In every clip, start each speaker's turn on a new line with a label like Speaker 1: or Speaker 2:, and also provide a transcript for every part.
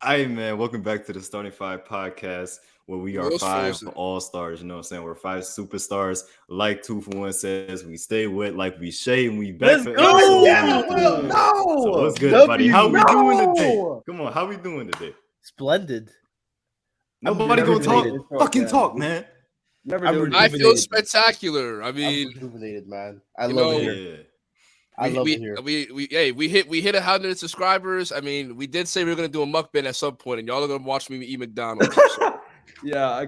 Speaker 1: Hey man, welcome back to the Starting Five podcast, where we are five all stars. You know what I'm saying? We're five superstars. Like Tooforwon says, we stay with like we shade, and we back for episode
Speaker 2: No.
Speaker 1: So what's good, buddy? How we doing today? Come on, how we doing today?
Speaker 2: Splendid.
Speaker 1: Nobody gonna talk. Fucking talk, man.
Speaker 3: I feel spectacular. I mean,
Speaker 2: rejuvenated, man. I love it here. I love it here.
Speaker 3: We hit 100 subscribers. I mean, we did say we were gonna do a mukbang at some point, and y'all are gonna watch me eat McDonald's.
Speaker 4: I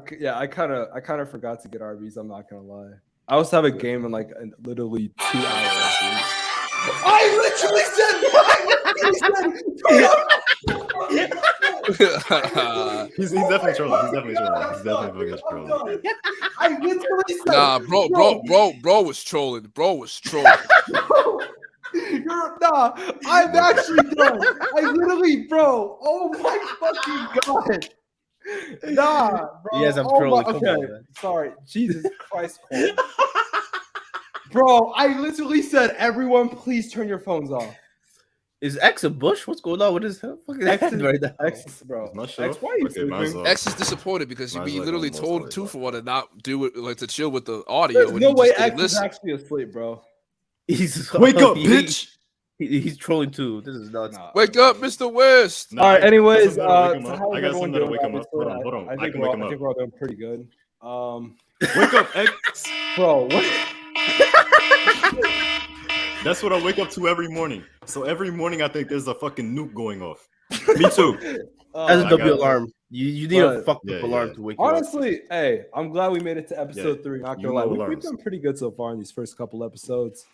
Speaker 4: kind of forgot to get Arby's. I'm not gonna lie. I also have a game in like literally 2 hours.
Speaker 2: I literally
Speaker 1: said. He's definitely trolling. He's definitely fucking trolling.
Speaker 2: I literally said.
Speaker 3: Nah, bro was trolling. Bro was trolling.
Speaker 4: I'm actually done. I literally, bro. Oh my fucking god. Nah, bro.
Speaker 2: Yes, I'm trolling.
Speaker 4: Okay, sorry. Jesus Christ. Bro, I literally said, everyone, please turn your phones off.
Speaker 2: Is X a bush? What's going on with his fucking X right now?
Speaker 4: X, bro. X, why are you sleeping?
Speaker 3: X is disappointed because you literally told Tooforwon to not do it, like to chill with the audio.
Speaker 4: There's no way X is actually asleep, bro.
Speaker 1: Wake up, bitch.
Speaker 2: He's trolling too. This is nuts.
Speaker 3: Wake up, Mr. West.
Speaker 4: All right. Anyways,
Speaker 1: I got something to wake him up. Hold on.
Speaker 4: I think we're all doing pretty good.
Speaker 1: Wake up, X.
Speaker 4: Bro, what?
Speaker 1: That's what I wake up to every morning. So every morning I think there's a fucking nuke going off. Me too.
Speaker 2: That's a W alarm. You need a fucked up alarm to wake you up.
Speaker 4: Honestly, hey, I'm glad we made it to episode 3. Not gonna lie, we've done pretty good so far in these first couple episodes.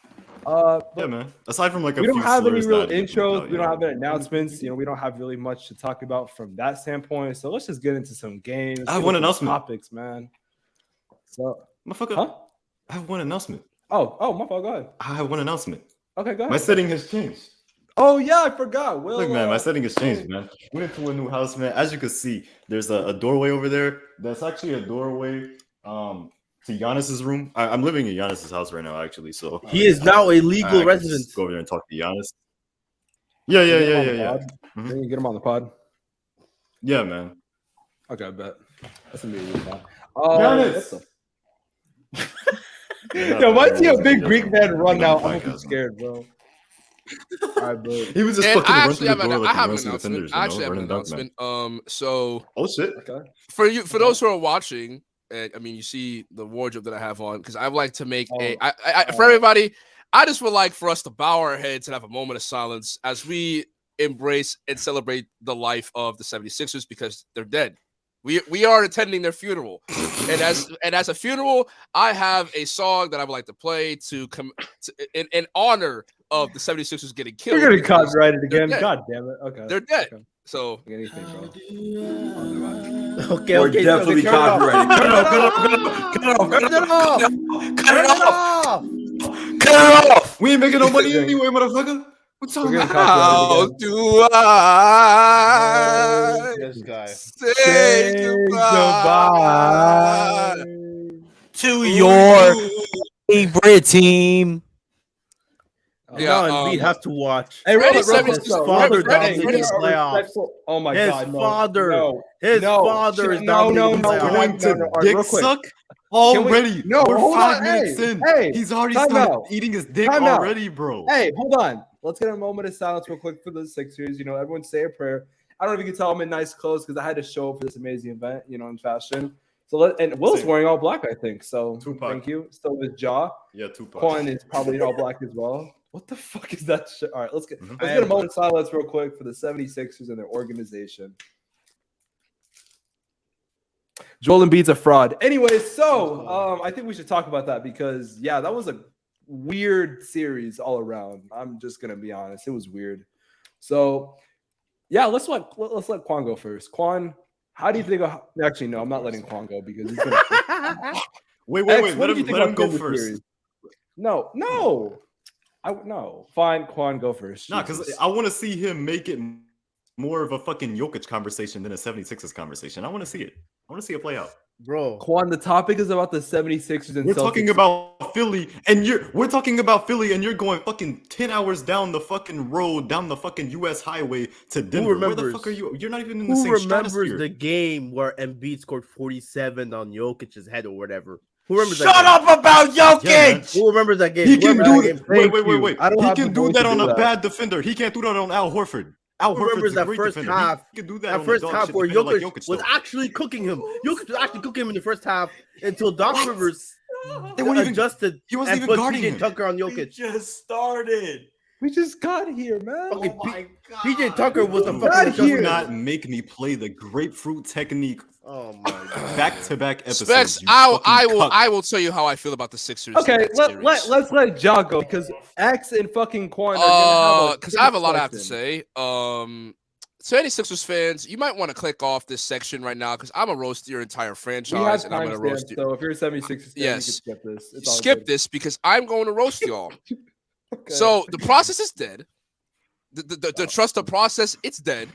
Speaker 1: Man. Aside from like
Speaker 4: we don't have any real intros, we don't have any announcements. You know, we don't have really much to talk about from that standpoint. So let's just get into some games.
Speaker 1: I have one announcement.
Speaker 4: Topics, man. So,
Speaker 1: motherfucker. Huh? I have one announcement.
Speaker 4: Oh, my fault. Go ahead.
Speaker 1: I have one announcement.
Speaker 4: Okay, go ahead.
Speaker 1: My setting has changed.
Speaker 4: Oh yeah, I forgot.
Speaker 1: Look, man, my setting has changed, man. Went into a new house, man. As you can see, there's a doorway over there. That's actually a doorway to Giannis's room. I'm living in Giannis's house right now, actually. So
Speaker 2: he is now a legal resident.
Speaker 1: Go over there and talk to Giannis. Yeah.
Speaker 4: Mm-hmm. Can you get him on the pod?
Speaker 1: Yeah, man.
Speaker 4: Okay, I bet. That's gonna be a good time.
Speaker 1: Giannis.
Speaker 4: Yo, why see a big Greek man run now? I'm fucking scared, bro. All right,
Speaker 1: he was just fucking running through the door like
Speaker 3: I have an announcement. So
Speaker 1: oh shit.
Speaker 4: Okay.
Speaker 3: For those who are watching, I mean, you see the wardrobe that I have on because I would like to make for everybody. I just would like for us to bow our heads and have a moment of silence as we embrace and celebrate the life of the 76ers because they're dead. We are attending their funeral, and as a funeral, I have a song that I would like to play in honor of the 76ers getting killed.
Speaker 4: You're gonna copyright it again. God damn it. Okay.
Speaker 3: They're dead.
Speaker 4: Okay.
Speaker 3: So
Speaker 4: anything, bro.
Speaker 2: Okay.
Speaker 5: We're definitely copyrighting. Cut it off.
Speaker 1: We ain't making no money anyway, motherfucker. What's on
Speaker 3: how do I say goodbye
Speaker 5: to your favorite team?
Speaker 2: We have to watch.
Speaker 4: Hey,
Speaker 2: his father dominated the playoffs.
Speaker 4: Oh my
Speaker 2: god, his father is dominating the playoffs.
Speaker 1: Going to dick suck already. We're 5 minutes in.
Speaker 4: Hey,
Speaker 1: he's already started eating his dick already, bro.
Speaker 4: Hey, hold on. Let's get a moment of silence real quick for the Sixers. You know, everyone say a prayer. I don't know if you can tell I'm in nice clothes because I had to show up for this amazing event, you know, in fashion. So and Will's wearing all black, I think. So thank you. Still with jaw.
Speaker 1: Yeah, Tupac.
Speaker 4: Quan is probably all black as well. What the fuck is that shit? All right, let's get a moment of silence real quick for the 76ers and their organization. Joel Embiid's a fraud. Anyway, so I think we should talk about that because that was a weird series all around. I'm just gonna be honest, it was weird. So let's let Quan go first. Quan, how do you think actually no, I'm not letting Quan go because he's gonna
Speaker 1: wait, let him go first.
Speaker 4: Series? No. Fine, Quan, go first.
Speaker 1: Nah, because I want to see him make it more of a fucking Jokic conversation than a 76ers conversation. I want to see it. I want to see it play out.
Speaker 2: Bro.
Speaker 4: Quan, the topic is about the 76ers and
Speaker 1: We're
Speaker 4: Celtics.
Speaker 1: talking about Philly, and we're talking about Philly, and you're going fucking 10 hours down the fucking road, down the fucking U.S. highway to Denver. Where the fuck are you? You're not even in the same
Speaker 2: remembers
Speaker 1: stratosphere.
Speaker 2: the game where Embiid scored 47 on Jokic's head or whatever? Who remembers
Speaker 5: Shut
Speaker 2: that game?
Speaker 5: up about Jokic.
Speaker 2: Who remembers that game?
Speaker 1: He
Speaker 2: Who
Speaker 1: can
Speaker 2: remembers
Speaker 1: do
Speaker 2: that
Speaker 1: it.
Speaker 2: game?
Speaker 1: Wait.
Speaker 4: I don't
Speaker 1: He
Speaker 4: have
Speaker 1: can
Speaker 4: the
Speaker 1: do
Speaker 4: voice
Speaker 1: that
Speaker 4: to
Speaker 1: on
Speaker 4: do
Speaker 1: a
Speaker 4: that.
Speaker 1: bad defender. He can't do that on Al Horford. Al
Speaker 2: Who
Speaker 1: Horford's
Speaker 2: remembers
Speaker 1: a
Speaker 2: that
Speaker 1: great
Speaker 2: first
Speaker 1: defender.
Speaker 2: half?
Speaker 1: He can do that
Speaker 2: That
Speaker 1: on
Speaker 2: first
Speaker 1: a dog
Speaker 2: half
Speaker 1: shit
Speaker 2: where
Speaker 1: defender
Speaker 2: Jokic,
Speaker 1: like Jokic
Speaker 2: was
Speaker 1: does.
Speaker 2: actually cooking him. Jokic was actually cooking him in the first half until Doc Rivers
Speaker 1: They weren't even-
Speaker 2: adjusted
Speaker 1: he wasn't
Speaker 2: and
Speaker 1: even
Speaker 2: put
Speaker 1: guarding
Speaker 2: PJ
Speaker 1: him.
Speaker 2: Tucker on Jokic.
Speaker 5: Just started.
Speaker 4: We just got here, man.
Speaker 2: Okay,
Speaker 5: Oh my God.
Speaker 2: PJ Tucker was the
Speaker 1: Dude,
Speaker 2: fucking
Speaker 4: God,
Speaker 2: adjustment.
Speaker 1: do not make me play the grapefruit technique
Speaker 2: Oh my god.
Speaker 1: back-to-back episodes.
Speaker 3: Specs,
Speaker 1: you
Speaker 3: I
Speaker 1: fucking cuck.
Speaker 3: will tell you how I feel about the Sixers.
Speaker 4: Okay,
Speaker 3: in that series.
Speaker 4: let's let Ja go because X and fucking Quan are gonna have
Speaker 3: Because I have a lot I have to
Speaker 4: session.
Speaker 3: say. So any Sixers fans, you might want to click off this section right now because I'm a roast your entire
Speaker 4: We have
Speaker 3: franchise and I'm going to roast
Speaker 4: timestamps,
Speaker 3: you.
Speaker 4: so if you're a 76ers fan,
Speaker 3: Yes.
Speaker 4: you can skip this. It's all
Speaker 3: Skip
Speaker 4: good.
Speaker 3: this because I'm going to roast y'all.
Speaker 4: Okay.
Speaker 3: So the process is dead. The trust the process, it's dead.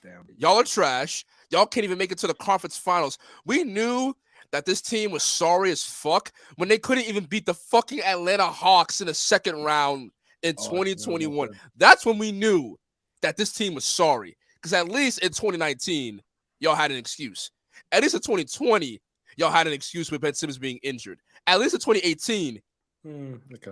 Speaker 4: Damn.
Speaker 3: Y'all are trash. Y'all can't even make it to the conference finals. We knew that this team was sorry as fuck when they couldn't even beat the fucking Atlanta Hawks in the second round in 2021. That's when we knew that this team was sorry. Because at least in 2019, y'all had an excuse. At least in 2020, y'all had an excuse with Ben Simmons being injured. At least in 2018,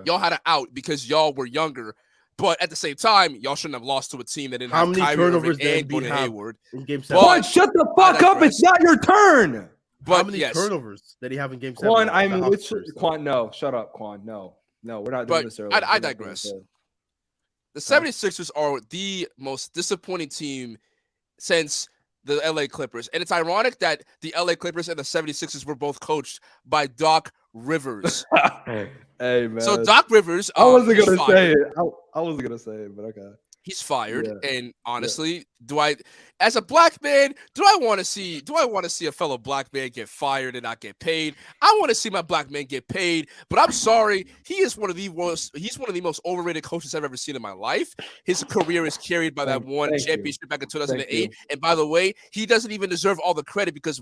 Speaker 3: y'all had an out because y'all were younger. But at the same time, y'all shouldn't have lost to a team that didn't
Speaker 2: How
Speaker 3: have
Speaker 2: many
Speaker 3: Kyrie
Speaker 2: turnovers
Speaker 3: Irving
Speaker 2: did
Speaker 3: and
Speaker 2: Embiid
Speaker 3: Gordon
Speaker 2: have
Speaker 3: Hayward.
Speaker 2: in Game 7?
Speaker 4: Quan, shut the fuck up.
Speaker 3: digress.
Speaker 4: It's not your turn.
Speaker 3: But
Speaker 2: How many
Speaker 3: yes,
Speaker 2: turnovers did he have in Game 7?
Speaker 4: Quan,
Speaker 2: The
Speaker 4: I'm
Speaker 2: Hawks
Speaker 4: literally
Speaker 2: first?
Speaker 4: Quan. No, shut up, Quan. No, we're not doing
Speaker 3: But
Speaker 4: this early.
Speaker 3: I
Speaker 4: We're not doing
Speaker 3: digress.
Speaker 4: this early.
Speaker 3: the 76ers are the most disappointing team since the LA Clippers. And it's ironic that the LA Clippers and the 76ers were both coached by Doc Rivers.
Speaker 4: Hey, man.
Speaker 3: So Doc Rivers,
Speaker 4: I wasn't
Speaker 3: he's
Speaker 4: gonna
Speaker 3: fired.
Speaker 4: say it. I wasn't gonna say it, but okay.
Speaker 3: He's fired.
Speaker 4: Yeah.
Speaker 3: And honestly, as a black man, do I want to see a fellow black man get fired and not get paid? I want to see my black man get paid, but I'm sorry, he's one of the most overrated coaches I've ever seen in my life. His career is carried by that one
Speaker 4: thank you.
Speaker 3: championship back in 2008.
Speaker 4: you.
Speaker 3: And by the way, he doesn't even deserve all the credit because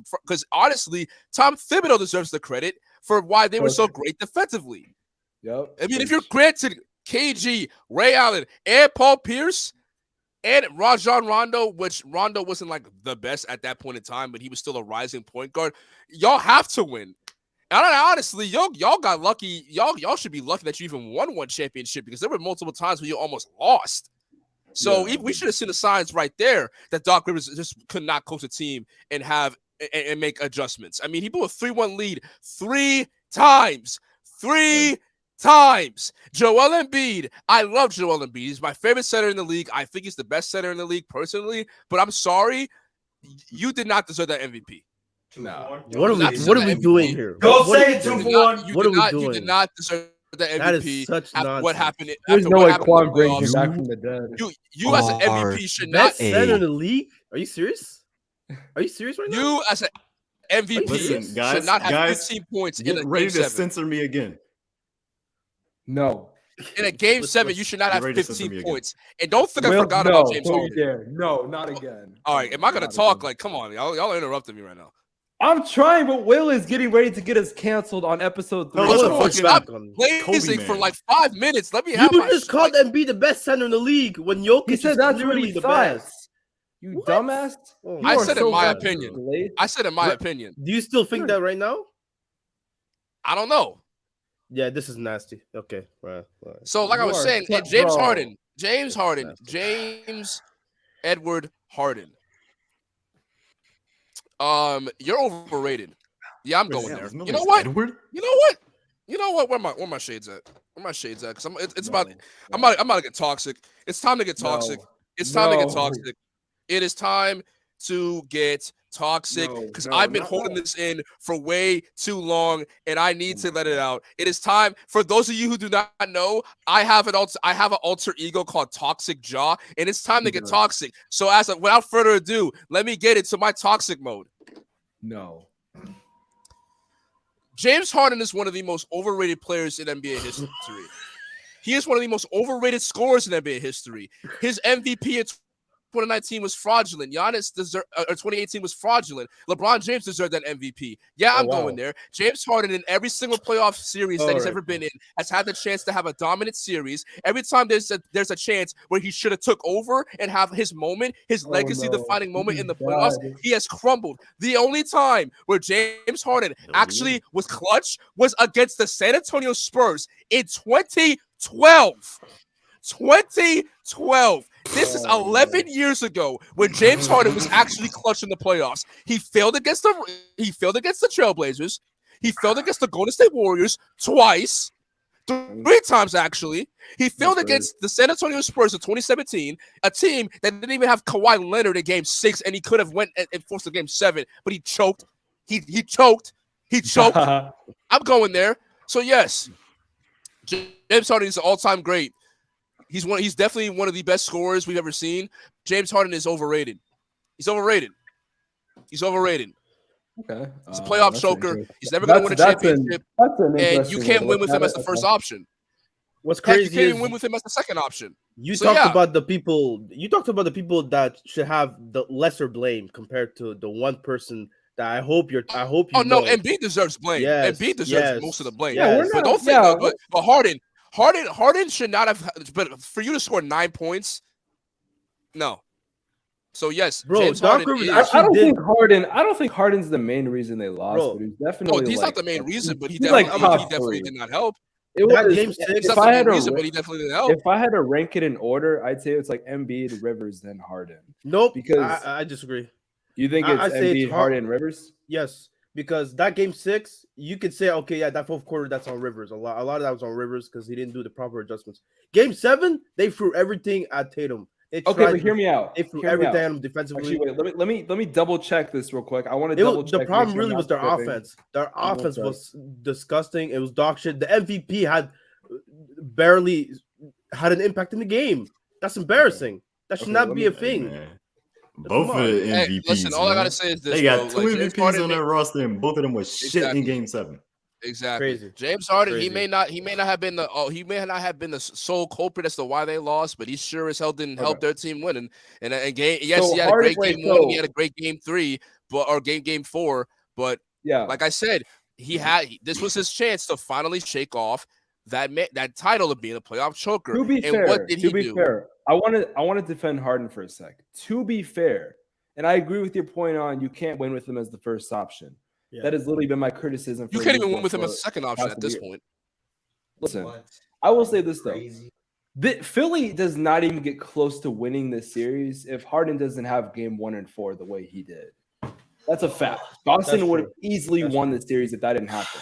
Speaker 3: honestly, Tom Thibodeau deserves the credit for why they were so great defensively.
Speaker 4: Yep.
Speaker 3: I mean, if you're granted KG, Ray Allen, and Paul Pierce, and Rajon Rondo, which Rondo wasn't like the best at that point in time, but he was still a rising point guard. Y'all have to win. And honestly, y'all got lucky. Y'all should be lucky that you even won one championship because there were multiple times where you almost lost. So we should have seen the signs right there that Doc Rivers just could not coach a team and make adjustments. I mean, he blew a 3-1 lead 3 times. 3 times. Joel Embiid. I love Joel Embiid. He's my favorite center in the league. I think he's the best center in the league personally, but I'm sorry. You did not deserve that MVP.
Speaker 4: No.
Speaker 2: What are we doing here?
Speaker 5: Go
Speaker 2: What
Speaker 5: say
Speaker 2: are
Speaker 5: it,
Speaker 2: we doing?
Speaker 5: Tooforwon.
Speaker 2: What are we
Speaker 3: You
Speaker 2: doing?
Speaker 3: did not deserve the MVP.
Speaker 2: That is such
Speaker 3: after
Speaker 2: nonsense.
Speaker 3: what happened.
Speaker 4: There's
Speaker 3: after
Speaker 4: no
Speaker 3: what
Speaker 4: way
Speaker 3: happened in
Speaker 4: Quan
Speaker 3: the
Speaker 4: brings him
Speaker 3: playoffs.
Speaker 4: back from the dead.
Speaker 3: You as an MVP should not.
Speaker 2: Best center in the league? Are you serious? Are you serious right now?
Speaker 3: You as an MVP
Speaker 1: Listen, guys,
Speaker 3: should not have 15 points in
Speaker 1: Get
Speaker 3: a
Speaker 1: ready
Speaker 3: game
Speaker 1: to
Speaker 3: 7.
Speaker 1: censor me again.
Speaker 4: No.
Speaker 3: In a game 7, you should not have
Speaker 1: Get ready to censor me
Speaker 3: 15
Speaker 1: again.
Speaker 3: points. And don't think I
Speaker 4: Will,
Speaker 3: forgot
Speaker 4: no,
Speaker 3: about James
Speaker 4: don't you
Speaker 3: Harden.
Speaker 4: dare. No, not again.
Speaker 3: All right, am I gonna
Speaker 4: Not
Speaker 3: talk?
Speaker 4: again.
Speaker 3: Like, come on, y'all interrupting me right now.
Speaker 4: I'm trying, but Will is getting ready to get us canceled on episode 3.
Speaker 1: No, let's
Speaker 3: Come
Speaker 1: fuck
Speaker 3: on,
Speaker 1: back
Speaker 3: stop
Speaker 2: on.
Speaker 3: blazing
Speaker 1: Kobe,
Speaker 3: for
Speaker 1: man.
Speaker 3: like 5 minutes. Let me
Speaker 2: You
Speaker 3: have my
Speaker 2: just called Embiid the best center in the league when Jokic
Speaker 4: He said
Speaker 2: is
Speaker 4: that's what
Speaker 2: clearly
Speaker 4: he
Speaker 2: the
Speaker 4: thought.
Speaker 2: best.
Speaker 4: You
Speaker 2: What?
Speaker 4: dumbass.
Speaker 2: Oh
Speaker 4: You
Speaker 3: I
Speaker 4: are
Speaker 3: said
Speaker 4: so
Speaker 3: in my
Speaker 4: bad,
Speaker 3: opinion.
Speaker 4: Glade.
Speaker 3: I said in my
Speaker 2: Right.
Speaker 3: opinion.
Speaker 2: Do you still think that right now?
Speaker 3: I don't know.
Speaker 2: Yeah, this is nasty. Okay, right.
Speaker 3: So, like I
Speaker 4: You
Speaker 3: was
Speaker 4: are
Speaker 3: saying,
Speaker 4: so-
Speaker 3: and James
Speaker 4: bro.
Speaker 3: Harden, James Edward Harden. You're overrated. Yeah, I'm going
Speaker 1: Damn,
Speaker 3: there.
Speaker 1: his middle
Speaker 3: You know
Speaker 1: name's
Speaker 3: what?
Speaker 1: Edward?
Speaker 3: You know what? Where my shades at? Where my shades at? Because I'm about to get toxic. It's time to get toxic.
Speaker 4: No.
Speaker 3: It's time to get
Speaker 4: No.
Speaker 3: toxic. It is time to get toxic because I've been holding this in for way too long and I need to let it out. It is time for those of you who do not know. I have an alter ego called Toxic Jaw, and it's time to get toxic. So without further ado, let me get into my toxic mode.
Speaker 4: No.
Speaker 3: James Harden is one of the most overrated players in NBA history. He is one of the most overrated scorers in NBA history. His MVP in 2019 was fraudulent. Giannis deserved, or 2018 was fraudulent. LeBron James deserved that MVP. Yeah, I'm going there. James Harden in every single playoff series that he's ever been in has had the chance to have a dominant series. Every time there's a chance where he should have took over and have his moment, his legacy-defining moment in the playoffs, he has crumbled. The only time where James Harden actually was clutch was against the San Antonio Spurs in 2012. 2012. This is 11 years ago when James Harden was actually clutch in the playoffs. He failed against the Trailblazers. He failed against the Golden State Warriors twice. 3 times actually. He failed against the San Antonio Spurs in 2017, a team that didn't even have Kawhi Leonard in Game 6, and he could have went and forced a Game 7, but he choked. He choked. I'm going there. So yes, James Harden is an all-time great. He's definitely one of the best scorers we've ever seen. James Harden is overrated. He's overrated.
Speaker 4: Okay.
Speaker 3: He's a playoff choker. He's never going to win a championship. And you can't win with him as the first option.
Speaker 2: What's crazy
Speaker 3: you can't even win with him as the second option.
Speaker 2: You talked about the people that should have the lesser blame compared to the one person that I hope you know.
Speaker 3: Embiid deserves blame.
Speaker 2: Yes,
Speaker 3: Embiid deserves most of the blame.
Speaker 2: Yes.
Speaker 3: But don't think but Harden should not have. But for you to score 9 points, no. So yes,
Speaker 2: bro,
Speaker 3: James Harden
Speaker 4: I don't think Harden's the main reason they lost.
Speaker 2: Bro,
Speaker 4: but he's definitely.
Speaker 3: He's not the main reason, but he
Speaker 4: definitely,
Speaker 3: definitely did not help.
Speaker 4: It was
Speaker 2: Game 6.
Speaker 3: If I had a reason, but he definitely didn't help.
Speaker 4: If I had to rank it in order, I'd say it's like Embiid, Rivers, then Harden.
Speaker 2: Nope,
Speaker 4: because
Speaker 2: I disagree.
Speaker 4: You think it's Embiid, Harden, Rivers?
Speaker 2: Yes, because that Game 6, you could say, okay, yeah, that fourth quarter, that's on Rivers. A lot of that was on Rivers because he didn't do the proper adjustments. Game 7, they threw everything at Tatum.
Speaker 4: But hear me out.
Speaker 2: They threw everything at him defensively.
Speaker 4: Actually, wait, let me double check this real quick. I want to double check.
Speaker 2: The problem really was their offense. Their offense was disgusting. It was dog shit. The MVP had barely had an impact in the game. That's embarrassing. That should not be a thing.
Speaker 1: Both of the MVPs.
Speaker 3: Hey, listen, all I gotta say is this:
Speaker 1: they got 2 MVPs on their roster, and both of them was shit in Game 7.
Speaker 3: Exactly.
Speaker 2: Crazy.
Speaker 3: James Harden, he may not have been the sole culprit as to why they lost, but he sure as hell didn't help their team win. And he had a great game 1, he had a great game 3, or game 4. But
Speaker 4: yeah,
Speaker 3: like I said, this was his chance to finally shake off that title of being a playoff choker.
Speaker 4: To be fair,
Speaker 3: what did he do?
Speaker 4: I want to defend Harden for a sec. To be fair, and I agree with your point on you can't win with him as the first option. Yeah. That has literally been my criticism.
Speaker 3: You can't even win with him as a second option at this point.
Speaker 4: Listen, I will say this though. Philly does not even get close to winning this series if Harden doesn't have Game 1 and 4 the way he did. That's a fact. Boston would have easily won the series if that didn't happen.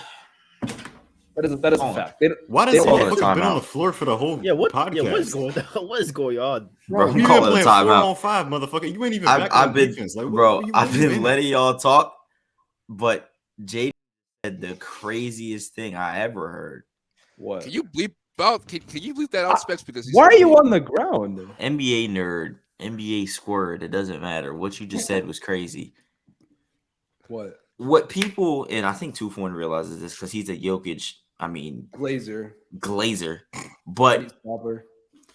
Speaker 4: That is a fact.
Speaker 1: Why does he been on the floor for the whole podcast?
Speaker 2: Yeah, what is going on?
Speaker 5: Bro,
Speaker 1: you
Speaker 5: call it a timeout.
Speaker 1: 4-on-5, motherfucker. You ain't even back
Speaker 5: I've
Speaker 1: on
Speaker 5: been,
Speaker 1: defense. Like,
Speaker 5: bro, I've been letting y'all talk, but Jay said the craziest thing I ever heard.
Speaker 4: What?
Speaker 3: Can you bleep out? Can you bleep that out, Spex? Because
Speaker 4: why are you on the ground?
Speaker 5: NBA nerd, NBA squirt. It doesn't matter. What you just said was crazy. What people, and I think Tooforwon realizes this because he's a Jokic.
Speaker 4: Glazer.
Speaker 5: But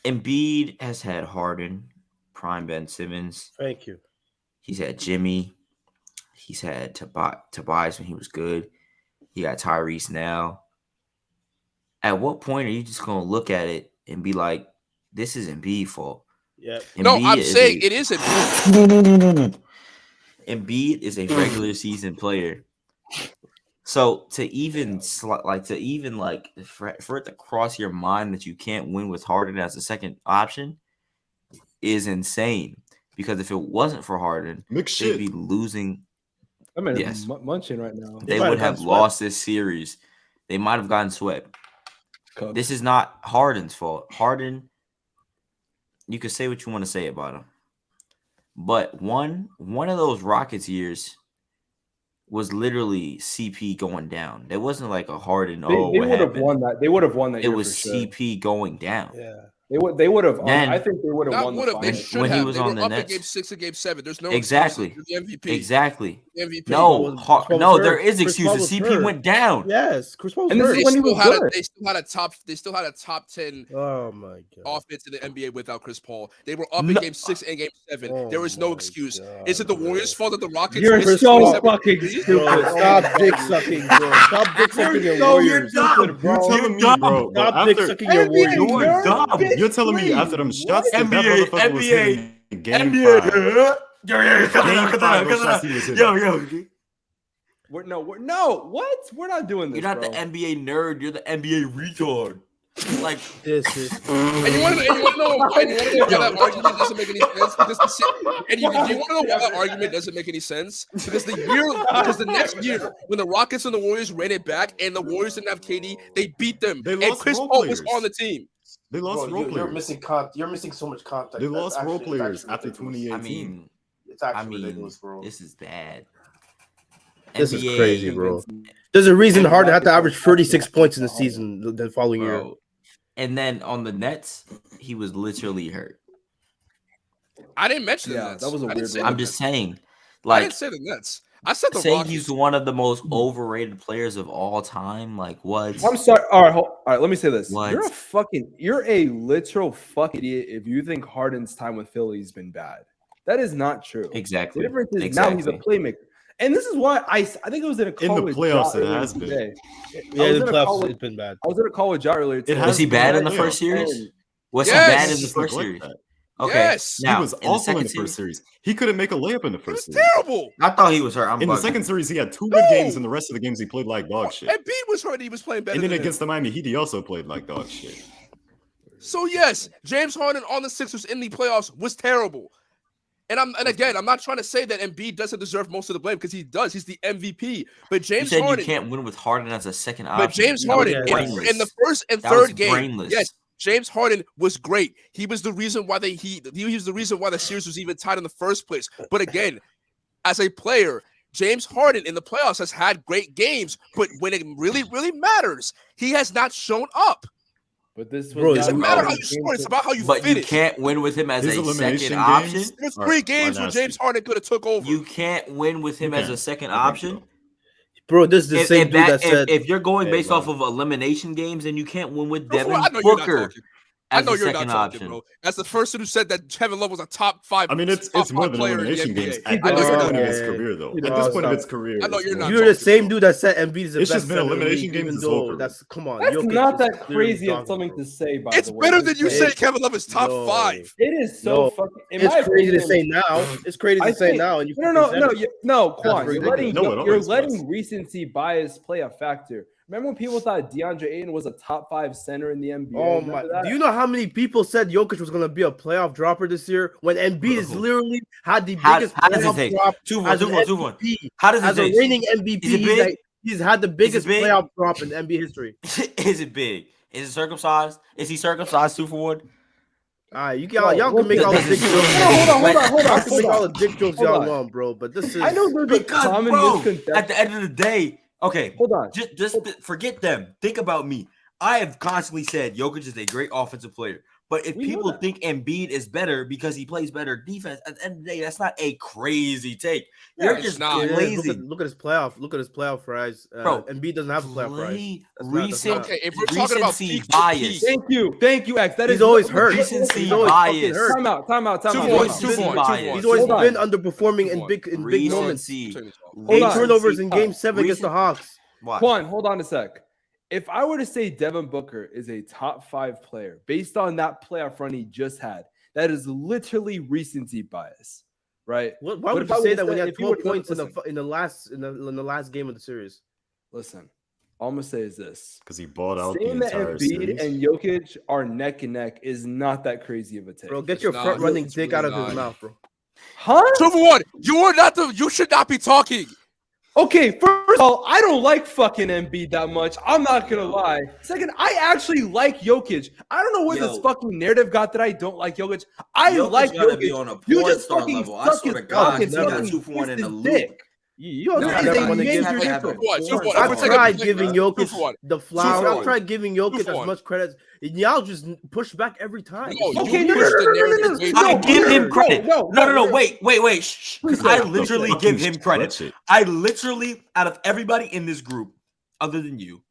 Speaker 5: Embiid has had Harden, prime Ben Simmons.
Speaker 2: Thank you.
Speaker 5: He's had Jimmy. He's had Tobias when he was good. He got Tyrese now. At what point are you just going to look at it and be like, this is Embiid's fault?
Speaker 2: Yeah.
Speaker 3: No, I'm saying it isn't. No.
Speaker 5: Embiid is a regular season player. So for it to cross your mind that you can't win with Harden as a second option is insane. Because if it wasn't for Harden, they'd be losing.
Speaker 4: Munching right now.
Speaker 5: They would have lost this series. They might have gotten swept. This is not Harden's fault. Harden, you can say what you want to say about him. But one of those Rockets years was literally CP going down. There wasn't like a Harden. They
Speaker 4: would have won that. They would have won that.
Speaker 5: It was CP going down.
Speaker 2: Yeah,
Speaker 4: They would have.
Speaker 5: Then-
Speaker 4: I think they would have won the
Speaker 3: They
Speaker 4: finals.
Speaker 3: should
Speaker 5: When he
Speaker 3: have.
Speaker 5: was
Speaker 3: They
Speaker 5: on
Speaker 3: were
Speaker 5: the
Speaker 3: up in
Speaker 5: Nets.
Speaker 3: game 6 and game 7. There's no
Speaker 5: Exactly.
Speaker 3: excuses. You're the MVP.
Speaker 5: Exactly.
Speaker 3: The MVP.
Speaker 5: No,
Speaker 2: Chris Paul was
Speaker 5: there
Speaker 2: hurt.
Speaker 5: is
Speaker 2: Chris Paul
Speaker 5: excuses.
Speaker 2: was
Speaker 5: CP
Speaker 2: hurt.
Speaker 5: went down.
Speaker 2: Yes, Chris Paul was
Speaker 4: And this
Speaker 2: hurt.
Speaker 4: is when he was good.
Speaker 3: They still had a top 10
Speaker 2: Oh my god.
Speaker 3: offense in the NBA without Chris Paul. They were up in game 6 and game 7.
Speaker 2: Oh
Speaker 3: There was no
Speaker 2: my
Speaker 3: excuse.
Speaker 2: God,
Speaker 3: Is it the
Speaker 2: bro.
Speaker 3: Warriors' fault that the Rockets?
Speaker 4: You're
Speaker 3: missed
Speaker 4: so
Speaker 3: 27
Speaker 4: fucking
Speaker 3: threes?
Speaker 4: stupid.
Speaker 2: Bro, stop dick sucking, bro. Stop dick sucking your
Speaker 5: You're
Speaker 2: Warriors.
Speaker 5: dumb.
Speaker 2: bro.
Speaker 1: You're telling me,
Speaker 5: dumb.
Speaker 1: bro. But
Speaker 2: Stop dick
Speaker 1: after,
Speaker 2: sucking your Warriors.
Speaker 5: You're dumb.
Speaker 1: you're telling me after them shots that
Speaker 5: NBA,
Speaker 1: motherfucker was hitting in game 5.
Speaker 5: Yo,
Speaker 1: Game 5, those shots he was hitting.
Speaker 4: What? We're not doing this.
Speaker 5: You're not
Speaker 4: bro.
Speaker 5: the NBA nerd. You're the NBA retard. Like,
Speaker 2: This is
Speaker 3: And you want to know why that argument doesn't make any sense? Because do you want to know why that argument doesn't make any sense? Because the next year, when the Rockets and the Warriors ran it back, and the Warriors didn't have KD, they beat them,
Speaker 1: They
Speaker 3: and
Speaker 1: lost
Speaker 3: Chris
Speaker 1: role
Speaker 3: Paul was
Speaker 1: players.
Speaker 3: on the team.
Speaker 1: They lost
Speaker 6: Bro,
Speaker 1: role
Speaker 6: you're
Speaker 1: players.
Speaker 6: you're missing so much context.
Speaker 1: They
Speaker 6: That's
Speaker 1: lost role
Speaker 6: actually-
Speaker 1: players
Speaker 6: it's
Speaker 1: after
Speaker 6: actually
Speaker 1: 2018.
Speaker 5: I mean,
Speaker 6: It's actually ridiculous, bro.
Speaker 5: this is bad.
Speaker 2: This is
Speaker 5: NBA
Speaker 2: crazy, bro. There's a reason Harden had to average 36 points in the season the following year.
Speaker 5: Bro. And then on the Nets, he was literally hurt.
Speaker 3: I didn't mention the
Speaker 4: Yeah,
Speaker 3: Nets.
Speaker 4: that was a
Speaker 3: I didn't
Speaker 4: weird
Speaker 3: say
Speaker 4: one.
Speaker 3: the
Speaker 5: I'm just
Speaker 3: Nets.
Speaker 5: saying,
Speaker 3: I
Speaker 5: like,
Speaker 3: didn't say the Nets. I said the
Speaker 5: saying
Speaker 3: Rockets.
Speaker 5: he's one of the most overrated players of all time. Like, what?
Speaker 4: I'm sorry. All right. Let me say this.
Speaker 5: What?
Speaker 4: You're a literal fucking idiot if you think Harden's time with Philly has been bad. That is not true.
Speaker 5: Exactly.
Speaker 4: The difference is now he's a playmaker. And this is why I think it was in a call
Speaker 1: In the
Speaker 4: with
Speaker 1: playoffs,
Speaker 4: Ja
Speaker 1: it
Speaker 4: earlier
Speaker 1: has been.
Speaker 4: today.
Speaker 2: Yeah,
Speaker 4: I was
Speaker 2: the
Speaker 4: in a call
Speaker 2: playoffs
Speaker 4: with-
Speaker 2: it's been bad.
Speaker 4: I was in a call with Ja earlier today.
Speaker 5: Was he bad in the
Speaker 1: Yeah.
Speaker 5: first series? Was
Speaker 3: Yes.
Speaker 5: he bad in the
Speaker 1: Just
Speaker 5: first
Speaker 1: like
Speaker 5: series?
Speaker 1: that.
Speaker 5: Okay.
Speaker 3: Yes.
Speaker 5: Now,
Speaker 1: He was
Speaker 5: in the
Speaker 1: awful in
Speaker 5: second
Speaker 1: the first
Speaker 5: series,
Speaker 1: series. He couldn't make a layup in the
Speaker 3: It
Speaker 1: first
Speaker 3: was
Speaker 1: series.
Speaker 3: terrible.
Speaker 5: I thought he was hurt. I'm
Speaker 1: In the
Speaker 5: bugging.
Speaker 1: second series, he had 2 good games, and the rest of the games he played like dog shit.
Speaker 3: Embiid was hurt. He was playing better
Speaker 1: And then
Speaker 3: than
Speaker 1: against
Speaker 3: him.
Speaker 1: the Miami Heat, he also played like dog shit.
Speaker 3: So yes, James Harden on the Sixers in the playoffs was terrible. And again, I'm not trying to say that Embiid doesn't deserve most of the blame because he does. He's the MVP. But
Speaker 5: You
Speaker 3: James
Speaker 5: said
Speaker 3: Harden,
Speaker 5: you can't win with Harden as a second option.
Speaker 3: but James
Speaker 5: That was
Speaker 3: Harden
Speaker 5: brainless.
Speaker 3: in the first and
Speaker 5: That was
Speaker 3: third game,
Speaker 5: brainless.
Speaker 3: yes, James Harden was great. He was the reason why he was the reason why the series was even tied in the first place. But again, as a player, James Harden in the playoffs has had great games, but when it really, really matters, he has not shown up.
Speaker 4: But this
Speaker 2: Bro,
Speaker 3: It doesn't matter how you
Speaker 2: game
Speaker 3: score; it's about how you
Speaker 5: But you
Speaker 3: finish.
Speaker 5: can't win with him as
Speaker 1: His
Speaker 5: a
Speaker 1: elimination
Speaker 5: second option.
Speaker 1: games-
Speaker 3: There's
Speaker 1: Are-
Speaker 3: 3
Speaker 1: are
Speaker 3: games where
Speaker 1: nasty.
Speaker 3: James Harden could have took over.
Speaker 5: You can't win with him
Speaker 1: You
Speaker 5: as a
Speaker 1: can't.
Speaker 5: second
Speaker 1: I think
Speaker 5: option.
Speaker 1: so.
Speaker 2: Bro, this is the same dude that said
Speaker 5: If you're going
Speaker 2: Hey,
Speaker 5: based
Speaker 2: bro.
Speaker 5: off of elimination games, then you can't win with
Speaker 3: Bro,
Speaker 5: Devin
Speaker 3: I know you're not
Speaker 5: Booker
Speaker 3: talking. I
Speaker 5: as
Speaker 3: know
Speaker 5: a
Speaker 3: you're not
Speaker 5: second
Speaker 3: talking,
Speaker 5: option.
Speaker 3: bro. That's the person who said that Kevin Love was a top 5.
Speaker 1: I mean, it's
Speaker 3: top
Speaker 1: more
Speaker 3: 5
Speaker 1: than
Speaker 3: player in the
Speaker 1: elimination games.
Speaker 3: NBA.
Speaker 1: At
Speaker 3: I know
Speaker 1: this
Speaker 3: you're
Speaker 1: point
Speaker 3: not.
Speaker 1: of his
Speaker 2: Yeah.
Speaker 1: career, though.
Speaker 2: You
Speaker 1: At
Speaker 2: know,
Speaker 1: this point of
Speaker 2: stop.
Speaker 1: his career,
Speaker 3: I know
Speaker 1: it's
Speaker 3: you're
Speaker 1: more-
Speaker 3: not
Speaker 2: you're the
Speaker 3: talking,
Speaker 2: same
Speaker 3: bro.
Speaker 2: dude that said Embiid is the
Speaker 1: It's
Speaker 2: best
Speaker 1: just been
Speaker 2: center in the
Speaker 1: elimination
Speaker 2: league,
Speaker 1: games
Speaker 2: even
Speaker 1: his whole
Speaker 2: though
Speaker 1: career.
Speaker 2: that's come on.
Speaker 4: That's
Speaker 2: Jokic
Speaker 4: not
Speaker 2: is
Speaker 4: that
Speaker 2: clearly
Speaker 4: crazy of
Speaker 2: dominant,
Speaker 4: something
Speaker 2: bro.
Speaker 4: to say. By
Speaker 3: It's
Speaker 4: the way,
Speaker 3: better than you
Speaker 2: It's-
Speaker 3: saying Kevin Love is top
Speaker 2: No.
Speaker 3: 5.
Speaker 4: It is so
Speaker 2: No,
Speaker 4: fucking. in
Speaker 2: It's
Speaker 4: my
Speaker 2: crazy to
Speaker 4: opinion-
Speaker 2: say now. It's crazy to
Speaker 4: I
Speaker 2: say
Speaker 4: think-
Speaker 2: now, and you
Speaker 4: No,
Speaker 2: fucking said it.
Speaker 4: Quan.
Speaker 2: ridiculous.
Speaker 1: No, it always
Speaker 4: You're
Speaker 1: was.
Speaker 4: letting recency bias play a factor. Remember when people thought DeAndre Ayton was a top 5 center in the NBA?
Speaker 2: Oh
Speaker 4: Remember
Speaker 2: my!
Speaker 4: that?
Speaker 2: Do you know how many people said Jokic was going to be a playoff dropper this year when Embiid has literally had the
Speaker 5: How-
Speaker 2: biggest
Speaker 5: how does it
Speaker 2: playoff
Speaker 5: take?
Speaker 2: drop
Speaker 5: 2-1,
Speaker 2: as an
Speaker 5: 2-1, 2-1.
Speaker 2: MVP?
Speaker 5: How does
Speaker 2: As
Speaker 5: it
Speaker 2: a
Speaker 5: taste?
Speaker 2: reigning MVP,
Speaker 5: Is it big?
Speaker 2: he's had the biggest
Speaker 5: big?
Speaker 2: playoff drop in NBA history.
Speaker 5: Is it big? Is it circumcised? Is he circumcised 2-for-1?
Speaker 2: All right, y'all can make all the dick jokes.
Speaker 4: Hold on.
Speaker 2: Y'all can make all the dick jokes
Speaker 4: Hold
Speaker 2: y'all
Speaker 4: on.
Speaker 2: want, bro. But this is
Speaker 4: I know there's a
Speaker 5: Because,
Speaker 4: common
Speaker 5: bro,
Speaker 4: misconception.
Speaker 5: at the end of the day, okay,
Speaker 4: Hold on.
Speaker 5: just forget them. Think about me. I have constantly said Jokic is a great offensive player. But if
Speaker 4: We know
Speaker 5: people
Speaker 4: that.
Speaker 5: think Embiid is better because he plays better defense, at the end of the day, that's not a crazy take.
Speaker 3: Yeah,
Speaker 5: You're
Speaker 3: it's
Speaker 5: just
Speaker 3: not.
Speaker 2: Yeah,
Speaker 5: lazy.
Speaker 2: look at his playoff. Look at his playoff fries.
Speaker 5: Bro,
Speaker 2: Embiid doesn't have a playoff fries.
Speaker 5: Play
Speaker 2: That's not-
Speaker 5: recent,
Speaker 3: Okay, if we're talking about
Speaker 5: recency
Speaker 3: peak to
Speaker 5: bias.
Speaker 3: peak,
Speaker 4: Thank you, X. That
Speaker 2: He's
Speaker 4: is
Speaker 2: always hurt.
Speaker 5: Recency
Speaker 2: He's always fucking
Speaker 5: bias.
Speaker 2: hurt.
Speaker 4: Time out.
Speaker 3: 2-1,
Speaker 2: He's
Speaker 3: 2-1,
Speaker 5: bias.
Speaker 2: He's always
Speaker 4: Hold on.
Speaker 2: been underperforming in big moments.
Speaker 5: Recency.
Speaker 4: Hold
Speaker 2: Eight
Speaker 4: on.
Speaker 2: turnovers in Game 7 against the Hawks.
Speaker 5: Watch.
Speaker 4: Quan, hold on a sec. If I were to say Devin Booker is a top 5 player based on that playoff run he just had, that is literally recency bias, right?
Speaker 2: Why
Speaker 4: But
Speaker 2: would
Speaker 4: if
Speaker 2: you
Speaker 4: I
Speaker 2: say
Speaker 4: would
Speaker 2: that when
Speaker 4: say-
Speaker 2: you had
Speaker 4: if you
Speaker 2: 12
Speaker 4: would-
Speaker 2: points
Speaker 4: listen.
Speaker 2: in the last game of the series?
Speaker 4: Listen, all I'm gonna say is this:
Speaker 1: Because he balled out the
Speaker 4: saying that
Speaker 1: entire
Speaker 4: Embiid
Speaker 1: series.
Speaker 4: and Jokic are neck and neck is not that crazy of a take.
Speaker 2: Bro, get
Speaker 3: It's
Speaker 2: your
Speaker 3: not.
Speaker 2: front running
Speaker 3: It's
Speaker 2: dick
Speaker 3: really
Speaker 2: out of his
Speaker 3: not.
Speaker 2: mouth, bro.
Speaker 4: Huh?
Speaker 3: 2-1. You should not be talking.
Speaker 4: Okay, first of all, I don't like fucking Embiid that much. I'm not gonna lie. Second, I actually like Jokic. I don't know where
Speaker 5: Yo.
Speaker 4: this fucking narrative got that I don't like Jokic. I
Speaker 5: Jokic
Speaker 4: like
Speaker 5: gotta be
Speaker 4: Jokic.
Speaker 5: on a
Speaker 4: You
Speaker 5: porn
Speaker 4: just
Speaker 5: star
Speaker 4: fucking
Speaker 5: level. I
Speaker 4: suck
Speaker 5: swear
Speaker 4: his
Speaker 5: to God,
Speaker 4: fucking
Speaker 5: he got
Speaker 4: fucking
Speaker 5: 2-for-1 in the
Speaker 4: twisted
Speaker 5: loop.
Speaker 4: dick.
Speaker 2: You also
Speaker 4: There
Speaker 2: have
Speaker 4: is
Speaker 2: that
Speaker 4: a
Speaker 2: one
Speaker 4: major
Speaker 2: against.
Speaker 4: difference.
Speaker 2: I've tried giving Jokic
Speaker 3: Tooforwon.
Speaker 2: the flower.
Speaker 3: Tooforwon.
Speaker 2: I've tried giving Jokic as
Speaker 3: Tooforwon.
Speaker 2: much credit. Y'all just push back every time.
Speaker 3: No,
Speaker 4: Okay,
Speaker 3: you
Speaker 4: no,
Speaker 3: push the narrative.
Speaker 5: I give him credit.
Speaker 4: No,
Speaker 5: Wait. Because I literally give him credit. I literally, out of everybody in this group, other than you,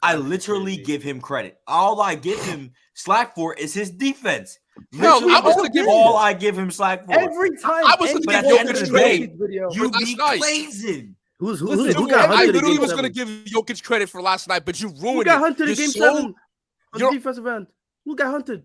Speaker 5: I literally give him credit. All I give him slack for is his defense. Literally,
Speaker 3: I was gonna give
Speaker 5: all I give him slack for.
Speaker 4: Every time.
Speaker 3: I was gonna
Speaker 5: But at
Speaker 3: give
Speaker 5: the end of
Speaker 3: Jokic
Speaker 5: the
Speaker 3: credit.
Speaker 5: day,
Speaker 4: video.
Speaker 5: you
Speaker 3: last
Speaker 5: be
Speaker 3: night.
Speaker 5: glazing.
Speaker 2: Who
Speaker 3: Listen,
Speaker 2: got
Speaker 3: I
Speaker 2: hunted?
Speaker 3: literally
Speaker 2: in
Speaker 3: was
Speaker 2: game
Speaker 3: going to
Speaker 2: seven?
Speaker 3: give Jokic credit for last night, but you ruined
Speaker 2: Who got
Speaker 3: it.
Speaker 2: hunted in
Speaker 3: You're
Speaker 2: game
Speaker 3: so-
Speaker 2: 7 on the
Speaker 3: you're-
Speaker 2: defensive end? Who got hunted?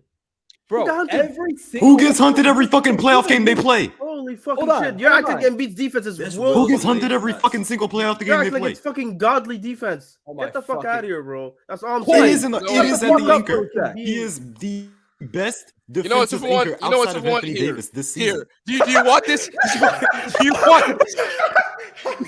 Speaker 4: Bro,
Speaker 2: Who got hunted?
Speaker 4: every single
Speaker 1: Who gets hunted every fucking playoff game they play?
Speaker 2: Holy fucking
Speaker 4: Hold on,
Speaker 2: shit! You're
Speaker 4: hold
Speaker 2: acting
Speaker 4: on.
Speaker 2: Embiid's defense is
Speaker 5: This
Speaker 2: Will.
Speaker 1: Who gets
Speaker 5: Will
Speaker 1: hunted every
Speaker 5: nuts.
Speaker 1: fucking single playoff
Speaker 2: You're
Speaker 1: game they
Speaker 2: acting like
Speaker 1: play?
Speaker 2: it's fucking godly defense.
Speaker 4: Oh my
Speaker 2: Get the fuck
Speaker 4: fucking-
Speaker 2: out of here, bro. That's all I'm
Speaker 1: It
Speaker 2: saying.
Speaker 1: is
Speaker 3: You know
Speaker 1: it
Speaker 3: what?
Speaker 1: is
Speaker 2: Shut
Speaker 1: at
Speaker 2: the
Speaker 1: the
Speaker 2: fuck
Speaker 1: anchor.
Speaker 2: up, Embiid.
Speaker 1: He is the best
Speaker 3: You know what's
Speaker 1: defensive
Speaker 3: one?
Speaker 1: anchor
Speaker 3: You know what's
Speaker 1: outside of
Speaker 3: one?
Speaker 1: Anthony
Speaker 3: Here,
Speaker 1: Davis this season.
Speaker 3: here. Do you want this? Do you want this?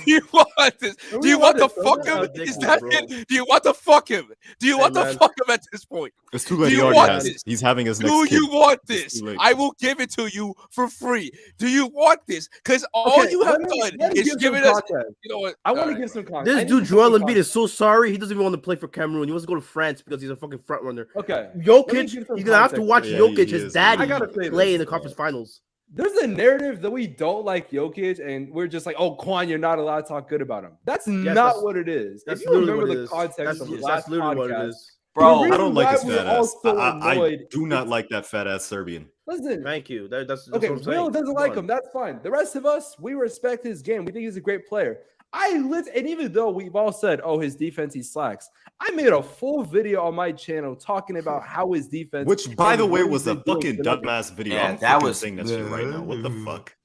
Speaker 3: Do you want this? Do you want to fuck him? Is that it? Do you want to fuck him? Do you want to
Speaker 2: man.
Speaker 3: fuck him at this point?
Speaker 1: It's too late.
Speaker 3: Do
Speaker 1: He
Speaker 3: you
Speaker 1: already
Speaker 3: want
Speaker 1: has.
Speaker 3: this?
Speaker 1: He's having his next
Speaker 3: Do
Speaker 1: kid.
Speaker 3: you want
Speaker 1: It's
Speaker 3: this?
Speaker 1: too late.
Speaker 3: I will give it to you for free. Do you want this? Because all you have done is given us. You know what?
Speaker 4: I want to
Speaker 3: All right,
Speaker 4: give some context.
Speaker 2: This
Speaker 4: I need
Speaker 2: dude
Speaker 4: some
Speaker 2: Joel
Speaker 4: fucking
Speaker 2: Embiid is so sorry. He doesn't even want to play for Cameroon. He wants to go to France because he's a fucking front runner.
Speaker 4: Okay.
Speaker 2: Jokic,
Speaker 4: give some
Speaker 2: he's gonna have to
Speaker 4: context.
Speaker 2: watch
Speaker 1: Yeah,
Speaker 2: Jokic,
Speaker 1: he
Speaker 2: his
Speaker 1: is.
Speaker 2: daddy,
Speaker 4: I gotta say
Speaker 2: play
Speaker 4: this,
Speaker 2: in the
Speaker 4: though.
Speaker 2: conference finals.
Speaker 4: There's a narrative that we don't like Jokic, and we're just like, oh, Quan, you're not allowed to talk good about him. That's not
Speaker 2: that's-
Speaker 4: what it is.
Speaker 2: That's
Speaker 4: If you
Speaker 2: literally
Speaker 4: remember
Speaker 2: what it
Speaker 4: the
Speaker 2: is.
Speaker 4: context of the
Speaker 2: That's
Speaker 4: last
Speaker 2: literally what it
Speaker 4: podcast,
Speaker 2: is.
Speaker 5: Bro,
Speaker 4: The
Speaker 1: I don't like his
Speaker 4: reason why
Speaker 1: fat
Speaker 4: we're all
Speaker 1: ass.
Speaker 4: so
Speaker 1: I
Speaker 4: annoyed
Speaker 1: do not
Speaker 4: is-
Speaker 1: like that fat ass Serbian.
Speaker 4: Listen,
Speaker 2: Thank you. That's
Speaker 4: okay,
Speaker 2: what I'm saying.
Speaker 4: Will doesn't
Speaker 2: Come
Speaker 4: like
Speaker 2: on.
Speaker 4: him. That's fine. The rest of us, we respect his game. We think he's a great player. And even though we've all said, oh, his defense, he slacks. I made a full video on my channel talking about how his defense,
Speaker 1: Which, by
Speaker 4: and
Speaker 1: the way,
Speaker 4: what
Speaker 1: was
Speaker 4: he's
Speaker 1: a
Speaker 4: been doing
Speaker 1: fucking
Speaker 4: for nothing.
Speaker 1: dumbass video.
Speaker 5: Yeah,
Speaker 1: I'm
Speaker 5: that
Speaker 1: fucking
Speaker 5: was-
Speaker 1: saying that shit right now. What the fuck?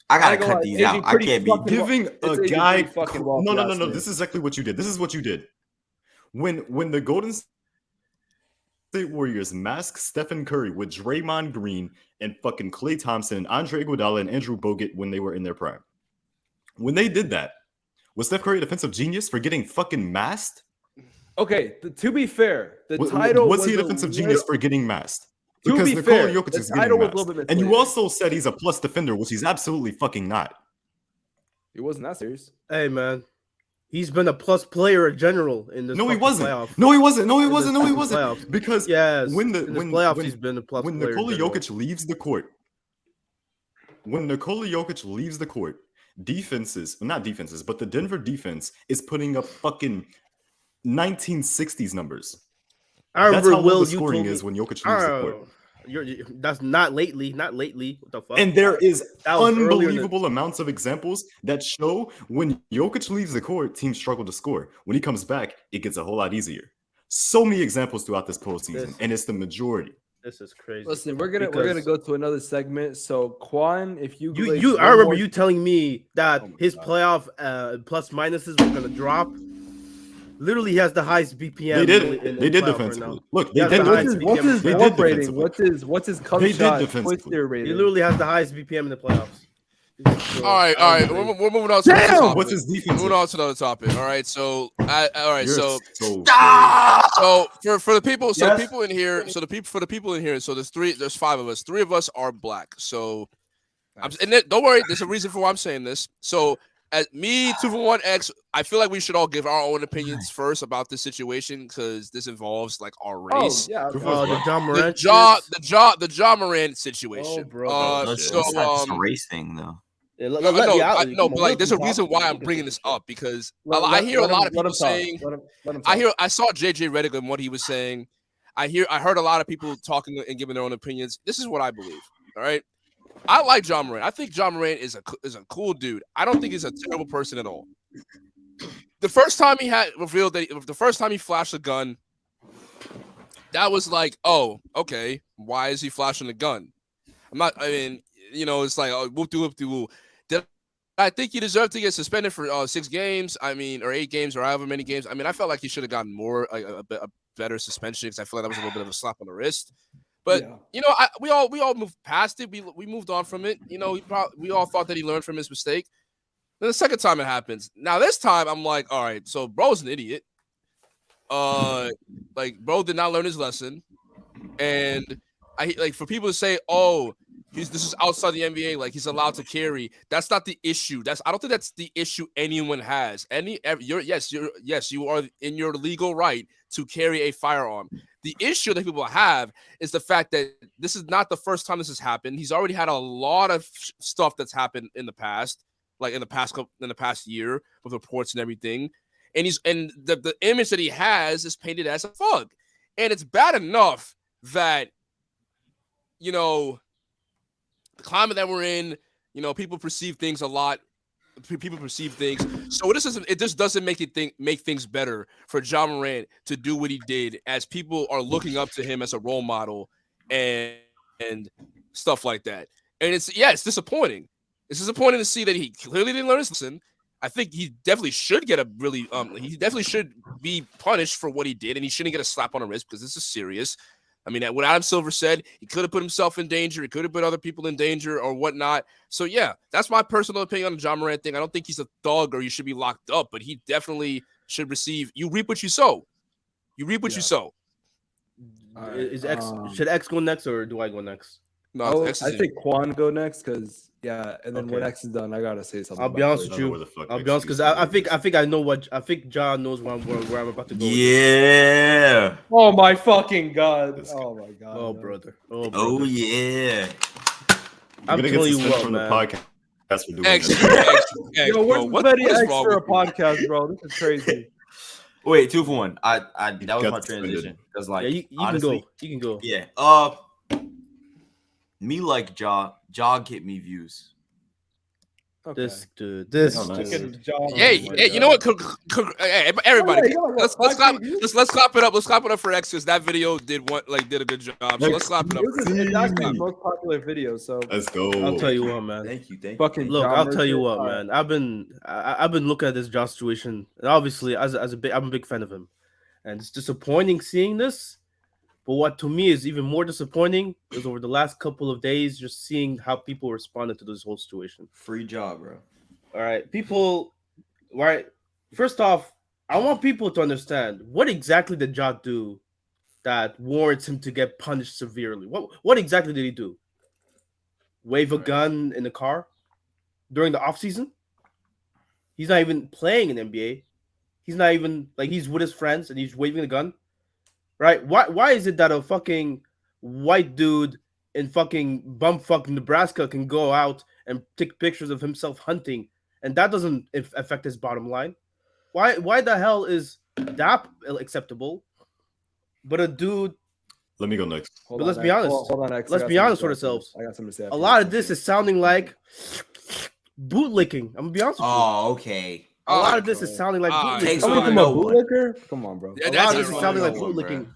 Speaker 5: I gotta
Speaker 4: I go
Speaker 5: cut
Speaker 4: on,
Speaker 5: these
Speaker 4: AJ
Speaker 5: out. I
Speaker 4: pretty
Speaker 5: can't be
Speaker 4: fucking well-
Speaker 1: Giving
Speaker 4: It's
Speaker 1: a
Speaker 4: AJ
Speaker 1: guy
Speaker 4: pretty fucking well
Speaker 1: no.
Speaker 4: last night.
Speaker 1: This is exactly what you did. This is what you did. When the Golden State Warriors masked Stephen Curry with Draymond Green and fucking Klay Thompson and Andre Iguodala and Andrew Bogut when they were in their prime. When they did that, was Steph Curry a defensive genius for getting fucking masked?
Speaker 4: Okay, to be fair, the
Speaker 1: Was
Speaker 4: title
Speaker 1: he a
Speaker 4: a
Speaker 1: defensive genius for getting masked?
Speaker 4: To
Speaker 1: Because
Speaker 4: be
Speaker 1: Nikola
Speaker 4: fair,
Speaker 1: Jokic
Speaker 4: the
Speaker 1: is getting
Speaker 4: title was a
Speaker 1: masked.
Speaker 4: little bit
Speaker 1: And you
Speaker 4: misleading.
Speaker 1: also said he's a plus defender, which he's absolutely fucking not.
Speaker 4: It wasn't that serious.
Speaker 2: Hey man, he's been a plus player in general in this.
Speaker 1: No, he
Speaker 2: fucking
Speaker 1: wasn't.
Speaker 2: playoff.
Speaker 1: No, he wasn't. No, he
Speaker 2: In this
Speaker 1: wasn't. No, he
Speaker 2: fucking
Speaker 1: wasn't.
Speaker 2: playoffs.
Speaker 1: Because
Speaker 2: Yes,
Speaker 1: when the
Speaker 2: in this
Speaker 1: when
Speaker 2: playoffs,
Speaker 1: when,
Speaker 2: he's been a plus
Speaker 1: when
Speaker 2: player. in
Speaker 1: Nikola
Speaker 2: general.
Speaker 1: Jokic leaves the court, not defenses, but the Denver defense is putting up fucking 1960s numbers.
Speaker 2: I
Speaker 1: That's
Speaker 2: remember
Speaker 1: how low
Speaker 2: Will.
Speaker 1: the
Speaker 2: You
Speaker 1: scoring
Speaker 2: told me.
Speaker 1: is when Jokic leaves the court.
Speaker 2: That's not lately. Not lately. What the fuck?
Speaker 1: And there is
Speaker 2: That was earlier in the-
Speaker 1: unbelievable amounts of examples that show when Jokic leaves the court, teams struggle to score. When he comes back, it gets a whole lot easier. So many examples throughout this postseason, and it's the majority.
Speaker 2: This is crazy.
Speaker 4: Listen, we're gonna
Speaker 2: Because
Speaker 4: go to another segment. So Quan, if you
Speaker 2: I remember you telling me that
Speaker 4: Oh my
Speaker 2: his
Speaker 4: God.
Speaker 2: playoff plus minuses were gonna drop. Literally, he has the highest BPM.
Speaker 1: They did.
Speaker 2: in
Speaker 1: They did
Speaker 2: playoff right
Speaker 1: defensively.
Speaker 2: now.
Speaker 1: Look,
Speaker 2: Yeah,
Speaker 1: they did
Speaker 2: the highest
Speaker 1: defensively.
Speaker 4: what's his
Speaker 1: They
Speaker 4: warp
Speaker 1: did
Speaker 4: rating?
Speaker 1: defensively.
Speaker 4: What's his
Speaker 1: They
Speaker 4: come
Speaker 1: did
Speaker 4: shot
Speaker 1: defensively.
Speaker 4: twister rating?
Speaker 2: He literally has the highest BPM in the playoffs. So,
Speaker 3: All right.
Speaker 2: I don't
Speaker 3: We're
Speaker 2: think-
Speaker 3: moving on to another topic.
Speaker 1: What's his defense?
Speaker 3: Moving on to another topic. All right. So, all right.
Speaker 1: You're
Speaker 3: So
Speaker 1: so
Speaker 3: for the people,
Speaker 5: Yes.
Speaker 3: people in here, so the people in here, so there's 5 of us. 3 of us are black. So, don't worry, there's a reason for why I'm saying this. So, as me, Tooforwon X, I feel like we should all give our own opinions first about this situation because this involves like our
Speaker 4: Oh,
Speaker 3: race.
Speaker 4: yeah.
Speaker 2: the John
Speaker 3: The
Speaker 2: Morant.
Speaker 3: John Morant situation.
Speaker 2: Oh, bro.
Speaker 5: That's
Speaker 3: So,
Speaker 5: not just a race thing, though.
Speaker 3: but like, there's a reason why I'm bringing this up because I hear a lot of people saying. I saw JJ Redick and what he was saying. I heard a lot of people talking and giving their own opinions. This is what I believe. All right, I like John Morant. I think John Morant is a cool dude. I don't think he's a terrible person at all. The first time he flashed a gun, that was like, oh, okay, why is he flashing a gun? It's like, oh, whoop-de-whoop-de-woo. I think he deserved to get suspended for 6 games. or 8 games, or however many games. I felt like he should have gotten more, a better suspension because I feel like that was a little bit of a slap on the wrist. But we all moved past it. We moved on from it. We all thought that he learned from his mistake. Then the second time it happens. Now this time I'm like, all right, so bro's an idiot. Bro did not learn his lesson, and for people to say, oh, This is outside the NBA. Like he's allowed to carry. That's not the issue. I don't think that's the issue anyone has. You are in your legal right to carry a firearm. The issue that people have is the fact that this is not the first time this has happened. He's already had a lot of stuff that's happened in the past, like in the past year with reports and everything. And the image that he has is painted as a thug, and it's bad enough that the climate that we're in, people perceive things a lot. People perceive things. So it just doesn't make things better for Ja Morant to do what he did, as people are looking up to him as a role model and stuff like that. And it's disappointing. It's disappointing to see that he clearly didn't learn his lesson. I think he definitely should get he definitely should be punished for what he did, and he shouldn't get a slap on the wrist because this is serious. I mean, what Adam Silver said, he could have put himself in danger. He could have put other people in danger or whatnot. So, yeah, that's my personal opinion on the Ja Morant thing. I don't think he's a thug or you should be locked up, but he definitely should receive. You reap what you sow. You reap what you sow.
Speaker 2: Right, should X go next or do I go next?
Speaker 4: No, I think Quan go next because and then when X is done, I gotta say something.
Speaker 2: I'll be honest with you. I'll be honest because I think I know I think John knows where I'm about to go.
Speaker 5: Yeah.
Speaker 4: Oh my fucking god. Oh my god.
Speaker 2: Oh brother.
Speaker 5: Oh yeah.
Speaker 2: I'm telling you what,
Speaker 1: from
Speaker 2: man.
Speaker 1: The podcast. That's what
Speaker 3: X,
Speaker 4: Yo, where's Betty X for a podcast, bro? This is crazy.
Speaker 5: Wait, 2-for-1. That was my transition because
Speaker 2: you
Speaker 5: honestly,
Speaker 2: can go.
Speaker 5: Yeah. Me like Ja get me views.
Speaker 4: Okay.
Speaker 2: This dude.
Speaker 3: Hey, you know what? Everybody, let's clap it up. Let's clap it up for X because that video did a good job. So let's clap it up.
Speaker 4: This is exactly the most popular video. So
Speaker 1: let's go.
Speaker 2: I'll tell you what, man.
Speaker 5: Thank you.
Speaker 4: Fucking
Speaker 2: look, I'll tell you what, man. I've been looking at this Ja situation, and obviously, I'm a big fan of him, and it's disappointing seeing this. But what to me is even more disappointing is over the last couple of days, just seeing how people responded to this whole situation.
Speaker 5: Free job, bro.
Speaker 2: All right, people. Right. First off, I want people to understand what exactly did Ja do that warrants him to get punished severely. What exactly did he do? Wave a gun in the car during the offseason? He's not even playing in the NBA. He's not even he's with his friends and he's waving a gun. Right? Why is it that a fucking white dude in fucking bumfuck Nebraska can go out and take pictures of himself hunting and that doesn't affect his bottom line? Why the hell is that acceptable? But a dude.
Speaker 1: Let me go next.
Speaker 2: But let's be honest.
Speaker 4: Hold on, X.
Speaker 2: Let's be honest with ourselves.
Speaker 4: I got something to say.
Speaker 2: A lot of this is sounding like bootlicking. I'm gonna be honest with you.
Speaker 5: Oh, okay.
Speaker 2: A lot of this is sounding like bootlicking.
Speaker 5: Coming from a
Speaker 4: bootlicker? Come on, bro.
Speaker 2: A lot of this is sounding like bootlicking.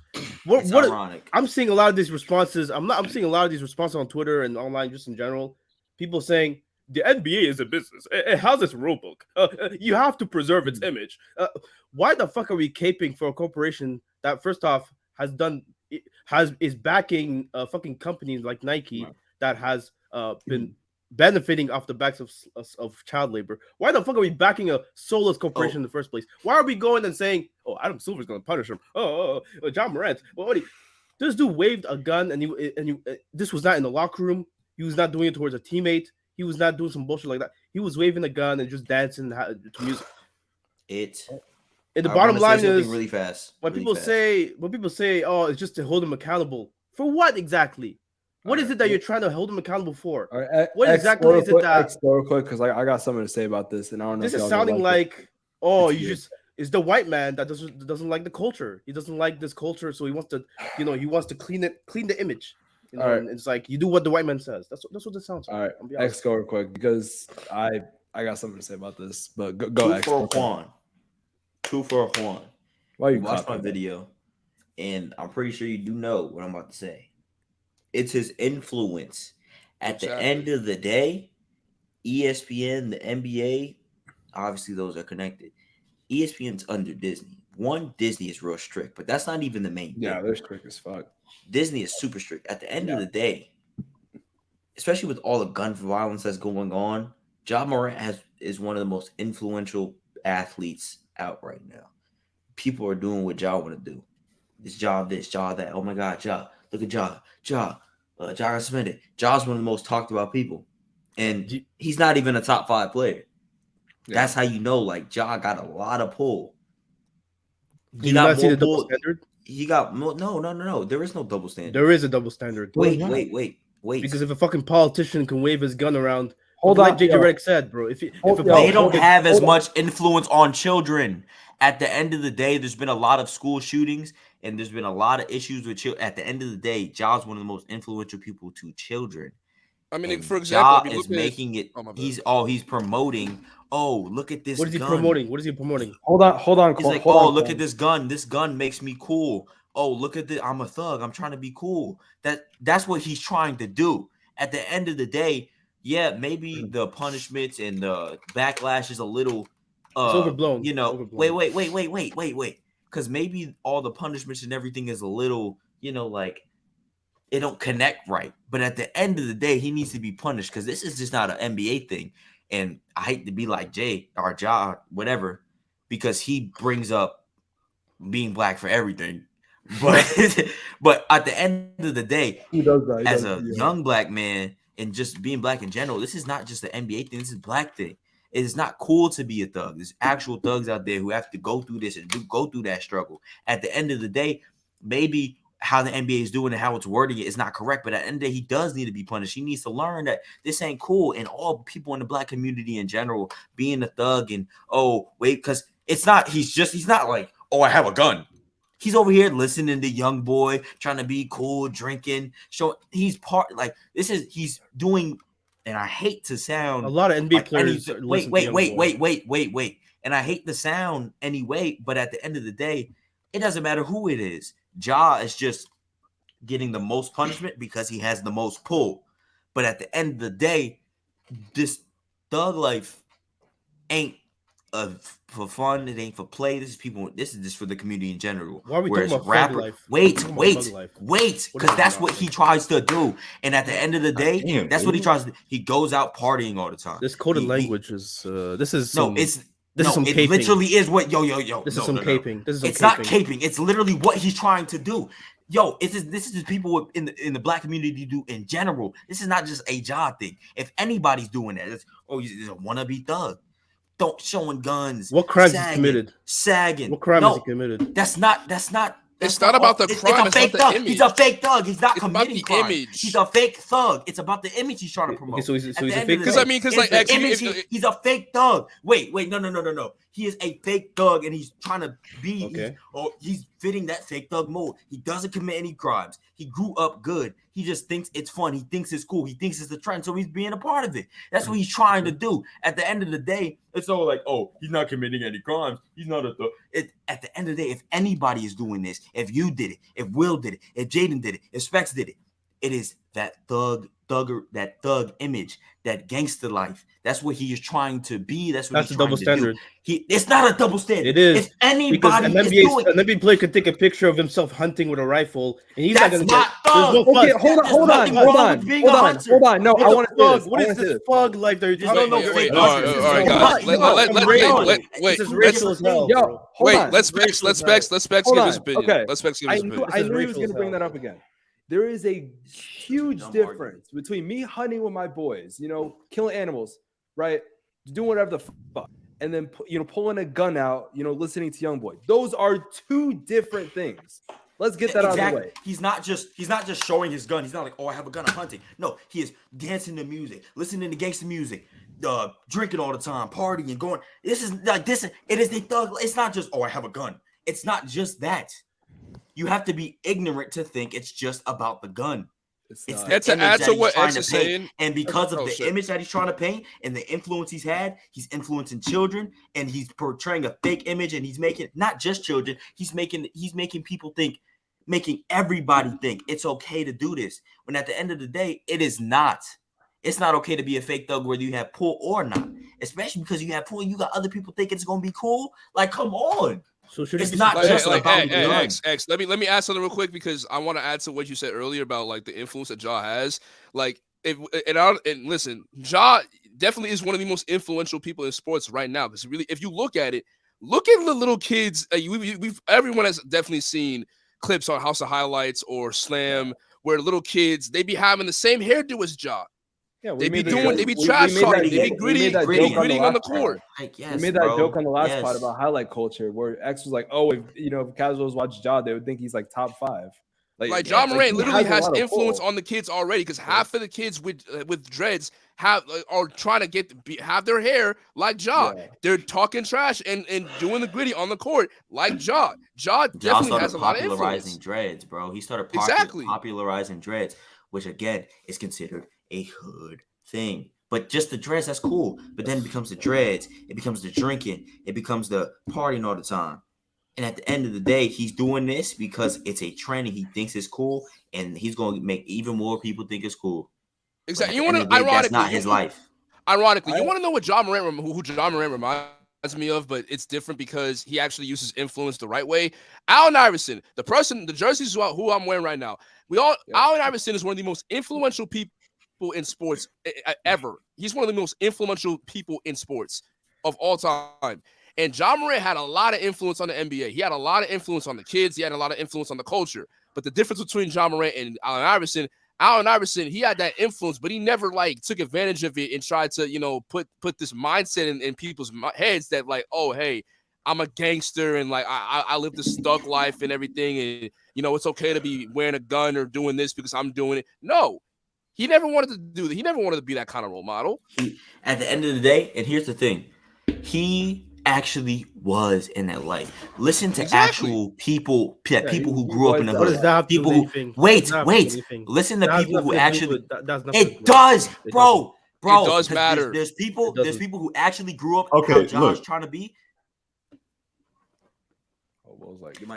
Speaker 5: What ironic.
Speaker 2: I'm seeing a lot of these responses. I'm seeing a lot of these responses on Twitter and online, just in general. People saying the NBA is a business. It has its rule book. You have to preserve its image. Why the fuck are we caping for a corporation that, first off, is backing fucking companies like Nike that has been benefiting off the backs of child labor? Why the fuck are we backing a soulless corporation in the first place? Why are we going and saying, "Oh, Adam Silver's going to punish him"? Ja Morant. This dude waved a gun, and this was not in the locker room. He was not doing it towards a teammate. He was not doing some bullshit like that. He was waving a gun and just dancing to music. And the bottom line is
Speaker 5: really fast.
Speaker 2: When people say, "Oh, it's just to hold him accountable," for what exactly? What is it that you're trying to hold him accountable for?
Speaker 4: Right,
Speaker 2: what exactly is it that?
Speaker 4: Quick, because I got something to say about this, and I don't know.
Speaker 2: This is sounding like, it's the white man that doesn't like the culture. He doesn't like this culture, so he wants to clean the image. And it's like you do what the white man says. That's what this sounds like.
Speaker 4: All right, X, go real quick because I got something to say about this. But go X.
Speaker 5: 2-for-1.
Speaker 4: Why you
Speaker 5: watch my video, and I'm pretty sure you do know what I'm about to say. It's his influence. At the end of the day, ESPN, the NBA, obviously those are connected. ESPN's under Disney. Disney is real strict, but that's not even the main thing.
Speaker 4: Yeah, they're strict as fuck.
Speaker 5: Disney is super strict. At the end of the day, especially with all the gun violence that's going on, Ja Morant is one of the most influential athletes out right now. People are doing what Ja want to do. It's Ja this, Ja that. Oh my God, Ja. Look at Ja. Ja got suspended. Ja's one of the most talked about people, and he's not even a top 5 player. Yeah. That's how you know, like, Ja got a lot of pull.
Speaker 2: Do you not see the double standard?
Speaker 5: He got no. There is no double standard.
Speaker 2: There is a double standard.
Speaker 5: Wait.
Speaker 2: Because if a fucking politician can wave his gun around,
Speaker 4: hold on,
Speaker 2: like J.J. Redick said, bro. If
Speaker 5: they don't have as much influence on children. At the end of the day, there's been a lot of school shootings, and there's been a lot of issues with children. At the end of the day, Ja's one of the most influential people to children.
Speaker 3: I mean, for example,
Speaker 5: Ja is making it. He's promoting. Oh, look at this.
Speaker 2: What is he promoting? What is he promoting?
Speaker 4: Hold on.
Speaker 5: He's like, oh, look at this gun. This gun makes me cool. Oh, look at this. I'm a thug. I'm trying to be cool. That's what he's trying to do. At the end of the day, yeah, maybe the punishments and the backlash is a little
Speaker 2: it's overblown.
Speaker 5: You know, wait. Because maybe all the punishments and everything is a little, you know, like it don't connect right. But at the end of the day, he needs to be punished because this is just not an NBA thing. And I hate to be like Jay or Ja, whatever, because he brings up being black for everything. But at the end of the day,
Speaker 4: he does that.
Speaker 5: As a young black man and just being black in general, this is not just an NBA thing. This is a black thing. It is not cool to be a thug. There's actual thugs out there who have to go through this and go through that struggle. At the end of the day, maybe how the NBA is doing and how it's wording it is not correct, but at the end of the day, he does need to be punished. He needs to learn that this ain't cool. And all people in the black community in general, being a thug and because it's not, he's not like, oh, I have a gun. He's over here listening to Young Boy, trying to be cool, drinking. He's he's doing, and I hate to sound
Speaker 2: a lot of NBA
Speaker 5: like
Speaker 2: players.
Speaker 5: Wait. And I hate the sound anyway, but at the end of the day, it doesn't matter who it is. Ja is just getting the most punishment because he has the most pull. But at the end of the day, this thug life ain't for fun. It ain't for play. This is just for the community in general.
Speaker 2: Why are we talking about thug life?
Speaker 5: Wait, because that's what he tries to do. And at the end of the day, that's what he tries to do. He goes out partying all the time.
Speaker 2: This coded language is this is
Speaker 5: it literally is what
Speaker 2: This is some caping.
Speaker 5: It's not caping. It's literally what he's trying to do. This is just people in the black community do in general. This is not just a job thing. If anybody's doing that, it's he's a wannabe thug. Don't showing guns.
Speaker 2: What crime is committed?
Speaker 5: Sagging.
Speaker 2: What crime is he committed?
Speaker 5: That's not.
Speaker 3: It's not about the crime.
Speaker 5: It's a fake thug. He's a fake thug. He's not committing crime.
Speaker 3: Image.
Speaker 5: He's a fake thug. It's about the image he's trying to promote.
Speaker 2: Okay, so he's a fake thug.
Speaker 5: He's a fake thug. Wait, no. He is a fake thug, and he's trying to be.
Speaker 2: Okay.
Speaker 5: He's fitting that fake thug mold. He doesn't commit any crimes. He grew up good. He just thinks it's fun. He thinks it's cool. He thinks it's the trend, so he's being a part of it. That's what he's trying to do. At the end of the day, it's all like, oh, he's not committing any crimes. He's not a thug. At the end of the day, if anybody is doing this, if you did it, if Will did it, if Jaden did it, if Spex did it, it is that thug image, that gangster life. That's what he is trying to be. That's
Speaker 2: a double standard.
Speaker 5: It's not a double standard.
Speaker 2: It is.
Speaker 5: If anybody
Speaker 2: an NBA player could take a picture of himself hunting with a rifle, and he's
Speaker 5: that's
Speaker 2: not
Speaker 5: going
Speaker 2: to
Speaker 5: get.
Speaker 4: Okay, hold on. No, I want to say this.
Speaker 2: What is this fug life that you're talking about?
Speaker 3: Wait, all right, guys.
Speaker 2: This is racial as hell.
Speaker 3: Let's Spex give his opinion.
Speaker 4: Okay.
Speaker 3: Let's Spex give his opinion.
Speaker 4: I knew he was going to bring that up again. There is a huge difference between me hunting with my boys, killing animals, right? Doing whatever the fuck, and then pulling a gun out, listening to Young Boy. Those are two different things. Let's get that out of the way.
Speaker 5: He's not just showing his gun. He's not like, oh, I have a gun, I'm hunting. No, he is dancing to music, listening to gangster music, drinking all the time, partying, going. It is the thug. It's not just, oh, I have a gun. It's not just that. You have to be ignorant to think it's just about the gun. It's
Speaker 3: to add to what X is saying.
Speaker 5: And because of the image that he's trying to paint and the influence he's had, he's influencing children, and he's portraying a fake image, and he's making not just children, he's making people think, making everybody think it's okay to do this. When at the end of the day, it is not. It's not okay to be a fake thug whether you have pull or not. Especially because you have pull and you got other people think it's gonna be cool. Like, come on.
Speaker 2: So should
Speaker 5: it's not just about
Speaker 3: X. Let me add something real quick because I want to add to what you said earlier about like the influence that Ja has. Like, listen, Ja definitely is one of the most influential people in sports right now. Because really, if you look at it, look at the little kids. Everyone has definitely seen clips on House of Highlights or Slam where little kids they be having the same hairdo as Ja.
Speaker 2: Yeah,
Speaker 3: They be trash talking, they be gritty on the court.
Speaker 5: Like, yes,
Speaker 4: we made that joke on the last pod about highlight culture, where X was like, "Oh, if casuals watch Ja, they would think he's like top 5."
Speaker 3: Like Ja Morant literally has influence on the kids already, because half of the kids with dreads are trying to have their hair like Ja. Yeah. They're talking trash and doing the gritty on the court like Ja. Ja definitely has a lot of influence.
Speaker 5: Popularizing dreads, bro. He started popularizing dreads, which again is considered a hood thing. But just the dreads, that's cool. But then it becomes the dreads, it becomes the drinking, it becomes the partying all the time. And at the end of the day, he's doing this because it's a trend and he thinks it's cool, and he's going to make even more people think it's cool.
Speaker 3: Exactly. You want to ironically,
Speaker 5: that's not his life.
Speaker 3: Ironically, you want to know what Ja Morant reminds me of, but it's different because he actually uses influence the right way. Allen Iverson, the jerseys who I'm wearing right now. Allen Iverson is one of the most influential people in sports ever. He's one of the most influential people in sports of all time. And Ja Morant had a lot of influence on the NBA. He had a lot of influence on the kids. He had a lot of influence on the culture. But the difference between Ja Morant and Allen Iverson, he had that influence, but he never took advantage of it and tried to, put this mindset in people's heads that oh, hey, I'm a gangster and I live this thug life and everything. And, it's okay to be wearing a gun or doing this because I'm doing it. No. He never wanted to do that. He never wanted to be that kind of role model.
Speaker 5: At the end of the day, and here's the thing, he actually was in that life. Listen to actual people, people who grew up in the hood. People who wait. Listen to people who actually. It does, bro. It
Speaker 3: does matter.
Speaker 5: There's people who actually grew up. Okay, how John's trying to be.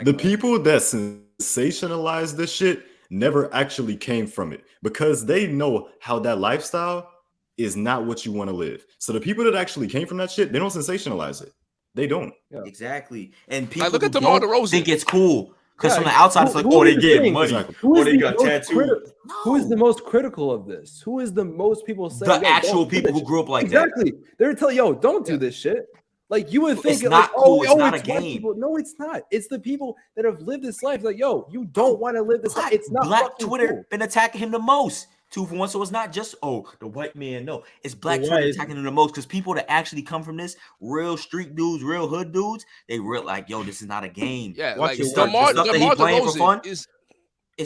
Speaker 1: The people that sensationalize this shit never actually came from it, because they know how that lifestyle is not what you want to live. So the people that actually came from that shit, they don't sensationalize it. They don't.
Speaker 5: Yeah. Exactly. And people
Speaker 3: look at DeMar DeRozan.
Speaker 5: Think it's cool. Because from the outside, it's like, oh, they get money. Exactly. Or they got tattoos.
Speaker 4: Who is the most critical of this? Who is the most people saying
Speaker 5: the actual people who grew up like
Speaker 4: that? Exactly. They're telling don't do this shit. Like, you would think
Speaker 5: it's not cool. It's not a game.
Speaker 4: People. No, it's not. It's the people that have lived this life. Like, you don't want to live this life. It's not
Speaker 5: Black Twitter been attacking him the most. 2-for-1. So it's not just the white man. No, it's Black Twitter attacking him the most, because people that actually come from this, real street dudes, real hood dudes, they real this is not a game.
Speaker 3: Yeah, DeMar DeRozan is.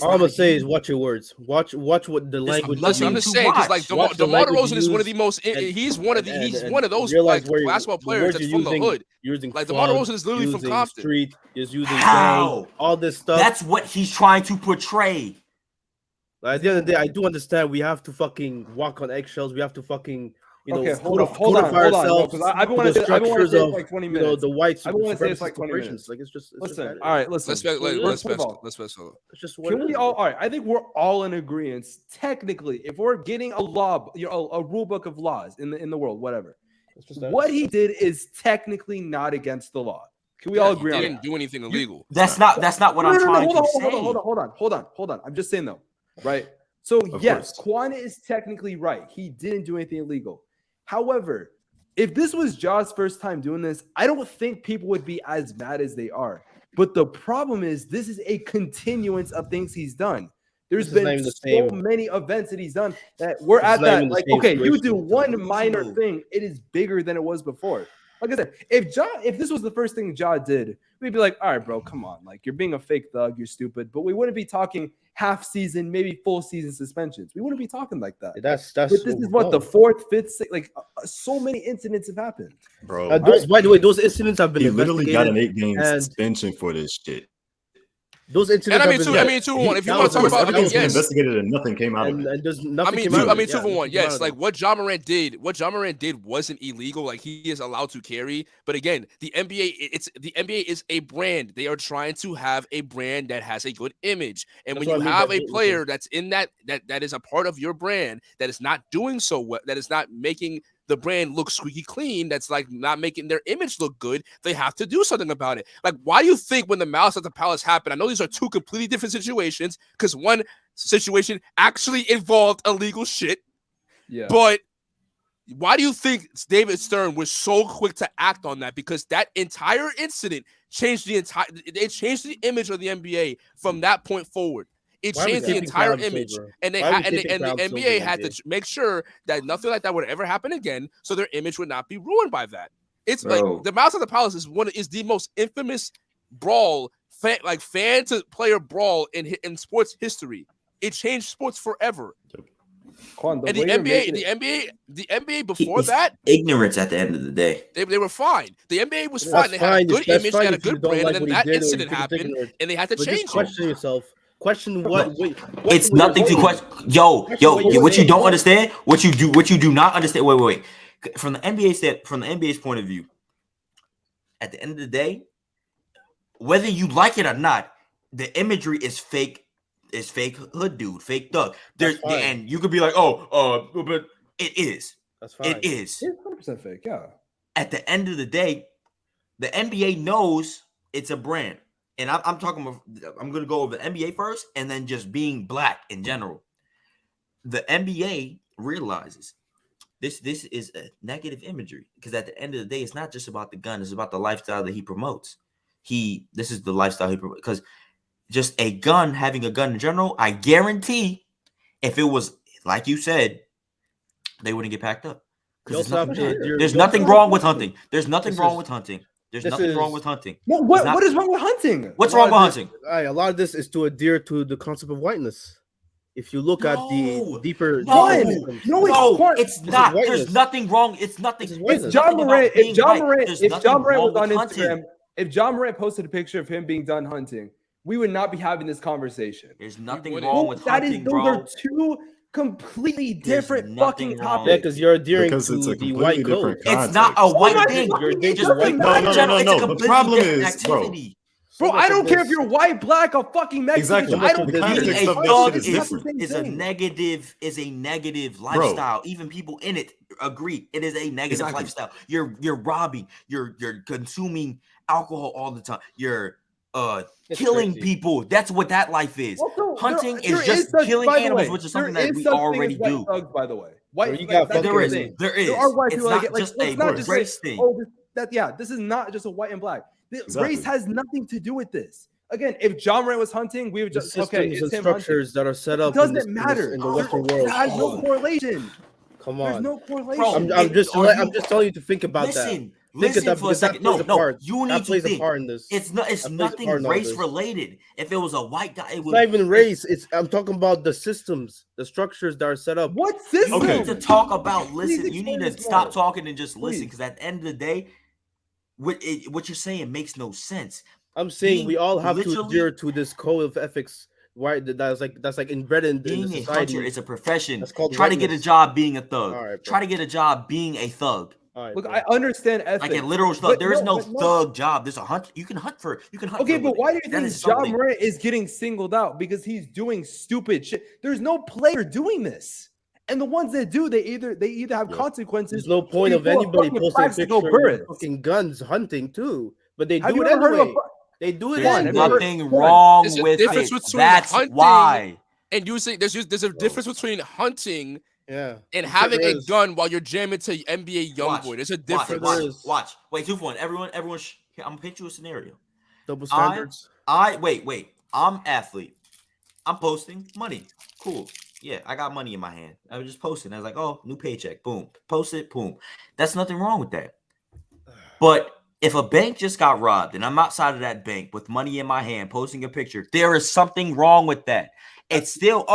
Speaker 2: All I'm gonna say is watch your words. Watch what the language.
Speaker 3: Listen, I'm just saying, because DeMar DeRozan is one of the most. He's one of those basketball players that's from the hood. DeMar DeRozan is literally from Compton.
Speaker 2: Street is using gang, all this stuff.
Speaker 5: That's what he's trying to portray.
Speaker 2: At the end of the day, I do understand we have to fucking walk on eggshells. We have to fucking
Speaker 4: hold on. Because I've been wanting to say it like 20 minutes.
Speaker 2: The whites.
Speaker 4: I've been wanting to say it's like 20 minutes.
Speaker 2: Like, it's just.
Speaker 4: Listen. All right. Listen.
Speaker 3: Let's
Speaker 2: just.
Speaker 4: Can we all? All right. I think we're all in agreement. Technically, if we're getting a law, a rule book of laws in the world, whatever, what he did is technically not against the law. Can we all agree on that?
Speaker 3: He didn't do anything illegal.
Speaker 5: That's not what I'm trying to say.
Speaker 4: Hold on. I'm just saying though. Right. So yes, Kwana is technically right. He didn't do anything illegal. However, if this was Ja's first time doing this, I don't think people would be as mad as they are. But the problem is, this is a continuance of things he's done. There's been so many events that he's done that we're at that. Like, okay, you do one minor thing, it is bigger than it was before. Like I said, if this was the first thing Ja did, we'd be like, all right, bro, come on. Like, you're being a fake thug, you're stupid. But we wouldn't be talking half season, maybe full season suspensions. We wouldn't be talking like that.
Speaker 2: That's
Speaker 4: but this is what the fourth, fifth, sixth, so many incidents have happened.
Speaker 1: Bro,
Speaker 2: by the way, those incidents have been
Speaker 1: literally got an 8-game suspension for this shit.
Speaker 2: Those incidents.
Speaker 3: And I mean, 2-for-1. If you want to talk about
Speaker 1: everything's been investigated and nothing came out of it.
Speaker 2: And there's nothing.
Speaker 3: I mean, 2-for-1. Yes, like what Ja Morant did wasn't illegal. Like, he is allowed to carry. But again, the NBA is a brand. They are trying to have a brand that has a good image. And when you have a player that's in that is a part of your brand that is not doing so well, that is not making the brand look squeaky clean, that's like not making their image look good, they have to do something about it. Like, why do you think when the Malice at the Palace happened, I know these are two completely different situations, because one situation actually involved illegal shit, but why do you think David Stern was so quick to act on that? Because that entire incident changed the image of the NBA from that point forward. It
Speaker 2: Why are we
Speaker 3: changed the
Speaker 2: keeping
Speaker 3: entire
Speaker 2: Crown
Speaker 3: image,
Speaker 2: silver?
Speaker 3: and
Speaker 2: Why are we
Speaker 3: and
Speaker 2: keeping
Speaker 3: the
Speaker 2: Crown silver
Speaker 3: NBA
Speaker 2: in
Speaker 3: had
Speaker 2: NBA?
Speaker 3: to make sure that nothing like that would ever happen again, so their image would not be ruined by that. It's
Speaker 5: Bro.
Speaker 3: like the Mouth of the Palace is the most infamous brawl, fan to player brawl in sports history. It changed sports forever.
Speaker 4: Quan,
Speaker 3: And the NBA before
Speaker 5: It's
Speaker 3: that,
Speaker 5: ignorance at the end of the day.
Speaker 3: they were fine. The NBA was
Speaker 2: That's
Speaker 3: fine. They had a good
Speaker 2: that's
Speaker 3: image,
Speaker 2: fine
Speaker 3: they had a
Speaker 2: if you
Speaker 3: good
Speaker 2: don't
Speaker 3: brand,
Speaker 2: like
Speaker 3: and then
Speaker 2: what he
Speaker 3: that
Speaker 2: did or you
Speaker 3: incident
Speaker 2: think it's
Speaker 3: happened,
Speaker 2: ignorant.
Speaker 3: and they had to
Speaker 2: But
Speaker 3: change
Speaker 2: just
Speaker 3: it.
Speaker 2: question yourself. Question what?
Speaker 5: It's nothing to question. Yo, what you don't understand, what you do not understand. Wait. From the NBA's point of view, at the end of the day, whether you like it or not, the imagery is fake. Is fake hood dude, fake thug. And you could be like, but it is.
Speaker 2: That's fine.
Speaker 5: It is.
Speaker 4: It's 100% fake. Yeah.
Speaker 5: At the end of the day, the NBA knows it's a brand. And I'm going to go over the NBA first and then just being black in general. The NBA realizes this is a negative imagery because at the end of the day, it's not just about the gun. It's about the lifestyle that he promotes. This is the lifestyle he promotes. Because just having a gun in general, I guarantee if it was, like you said, they wouldn't get packed up. Because there's nothing wrong with hunting. There's nothing wrong with hunting. There's nothing wrong with hunting.
Speaker 4: No, what is wrong with hunting?
Speaker 5: What's wrong with hunting?
Speaker 2: A lot of this is to adhere to the concept of whiteness. If you look at the deeper,
Speaker 5: it's not. There's nothing wrong. It's nothing.
Speaker 4: If John Morant was on Instagram, if John Morant posted a picture of him being done hunting, we would not be having this conversation.
Speaker 5: There's nothing wrong with hunting,
Speaker 4: those are two completely different fucking topics.
Speaker 2: Yeah, because you're adhering to the white code.
Speaker 5: It's not a white thing.
Speaker 1: No. The problem is,
Speaker 4: bro, I don't care if you're white, black, or fucking Mexican.
Speaker 1: Exactly.
Speaker 4: I don't
Speaker 1: The
Speaker 4: care.
Speaker 1: context of that shit is different.
Speaker 5: Is a negative lifestyle. Even people in it agree it is a negative lifestyle. You're robbing. You're consuming alcohol all the time. You're killing people. That's what that life is. Also, hunting is just killing animals, which is something that we already do.
Speaker 4: Thugs, by the way,
Speaker 5: there is. There are white people. It's not just a race thing.
Speaker 4: This is not just a white and black. Race has nothing to do with this. Again, if John Morant was hunting, we would just
Speaker 2: it's structures that are set up.
Speaker 4: It doesn't matter
Speaker 2: in the Western world.
Speaker 4: It has no correlation.
Speaker 2: Come on,
Speaker 4: there's no correlation.
Speaker 2: I'm just telling you to think about that.
Speaker 5: Listen for a second. No, you need to think.
Speaker 2: Part in this.
Speaker 5: It's nothing race related. If it was a white guy,
Speaker 2: it's not even race. I'm talking about the systems, the structures that are set up.
Speaker 4: What system?
Speaker 5: You need to talk about listen. You need to stop talking and just listen, because at the end of the day, what you're saying makes no sense.
Speaker 2: I'm saying we all have to adhere to this code of ethics. Why that's like embedded in the society.
Speaker 5: A hunter is a profession. Try to get a job being a thug.
Speaker 2: Right,
Speaker 5: try to get a job being a thug.
Speaker 2: Right,
Speaker 4: look, I understand ethics.
Speaker 5: Like a literal thug. There is no thug job. There's a hunt. You can hunt for.
Speaker 4: Okay, but why do you think John Morant is getting singled out? Because he's doing stupid shit. There's no player doing this, and the ones that do, they either have consequences.
Speaker 2: There's no point of anybody posting pictures of fucking guns hunting too, but they do it anyway. They do it.
Speaker 5: There's nothing wrong with it. That's why.
Speaker 3: And using there's a difference between hunting.
Speaker 2: Yeah,
Speaker 3: and having a gun while you're jamming to NBA YoungBoy, there's a difference.
Speaker 5: Watch. Wait, Tooforwon. Everyone. I'm gonna paint you a scenario.
Speaker 2: Double standards.
Speaker 5: Wait. I'm athlete. I'm posting money. Cool. Yeah, I got money in my hand. I was just posting. I was like, oh, new paycheck. Boom. Post it. Boom. That's nothing wrong with that. But if a bank just got robbed and I'm outside of that bank with money in my hand, posting a picture, there is something wrong with that. It's still,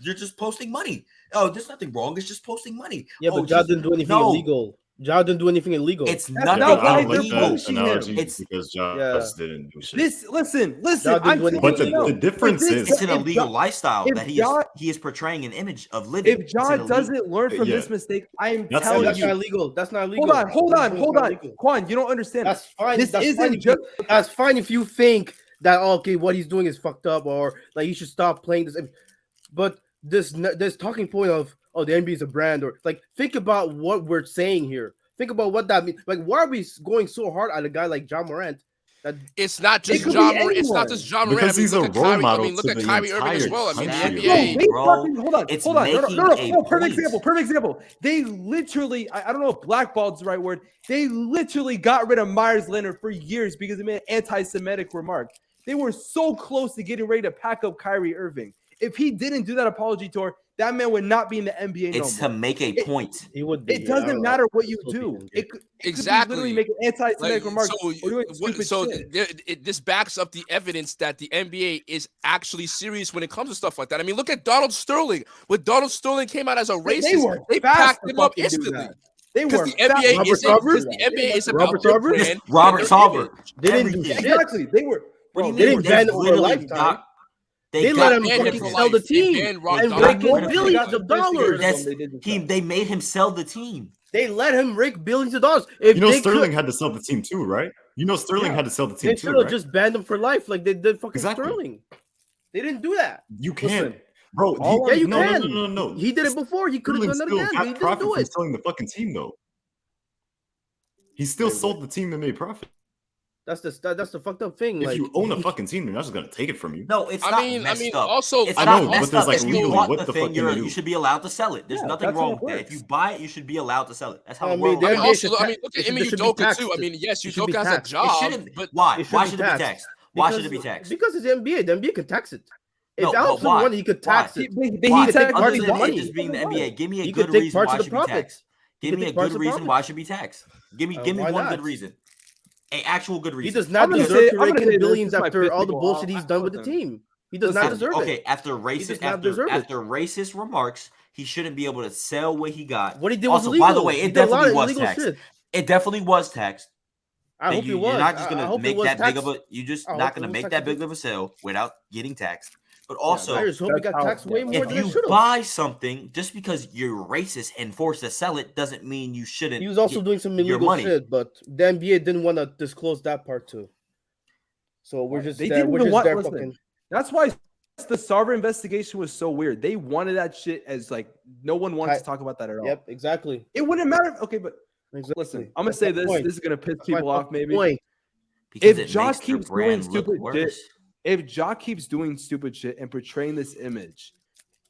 Speaker 5: you're just posting money. Oh, there's nothing wrong. It's just posting money.
Speaker 2: Yeah, but Ja didn't do anything illegal. Ja didn't do anything illegal.
Speaker 5: It's nothing illegal.
Speaker 1: It's because Ja didn't do shit.
Speaker 4: Listen.
Speaker 1: But the difference is
Speaker 5: it's an illegal lifestyle that he is portraying an image of living.
Speaker 4: If Ja doesn't learn from this mistake, I'm telling you,
Speaker 2: that's not illegal. That's not illegal.
Speaker 4: Hold on. Quan, you don't understand.
Speaker 2: That's fine. That's fine if you think that what he's doing is fucked up, or like he should stop playing this. But this talking point of the NBA is a brand, or like think about what we're saying here. Think about what that means. Like, why are we going so hard at a guy like Ja Morant?
Speaker 3: It's not just Ja Morant. It's not just Ja Morant.
Speaker 1: Because he's a role model.
Speaker 3: Look at Kyrie Irving as well. I mean, the
Speaker 5: NBA,
Speaker 4: hold on. No. Perfect example. They literally, I don't know if blackballed's the right word. They literally got rid of Myers Leonard for years because he made an anti-Semitic remark. They were so close to getting ready to pack up Kyrie Irving. If he didn't do that apology tour, that man would not be in the NBA
Speaker 5: It's
Speaker 4: no
Speaker 5: to
Speaker 4: more.
Speaker 5: make a point.
Speaker 2: He would be.
Speaker 4: It doesn't matter what you do. It could
Speaker 3: Exactly.
Speaker 4: literally make an anti-Semitic remark or doing stupid shit.
Speaker 3: This backs up the evidence that the NBA is actually serious when it comes to stuff like that. I mean, look at Donald Sterling. When Donald Sterling came out as a racist, they packed him up instantly.
Speaker 4: They were
Speaker 3: the NBA is about
Speaker 2: Robert
Speaker 3: their
Speaker 2: Sarver?
Speaker 3: brand.
Speaker 5: Robert
Speaker 3: and their
Speaker 5: Sarver.
Speaker 3: image.
Speaker 2: They didn't do
Speaker 5: Everything.
Speaker 2: shit.
Speaker 4: Exactly. They were.
Speaker 5: What do you
Speaker 2: They
Speaker 5: mean?
Speaker 2: didn't ban him for a
Speaker 5: literally
Speaker 2: lifetime.
Speaker 5: got-
Speaker 2: They
Speaker 5: got-
Speaker 2: let him
Speaker 3: banned him
Speaker 2: fucking
Speaker 3: for
Speaker 2: sell the
Speaker 3: life. They
Speaker 2: team
Speaker 3: banned Ron
Speaker 2: and
Speaker 3: Donovan.
Speaker 2: rake billions of dollars.
Speaker 5: They made him sell the team.
Speaker 2: They let him rake billions of dollars. If
Speaker 1: You know
Speaker 2: they
Speaker 1: Sterling
Speaker 2: could,
Speaker 1: had to sell the team too, right? You know Sterling had to sell the team
Speaker 2: they
Speaker 1: too,
Speaker 2: should have
Speaker 1: right?
Speaker 2: just banned him for life, like they did fucking
Speaker 1: Exactly.
Speaker 2: Sterling. They didn't do that.
Speaker 1: You can't,
Speaker 4: Listen,
Speaker 1: bro.
Speaker 2: Yeah, you
Speaker 1: no,
Speaker 2: can.
Speaker 1: No.
Speaker 2: He did it before. He could have
Speaker 1: Sterling
Speaker 2: done it
Speaker 1: still
Speaker 2: again, but
Speaker 1: got
Speaker 2: he didn't
Speaker 1: profit
Speaker 2: do
Speaker 1: from
Speaker 2: it.
Speaker 1: selling the fucking team, though. He still sold the team and made profit.
Speaker 2: That's the fucked up thing.
Speaker 1: If
Speaker 2: Like,
Speaker 1: you own a fucking team, they're not just gonna take it from you.
Speaker 5: No, it's
Speaker 3: I
Speaker 5: not
Speaker 3: mean,
Speaker 5: messed up.
Speaker 3: also,
Speaker 5: It's
Speaker 1: I
Speaker 5: not
Speaker 1: know,
Speaker 5: messed
Speaker 1: but there's
Speaker 5: up.
Speaker 1: like
Speaker 5: If you
Speaker 1: legally,
Speaker 5: bought
Speaker 1: what
Speaker 5: the
Speaker 1: the
Speaker 5: thing,
Speaker 1: fuck can they do?
Speaker 5: you should be allowed to sell it. There's
Speaker 4: Yeah,
Speaker 5: nothing
Speaker 4: that's how
Speaker 5: wrong
Speaker 4: it
Speaker 5: with that.
Speaker 4: works.
Speaker 5: If you buy it, you should be allowed to sell it. That's how
Speaker 2: I
Speaker 5: the
Speaker 2: mean,
Speaker 5: world
Speaker 2: the
Speaker 3: I mean,
Speaker 2: NBA
Speaker 5: works.
Speaker 2: should
Speaker 3: also, I
Speaker 2: ta-
Speaker 3: mean, look at
Speaker 2: it should-
Speaker 3: Ime
Speaker 2: it should be
Speaker 3: Udoka
Speaker 2: taxed.
Speaker 3: too. I mean, yes,
Speaker 2: It should be
Speaker 3: Udoka has a
Speaker 2: taxed.
Speaker 3: job,
Speaker 5: It shouldn't.
Speaker 3: but
Speaker 5: Why?
Speaker 2: it should
Speaker 5: Why
Speaker 2: be
Speaker 5: should it be
Speaker 2: taxed.
Speaker 5: taxed? Why should it be
Speaker 2: Because-
Speaker 5: taxed?
Speaker 2: Because it's the NBA. The NBA can tax it. If
Speaker 5: No, but
Speaker 2: Allison
Speaker 5: why?
Speaker 2: wanted, he could tax
Speaker 5: Why?
Speaker 2: it.
Speaker 4: He
Speaker 5: Why?
Speaker 2: could take
Speaker 5: Other
Speaker 2: parts of
Speaker 5: than
Speaker 2: the
Speaker 5: it
Speaker 2: money.
Speaker 5: just being the NBA, give me a
Speaker 2: He
Speaker 5: good
Speaker 2: could take
Speaker 5: reason
Speaker 2: parts
Speaker 5: why
Speaker 2: of
Speaker 5: it
Speaker 2: the
Speaker 5: should be
Speaker 2: profits.
Speaker 5: taxed.
Speaker 2: He
Speaker 5: Give
Speaker 2: could
Speaker 5: me a
Speaker 2: take parts
Speaker 5: good
Speaker 2: of the
Speaker 5: reason why it should be taxed. Give me
Speaker 2: why
Speaker 5: one
Speaker 2: not?
Speaker 5: good reason. An actual good
Speaker 2: He
Speaker 5: reason.
Speaker 2: does not
Speaker 4: I'm gonna
Speaker 2: deserve
Speaker 4: say-
Speaker 2: to
Speaker 4: I'm
Speaker 2: rake
Speaker 4: gonna
Speaker 2: in
Speaker 4: say this,
Speaker 2: billions
Speaker 4: this might
Speaker 2: after
Speaker 4: piss
Speaker 2: all the
Speaker 4: people
Speaker 2: bullshit
Speaker 4: off.
Speaker 2: he's done with the team. He does not deserve
Speaker 5: Okay,
Speaker 2: it.
Speaker 5: after
Speaker 2: does
Speaker 5: racist
Speaker 2: not deserve it.
Speaker 5: after racist remarks, he shouldn't be able to sell what he got.
Speaker 2: What he did was
Speaker 5: Also,
Speaker 2: illegal.
Speaker 5: by the way,
Speaker 2: He
Speaker 5: it
Speaker 2: did a lot
Speaker 5: definitely
Speaker 2: of
Speaker 5: was
Speaker 2: illegal
Speaker 5: taxed.
Speaker 2: shit.
Speaker 5: It definitely was taxed.
Speaker 2: I hope it was.
Speaker 5: You're not just
Speaker 2: I
Speaker 5: gonna
Speaker 2: hope it
Speaker 5: make
Speaker 2: was
Speaker 5: that big
Speaker 2: taxed.
Speaker 5: of a. You're just
Speaker 2: I
Speaker 5: not
Speaker 2: hope it
Speaker 5: gonna
Speaker 2: was
Speaker 5: make
Speaker 2: taxed
Speaker 5: that
Speaker 2: too.
Speaker 5: big of a sale without getting taxed. But also,
Speaker 2: I just hope it got
Speaker 4: That's how-
Speaker 2: taxed way more
Speaker 5: if
Speaker 2: than it
Speaker 5: you
Speaker 2: should have.
Speaker 5: buy something just because you're racist and forced to sell it, doesn't mean you shouldn't.
Speaker 2: He was also
Speaker 5: get
Speaker 2: doing some
Speaker 5: your
Speaker 2: illegal
Speaker 5: money.
Speaker 2: shit, but the NBA didn't want to disclose that part too. So we're just
Speaker 4: They
Speaker 2: there.
Speaker 4: didn't
Speaker 2: We're
Speaker 4: even
Speaker 2: just
Speaker 4: want-
Speaker 2: there
Speaker 4: listen,
Speaker 2: fucking.
Speaker 4: That's why the Sarver investigation was so weird. They wanted that shit as like no one wanted to talk about that at all.
Speaker 2: Yep, exactly.
Speaker 4: It wouldn't matter. Okay, but
Speaker 2: Exactly.
Speaker 4: listen, I'm gonna say
Speaker 2: That's my
Speaker 4: this.
Speaker 2: point.
Speaker 4: This is gonna piss
Speaker 2: That's my
Speaker 4: people off.
Speaker 2: fucking
Speaker 4: Maybe
Speaker 2: point.
Speaker 5: Because
Speaker 4: if
Speaker 5: it
Speaker 4: Jock
Speaker 5: makes their
Speaker 4: keeps doing
Speaker 5: brand look
Speaker 4: stupid shit,
Speaker 5: worse.
Speaker 4: if Jock keeps doing stupid shit and portraying this image,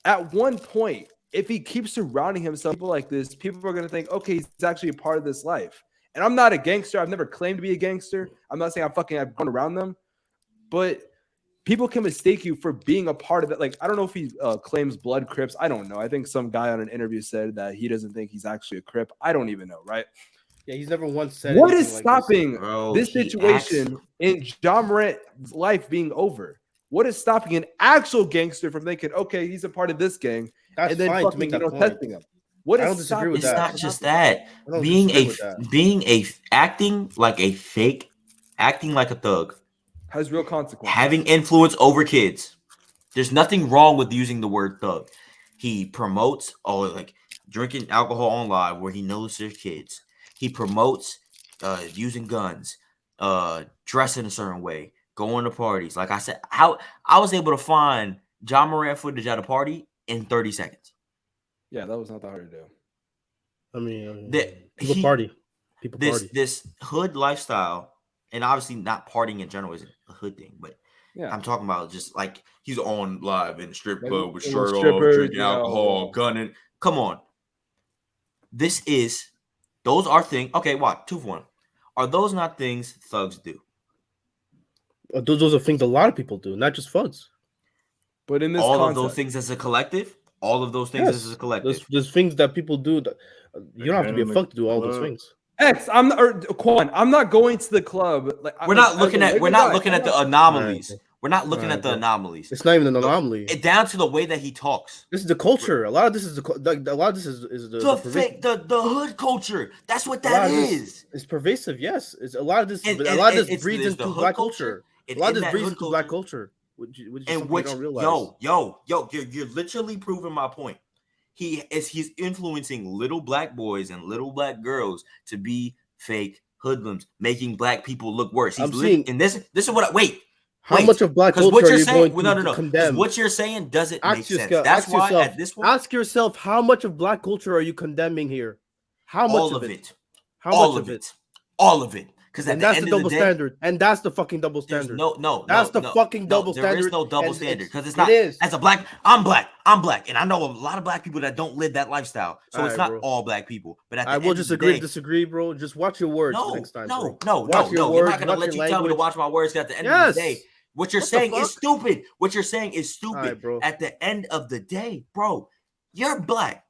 Speaker 4: at one point, if he keeps surrounding himself with people like this, people are gonna think, okay, he's actually a part of this life. And I'm not a gangster. I've never claimed to be a gangster. I'm not saying I've gone around them, but people can mistake you for being a part of it. Like, I don't know if he claims blood Crips. I don't know. I think some guy on an interview said that he doesn't think he's actually a Crip. I don't even know, right?
Speaker 2: Yeah, he's never once said.
Speaker 4: What
Speaker 2: anything
Speaker 4: is
Speaker 2: like
Speaker 4: stopping
Speaker 5: Bro,
Speaker 4: this
Speaker 5: he
Speaker 4: situation in John Morant's life being over? What is stopping an actual gangster from thinking, okay, he's a part of this gang,
Speaker 2: That's
Speaker 4: and then
Speaker 2: fine to
Speaker 4: fucking,
Speaker 2: make that point.
Speaker 4: testing him? What
Speaker 2: I
Speaker 4: is
Speaker 2: don't disagree
Speaker 4: stopping
Speaker 2: with
Speaker 5: It's
Speaker 2: that.
Speaker 5: not just that.
Speaker 2: I don't
Speaker 5: Being
Speaker 2: disagree
Speaker 5: a
Speaker 2: with that.
Speaker 5: being a acting like a fake, acting like a thug,
Speaker 4: has real consequences.
Speaker 5: having influence over kids. There's nothing wrong with using the word thug. He promotes like drinking alcohol on live where he knows there's kids. He promotes using guns, dressing a certain way, going to parties. Like I said, how I was able to find John Morant footage at a party in 30 seconds.
Speaker 4: Yeah, that was not that hard to do.
Speaker 2: I mean,
Speaker 5: That
Speaker 2: people
Speaker 5: he-
Speaker 2: party. People party.
Speaker 5: This hood lifestyle, and obviously not partying in general isn't a hood thing, but
Speaker 4: Yeah,
Speaker 5: I'm talking about just like he's on live in a strip
Speaker 4: Like,
Speaker 5: club with
Speaker 4: with
Speaker 5: shirt off,
Speaker 4: strippers,
Speaker 5: drinking
Speaker 4: you know.
Speaker 5: alcohol, gunning. Come on. Those are things. Okay, what? 2 for 1. Are those not things thugs do?
Speaker 2: Those are things a lot of people do, not just thugs.
Speaker 4: but in this
Speaker 5: All
Speaker 4: context,
Speaker 5: of those things as a collective? All of those things
Speaker 2: Yes.
Speaker 5: as a collective.
Speaker 2: There's things that people do. That, you don't have to be a fuck to do all those things.
Speaker 4: X, I'm not, or Quan, I'm not going to the club. Like
Speaker 5: We're not looking at the anomalies.
Speaker 2: Alright.
Speaker 5: We're not looking
Speaker 2: Alright,
Speaker 5: at the
Speaker 2: bro.
Speaker 5: anomalies.
Speaker 2: It's not even an anomaly.
Speaker 5: It down to the way that he talks.
Speaker 2: This is the culture. A lot of this is a lot of this is the
Speaker 5: The hood culture. That's what
Speaker 2: a lot
Speaker 5: that
Speaker 2: of this
Speaker 5: is.
Speaker 2: It's pervasive. Yes, it's a lot of this.
Speaker 5: And-
Speaker 2: a
Speaker 5: and-
Speaker 2: lot of
Speaker 5: and
Speaker 2: this
Speaker 5: it's
Speaker 2: breeds
Speaker 5: the
Speaker 2: into
Speaker 5: hood
Speaker 2: black
Speaker 5: culture,
Speaker 2: culture.
Speaker 5: and
Speaker 2: A lot
Speaker 5: in
Speaker 2: of this
Speaker 5: that
Speaker 2: breeds
Speaker 5: hood
Speaker 2: into black
Speaker 5: culture-
Speaker 2: culture, which is
Speaker 5: And
Speaker 2: something
Speaker 5: which
Speaker 2: you don't realize.
Speaker 5: you're literally proving my point. He's influencing little black boys and little black girls to be fake hoodlums, making black people look worse. He's
Speaker 2: I'm seeing-
Speaker 5: and this is what I wait.
Speaker 2: How
Speaker 5: Wait,
Speaker 2: much of black
Speaker 5: Because
Speaker 2: culture
Speaker 5: what
Speaker 2: are
Speaker 5: you're
Speaker 2: you
Speaker 5: saying,
Speaker 2: going
Speaker 5: no,
Speaker 2: to
Speaker 5: no, no. 'Cause
Speaker 2: condemn?
Speaker 5: what you're saying doesn't make
Speaker 2: Ask
Speaker 5: sense.
Speaker 2: yourself,
Speaker 5: That's
Speaker 2: ask
Speaker 5: why
Speaker 2: yourself,
Speaker 5: at this point,
Speaker 2: ask yourself, how much of black culture are you condemning here? How much
Speaker 5: all
Speaker 2: of
Speaker 5: of
Speaker 2: it?
Speaker 5: it,
Speaker 2: How
Speaker 5: all
Speaker 2: much
Speaker 5: of it, all of it. Because at
Speaker 2: And
Speaker 5: the
Speaker 2: that's
Speaker 5: end
Speaker 2: the
Speaker 5: of
Speaker 2: double
Speaker 5: the day,
Speaker 2: standard. And that's the fucking double
Speaker 5: there's
Speaker 2: standard.
Speaker 5: no.
Speaker 2: That's the
Speaker 5: no,
Speaker 2: fucking double
Speaker 5: There is
Speaker 2: standard,
Speaker 5: no double
Speaker 2: and
Speaker 5: standard
Speaker 2: it's-
Speaker 5: because it's
Speaker 2: it
Speaker 5: not.
Speaker 2: is.
Speaker 5: As a black, I'm black, and I know a lot of black people that don't live that lifestyle. So it's
Speaker 2: Alright,
Speaker 5: not
Speaker 2: bro.
Speaker 5: all black people. But at the
Speaker 2: I
Speaker 5: end
Speaker 2: will
Speaker 5: of
Speaker 2: just
Speaker 5: the
Speaker 2: agree
Speaker 5: day,
Speaker 2: to disagree, bro. Just watch your words
Speaker 5: no,
Speaker 2: next time.
Speaker 5: no,
Speaker 2: bro.
Speaker 5: no,
Speaker 2: Watch
Speaker 5: no,
Speaker 2: your
Speaker 5: no.
Speaker 2: words,
Speaker 5: You're not gonna
Speaker 2: watch
Speaker 5: let
Speaker 2: your
Speaker 5: you tell me to
Speaker 2: language.
Speaker 5: watch my words. 'Cause at the end of
Speaker 2: Yes.
Speaker 5: the day, What you're
Speaker 2: What the
Speaker 5: saying is
Speaker 2: fuck?
Speaker 5: stupid. What you're saying is stupid.
Speaker 2: All right, bro.
Speaker 5: At the end of the day, bro, you're black.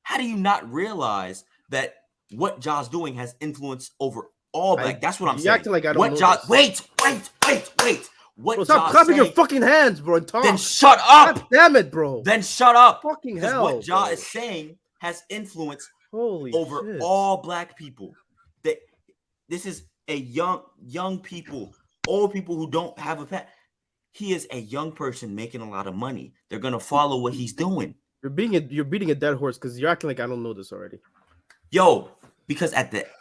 Speaker 5: How do you not realize that what Ja's doing has influence over all black? That's what I'm
Speaker 2: You
Speaker 5: saying.
Speaker 2: acting like I don't
Speaker 5: what
Speaker 2: know
Speaker 5: Ja?
Speaker 2: this.
Speaker 5: Wait. What
Speaker 2: Bro, stop
Speaker 5: Ja's
Speaker 2: clapping your
Speaker 5: saying-
Speaker 2: fucking hands, bro, and talk.
Speaker 5: Then shut up.
Speaker 2: God damn it, bro.
Speaker 5: Then shut up.
Speaker 2: Fucking
Speaker 5: Because
Speaker 2: hell,
Speaker 5: what Ja
Speaker 2: bro.
Speaker 5: is saying has influence
Speaker 2: Holy
Speaker 5: over
Speaker 2: shit.
Speaker 5: all black people. This is a young people, old people who don't have a pet. He is a young person making a lot of money. They're gonna follow what he's doing.
Speaker 2: You're beating a dead horse because you're acting like I don't know this already.
Speaker 5: Yo, because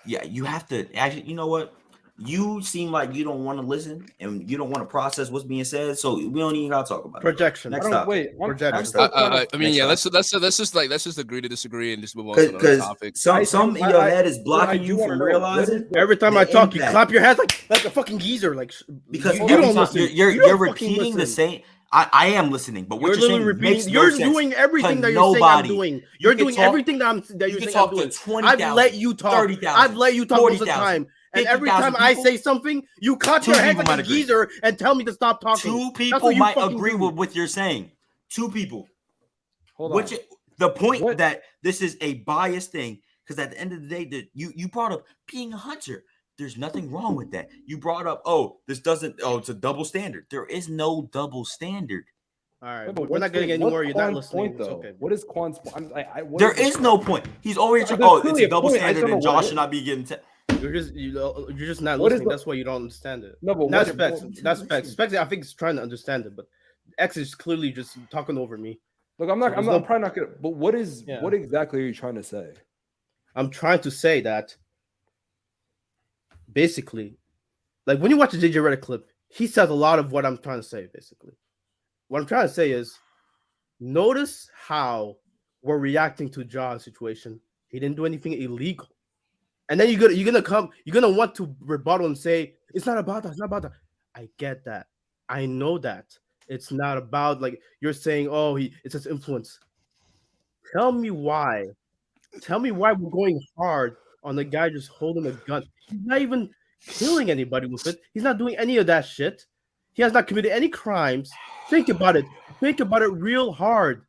Speaker 5: you have to actually, you know what? You seem like you don't want to listen and you don't want to process what's being said, so we don't even gotta talk about
Speaker 2: Projection.
Speaker 5: it. Next
Speaker 4: I don't-
Speaker 5: topic.
Speaker 4: wait, I'm-
Speaker 2: Projection.
Speaker 4: I'm still trying to-
Speaker 3: I mean, yeah.
Speaker 5: Next
Speaker 3: Let's just agree to disagree and just move on to another
Speaker 5: Because
Speaker 3: topic.
Speaker 5: some in your head is blocking you from realizing.
Speaker 2: Every time
Speaker 5: the
Speaker 2: I talk, you
Speaker 5: impact.
Speaker 2: clap your hands like a fucking geezer. Like
Speaker 5: Because
Speaker 2: you
Speaker 5: every
Speaker 2: don't
Speaker 5: time
Speaker 2: listen.
Speaker 5: you're
Speaker 2: You don't fucking
Speaker 5: repeating the
Speaker 2: listen.
Speaker 5: same. I am listening, but what
Speaker 2: You're
Speaker 5: you're
Speaker 2: literally
Speaker 5: saying
Speaker 2: repeating.
Speaker 5: makes no
Speaker 2: You're
Speaker 5: sense
Speaker 2: doing everything
Speaker 5: to
Speaker 2: that you're saying I'm
Speaker 5: nobody.
Speaker 2: doing. You're
Speaker 5: can
Speaker 2: doing
Speaker 5: talk-
Speaker 2: everything that you're
Speaker 5: you can
Speaker 2: saying
Speaker 5: talk
Speaker 2: I'm
Speaker 5: to
Speaker 2: doing.
Speaker 5: 20,000,
Speaker 2: I've let you talk.
Speaker 5: 30,000,
Speaker 2: I've let you talk most of the
Speaker 5: 40,000,
Speaker 2: time. And every
Speaker 5: 50,000
Speaker 2: time I
Speaker 5: people,
Speaker 2: say something, you clap your
Speaker 5: two
Speaker 2: hands
Speaker 5: people
Speaker 2: like
Speaker 5: might
Speaker 2: a
Speaker 5: agree.
Speaker 2: geezer and tell me to stop talking.
Speaker 5: Two
Speaker 2: That's
Speaker 5: people
Speaker 2: what you
Speaker 5: might
Speaker 2: fucking
Speaker 5: agree
Speaker 2: do.
Speaker 5: with what you're saying. Two people.
Speaker 4: Hold on.
Speaker 5: The point
Speaker 4: What-
Speaker 5: that this is a biased thing, because at the end of the day, you brought up being a hunter. There's nothing wrong with that. You brought up, it's a double standard. There is no double standard.
Speaker 2: All right,
Speaker 4: Yeah,
Speaker 2: but we're
Speaker 4: what's
Speaker 2: not getting
Speaker 4: the-
Speaker 2: anymore.
Speaker 4: what's
Speaker 2: You're not
Speaker 4: Quan's
Speaker 2: listening.
Speaker 4: point,
Speaker 2: It's
Speaker 4: though?
Speaker 2: okay.
Speaker 4: What is Quan's point? What
Speaker 5: There
Speaker 4: the-
Speaker 5: is no point. He's always
Speaker 4: There's
Speaker 5: it's
Speaker 4: clearly
Speaker 5: a
Speaker 4: a
Speaker 5: double
Speaker 4: point. I
Speaker 5: standard
Speaker 4: don't
Speaker 5: and
Speaker 4: know
Speaker 5: Josh
Speaker 4: what-
Speaker 5: should not be getting.
Speaker 2: You're just not
Speaker 4: What is
Speaker 2: listening.
Speaker 4: the-
Speaker 2: That's why you don't understand it.
Speaker 4: No, but
Speaker 2: That's
Speaker 4: what-
Speaker 2: Specs.
Speaker 4: what-
Speaker 2: That's Specs. Specs, I think, is trying to understand it, but X is clearly just talking over me.
Speaker 4: Look, I'm probably not gonna. But what exactly are you trying to say?
Speaker 2: I'm trying to say that basically, like when you watch the JJ Redick clip, he says a lot of what I'm trying to say. Basically, what I'm trying to say is, notice how we're reacting to Ja's situation. He didn't do anything illegal, and then you're gonna want to rebuttal and say it's not about that. It's not about that. I get that. I know that it's not about, like you're saying. Oh, it's his influence. Tell me why. Tell me why we're going hard on the guy just holding a gun. He's not even killing anybody with it. He's not doing any of that shit. He has not committed any crimes. Think about it. Think about it real hard.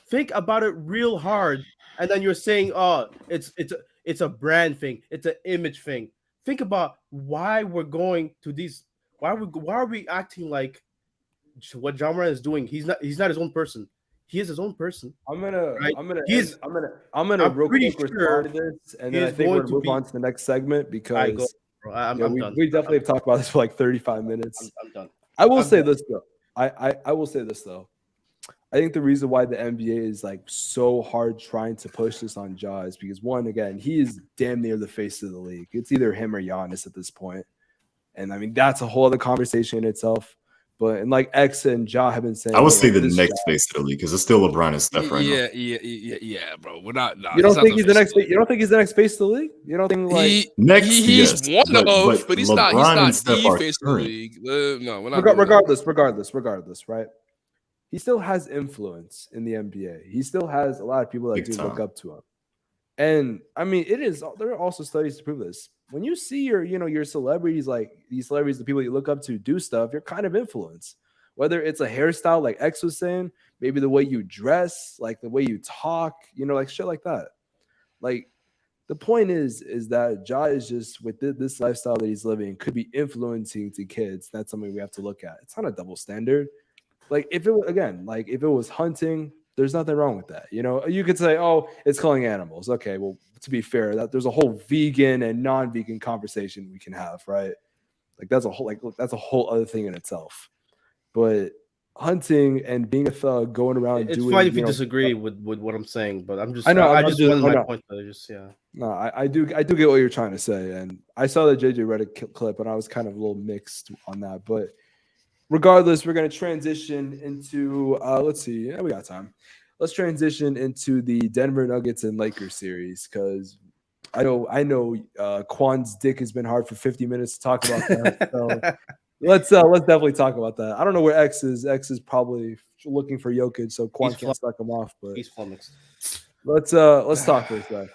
Speaker 2: Think about it real hard. And then you're saying, oh, it's a brand thing. It's an image thing. Think about why we're going to these. Why are we acting like what Ja Morant is doing? He's not his own person. He is his own person.
Speaker 4: I'm gonna
Speaker 2: Right?
Speaker 4: I'm
Speaker 2: I'm
Speaker 4: real
Speaker 2: pretty
Speaker 4: quick
Speaker 2: sure
Speaker 4: respond to this, and
Speaker 2: he
Speaker 4: then I
Speaker 2: is
Speaker 4: think we're
Speaker 2: going
Speaker 4: gonna
Speaker 2: to
Speaker 4: move
Speaker 2: be-
Speaker 4: on to the next segment
Speaker 2: I go,
Speaker 4: because
Speaker 2: bro. I'm done.
Speaker 4: we definitely have talked about this for like 35 minutes.
Speaker 2: I'm done.
Speaker 4: I will
Speaker 2: I'm
Speaker 4: say
Speaker 2: done.
Speaker 4: this though. I will say this though. I think the reason why the NBA is like so hard trying to push this on Ja is because, one, again, he is damn near the face of the league. It's either him or Giannis at this point. And I mean, that's a whole other conversation in itself. But and like X and Ja have been saying,
Speaker 1: I would say the
Speaker 4: this
Speaker 1: next
Speaker 4: guy-
Speaker 1: face of the league because it's still LeBron and Steph right now.
Speaker 3: Yeah, bro. We're not.
Speaker 4: You don't think he's the next? You don't think he's the next face of the league? You don't think like
Speaker 1: Next,
Speaker 3: he's
Speaker 1: yes,
Speaker 3: one but he's not. He's
Speaker 1: LeBron
Speaker 3: not
Speaker 1: and Steph
Speaker 3: the
Speaker 1: are
Speaker 3: face of the
Speaker 1: current.
Speaker 3: league. No, we're not. doing that.
Speaker 4: regardless, right? He still has influence in the NBA. He still has a lot of people that
Speaker 1: Big
Speaker 4: do
Speaker 1: time.
Speaker 4: look up to him. And I mean, there are also studies to prove this. When you see your celebrities, like these celebrities, the people you look up to do stuff, you're kind of influenced. Whether it's a hairstyle, like X was saying, maybe the way you dress, like the way you talk, like shit like that. Like the point is that Ja is just with this lifestyle that he's living could be influencing to kids. That's something we have to look at. It's not a double standard. Like if it was hunting, there's nothing wrong with that. You could say, oh, it's killing animals. Okay, well, to be fair, that there's a whole vegan and non-vegan conversation we can have, right? Like that's a whole other thing in itself. But hunting and being a thug, going around
Speaker 2: It's
Speaker 4: doing,
Speaker 2: fine if you disagree with what I'm saying, but I'm just.
Speaker 4: I know,
Speaker 2: I
Speaker 4: I'm
Speaker 2: just
Speaker 4: just-
Speaker 2: wanted
Speaker 4: I
Speaker 2: my
Speaker 4: know.
Speaker 2: point. Yeah.
Speaker 4: No, I do get what you're trying to say, and I saw the JJ Redick clip, and I was kind of a little mixed on that. But regardless, we're going to transition into let's see, yeah, we got time. Let's transition into the Denver Nuggets and Lakers series because I know Quan's dick has been hard for 50 minutes to talk about that. So let's definitely talk about that. I don't know where X is. X is probably looking for Jokic, so Quan can't suck him off. But
Speaker 2: He's flummoxed.
Speaker 4: let's talk for a sec.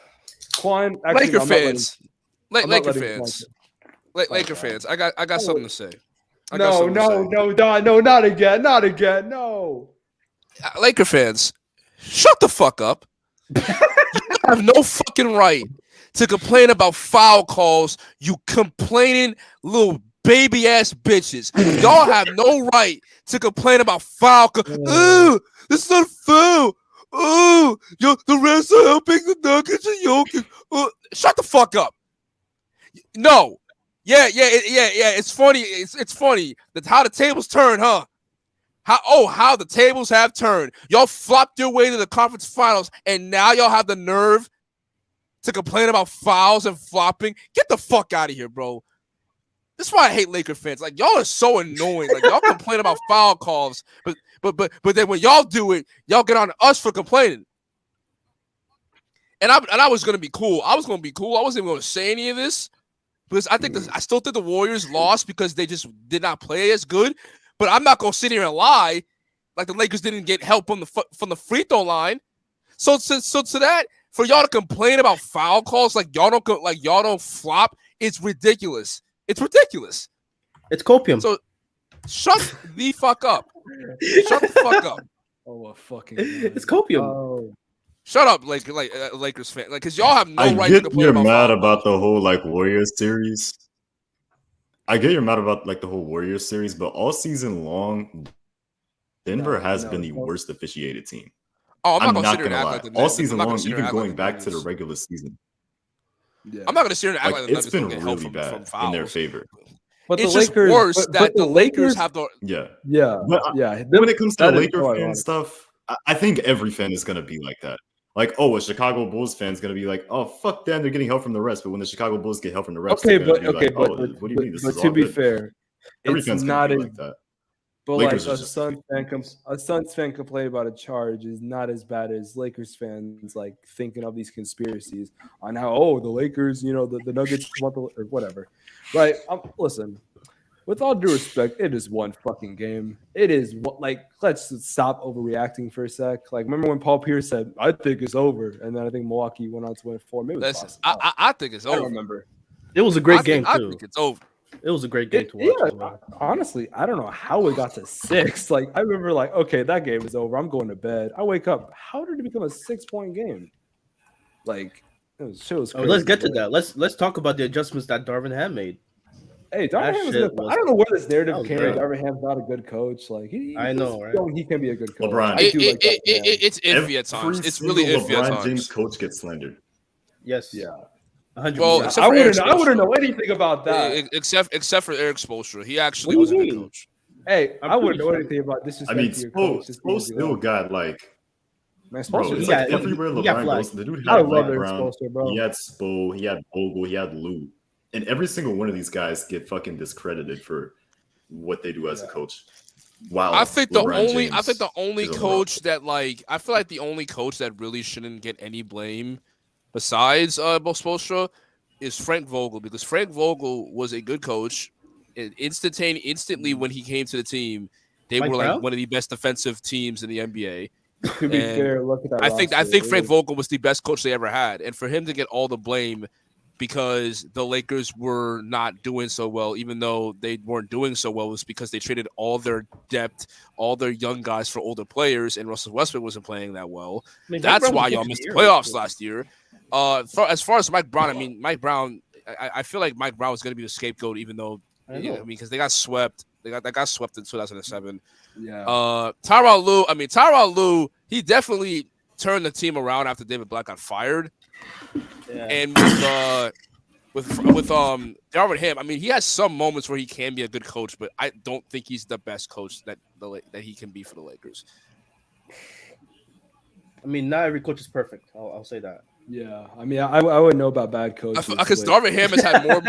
Speaker 4: Quan, actually,
Speaker 3: Laker fans. Laker fans.
Speaker 4: Quan.
Speaker 3: Laker fans. I got something to say.
Speaker 4: No, not again, no.
Speaker 3: Laker fans, shut the fuck up. You have no fucking right to complain about foul calls, you complaining little baby ass bitches. Y'all have no right to complain about foul. Ooh, this is not foul. Ooh, the refs are helping the Nuggets and Jokic. Shut the fuck up. No. Yeah. It's funny. It's funny that how the tables turn, huh? How the tables have turned. Y'all flopped your way to the conference finals, and now y'all have the nerve to complain about fouls and flopping. Get the fuck out of here, bro. This is why I hate Laker fans. Like, y'all are so annoying. Like, y'all complain about foul calls, but then when y'all do it, y'all get on us for complaining. And I was gonna be cool. I was wasn't even gonna say any of this because I still think the Warriors lost because they just did not play as good. But I'm not gonna sit here and lie like the Lakers didn't get help from the free throw line. So to that, for y'all to complain about foul calls like y'all don't flop, it's ridiculous. It's ridiculous.
Speaker 2: It's copium.
Speaker 3: So shut the fuck up. Shut the fuck up.
Speaker 4: Oh, a fucking.
Speaker 2: It's copium.
Speaker 4: Oh.
Speaker 3: Shut up, Lakers fan. Like, cause y'all have no right to
Speaker 1: get
Speaker 3: complain
Speaker 1: you're
Speaker 3: about
Speaker 1: mad
Speaker 3: foul
Speaker 1: about
Speaker 3: calls.
Speaker 1: the whole like Warriors series. I get you're mad about like the whole Warriors series, but all season long, Denver has been the worst officiated team.
Speaker 3: Oh,
Speaker 1: I'm
Speaker 3: not
Speaker 1: not
Speaker 3: gonna
Speaker 1: gonna lie.
Speaker 3: act like
Speaker 1: All season long, even going back to the regular season,
Speaker 3: I'm not gonna sit here and act like the
Speaker 1: it's
Speaker 3: Nuggets
Speaker 1: been
Speaker 3: don't get help
Speaker 1: really
Speaker 3: from
Speaker 1: bad
Speaker 3: fouls.
Speaker 1: in their favor.
Speaker 4: But
Speaker 3: It's
Speaker 4: the
Speaker 3: just
Speaker 4: Lakers,
Speaker 3: worse that
Speaker 4: but
Speaker 3: the Lakers have the.
Speaker 1: Yeah.
Speaker 4: Yeah,
Speaker 1: But
Speaker 4: yeah.
Speaker 1: when it comes to
Speaker 4: That
Speaker 1: the
Speaker 4: is
Speaker 1: Laker
Speaker 4: quite
Speaker 1: fan
Speaker 4: honest.
Speaker 1: stuff, I think every fan is gonna be like that. Like, a Chicago Bulls fan is gonna be like, "Oh, fuck them, they're getting help from the refs." But when the Chicago Bulls get help from the refs,
Speaker 4: Okay,
Speaker 1: they're gonna
Speaker 4: but
Speaker 1: be like, "Oh, what do you mean? This
Speaker 4: but
Speaker 1: is
Speaker 4: to
Speaker 1: all
Speaker 4: be
Speaker 1: good."
Speaker 4: fair,
Speaker 1: Every
Speaker 4: it's
Speaker 1: fan's
Speaker 4: not
Speaker 1: gonna be
Speaker 4: as.
Speaker 1: like that.
Speaker 4: But
Speaker 1: Lakers
Speaker 4: like
Speaker 1: is just
Speaker 4: a Suns fan complain about a charge is not as bad as Lakers fans like thinking of these conspiracies on how the Lakers, the Nuggets want or whatever. Right? Listen, with all due respect, it is one fucking game. It is let's stop overreacting for a sec. Like, remember when Paul Pierce said, "I think it's over," and then I think Milwaukee went on to win 4. Maybe
Speaker 3: Listen, I think it's
Speaker 4: I
Speaker 3: over.
Speaker 4: don't remember.
Speaker 2: It was a great game
Speaker 3: I
Speaker 2: too.
Speaker 3: think it's over.
Speaker 2: It was a great game to watch. As well.
Speaker 4: Honestly, I don't know how it got to 6. Like, I remember, okay, that game is over. I'm going to bed. I wake up. How did it become a 6-point game? Like, it was crazy.
Speaker 2: Let's get to that. Let's talk about the adjustments that Darvin Ham made.
Speaker 4: Hey, Darvin Ham is good. I don't know where this narrative came.
Speaker 2: Great.
Speaker 4: Darvin Ham's not a good coach. Like,
Speaker 2: I know, right?
Speaker 4: He can be a good coach.
Speaker 1: LeBron.
Speaker 3: It's iffy at times. It's really iffy at
Speaker 1: LeBron
Speaker 3: times.
Speaker 1: James coach gets slandered.
Speaker 2: Yes.
Speaker 4: Yeah.
Speaker 2: 100%.
Speaker 3: Well,
Speaker 4: I wouldn't know anything about that.
Speaker 3: Except for Eric Spoelstra. He actually was a good coach.
Speaker 4: Hey, I wouldn't know anything about disrespect.
Speaker 1: I mean,
Speaker 4: to your coach.
Speaker 1: Spo still got like.
Speaker 4: Man,
Speaker 1: Bro, it's like everywhere LeBron goes, the dude had Mike Brown, he had Spo, he had Vogel, he had Lou, and every single one of these guys get fucking discredited for what they do as a coach. Wow,
Speaker 3: I think the only coach that I feel like the only coach that really shouldn't get any blame besides Spoelstra is Frank Vogel, because Frank Vogel was a good coach. Instantly when he came to the team, they were like one of the best defensive teams in the NBA.
Speaker 4: To be fair, look at that.
Speaker 3: I think Frank Vogel was the best coach they ever had, and for him to get all the blame because the Lakers were not doing so well, even though they weren't doing so well, was because they traded all their depth, all their young guys for older players, and Russell Westbrook wasn't playing that well. I mean, that's why y'all missed the playoffs last year. As far as Mike Brown, I mean, I feel like Mike Brown was going to be the scapegoat, even though because they got swept. They got swept in 2007.
Speaker 4: Yeah.
Speaker 3: Tyronn Lue, he definitely turned the team around after David Black got fired. Yeah. And with Darvin Ham, I mean, he has some moments where he can be a good coach, but I don't think he's the best coach that he can be for the Lakers.
Speaker 2: I mean, not every coach is perfect. I'll say that.
Speaker 4: Yeah, I mean, I wouldn't know about bad coaches
Speaker 3: because Darvin Ham has had more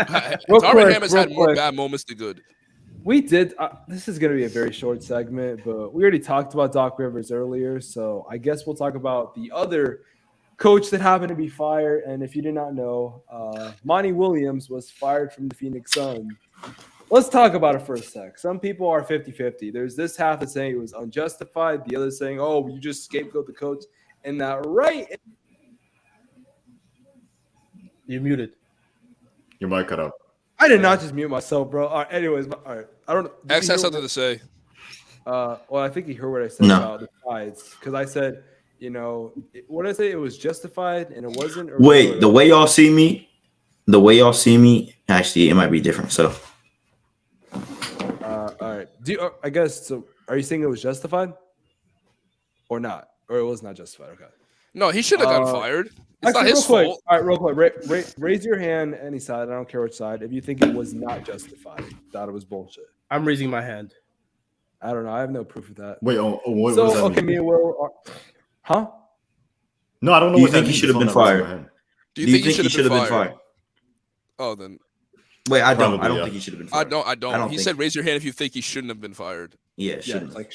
Speaker 3: more bad moments than good.
Speaker 4: We did. This is going to be a very short segment, but we already talked about Doc Rivers earlier, so I guess we'll talk about the other coach that happened to be fired. And if you did not know, Monty Williams was fired from the Phoenix Suns. Let's talk about it for a sec. Some people are 50-50. There's this half that's saying it was unjustified. The other saying, oh, you just scapegoat the coach. And that right.
Speaker 2: You're muted.
Speaker 1: Your mic cut out.
Speaker 4: I did not just mute myself, bro. All right, anyways, all right. I don't know.
Speaker 3: X has something to say.
Speaker 4: Well, I think he heard what I said about the sides because I said, what did I say? It was justified and it wasn't. Or
Speaker 5: Wait, the way y'all see me, actually, it might be different. So,
Speaker 4: all right. I guess so. Are you saying it was justified or not? Or it was not justified? Okay.
Speaker 3: No, he should have gotten fired. It's
Speaker 4: actually,
Speaker 3: not his fault.
Speaker 4: All right, real quick. Raise your hand, any side. I don't care which side. If you think it was not justified, thought it was bullshit.
Speaker 2: I'm raising my hand.
Speaker 4: I don't know. I have no proof of that.
Speaker 1: Wait, what
Speaker 4: so
Speaker 1: does that
Speaker 4: okay,
Speaker 1: mean?
Speaker 4: me and Will. Huh?
Speaker 1: No, I don't know.
Speaker 5: Do you
Speaker 1: what
Speaker 5: think
Speaker 1: that
Speaker 5: he
Speaker 1: means.
Speaker 5: should have been
Speaker 1: It's on that resume.
Speaker 5: fired?
Speaker 3: Do you think he should have been fired?
Speaker 5: fired?
Speaker 3: Oh, then
Speaker 5: Wait, I don't.
Speaker 1: Probably,
Speaker 5: I don't
Speaker 1: yeah.
Speaker 5: think he should have been fired.
Speaker 3: I don't. He
Speaker 5: think-
Speaker 3: said, "Raise your hand if you think he shouldn't have been fired."
Speaker 5: Yeah,
Speaker 4: Yeah,
Speaker 5: shouldn't.
Speaker 4: like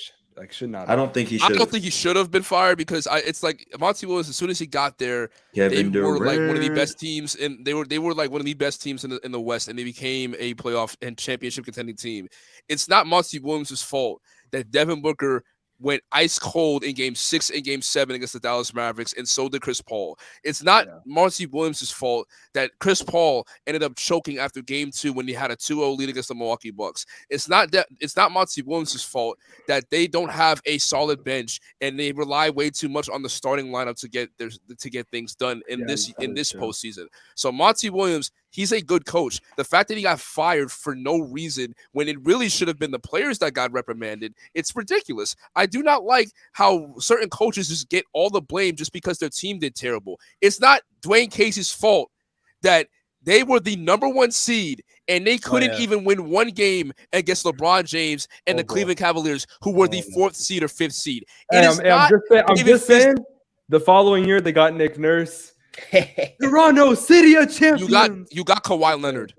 Speaker 4: should not.
Speaker 5: I don't think he
Speaker 3: I
Speaker 5: should.
Speaker 3: don't think he should have been fired because it's like Monty Williams. As soon as he got there,
Speaker 5: Kevin
Speaker 3: they were like one of the
Speaker 5: Durant.
Speaker 3: best teams, and they were like one of the best teams in the West, and they became a playoff and championship contending team. It's not Monty Williams' fault that Devin Booker went ice cold in Game 6 and Game 7 against the Dallas Mavericks, and so did Chris Paul. It's not Monty Williams' fault that Chris Paul ended up choking after Game 2 when he had a 2-0 lead against the Milwaukee Bucks. It's not Monty Williams' fault that they don't have a solid bench and they rely way too much on the starting lineup to get things done in this postseason. So Monty Williams, he's a good coach. The fact that he got fired for no reason when it really should have been the players that got reprimanded, it's ridiculous. I do not like how certain coaches just get all the blame just because their team did terrible. It's not Dwayne Casey's fault that they were the number 1 seed and they couldn't even win one game against LeBron James and the Cleveland Cavaliers, who were the 4th seed or 5th seed.
Speaker 4: I'm just saying, the following year they got Nick Nurse. Toronto City of Champions.
Speaker 3: You got Kawhi Leonard.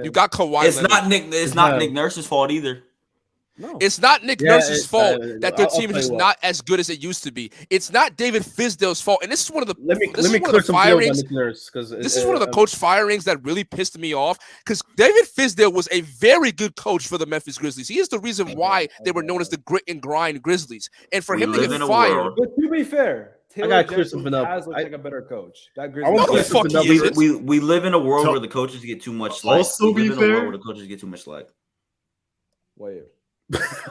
Speaker 3: You got Kawhi Leonard.
Speaker 5: It's not Nick Nurse's fault either.
Speaker 4: No.
Speaker 3: It's not Nick Nurse's fault that their team is just not as good as it used to be. It's not David Fizdale's fault. And this is one of the
Speaker 2: let me clear some fields on Nick Nurse, because
Speaker 3: this is one of the coach firings that really pissed me off. Because David Fizdale was a very good coach for the Memphis Grizzlies. He is the reason why they were known as the grit and grind Grizzlies. And for him to get fired,
Speaker 4: but to be fair,
Speaker 2: I gotta clear something up.
Speaker 4: Has looked like a better coach. That
Speaker 5: we live in a world where the coaches get too much slack.
Speaker 1: Also,
Speaker 5: we
Speaker 1: be
Speaker 5: live in a world
Speaker 1: fair.
Speaker 5: where the coaches get too much slack.
Speaker 4: Wait.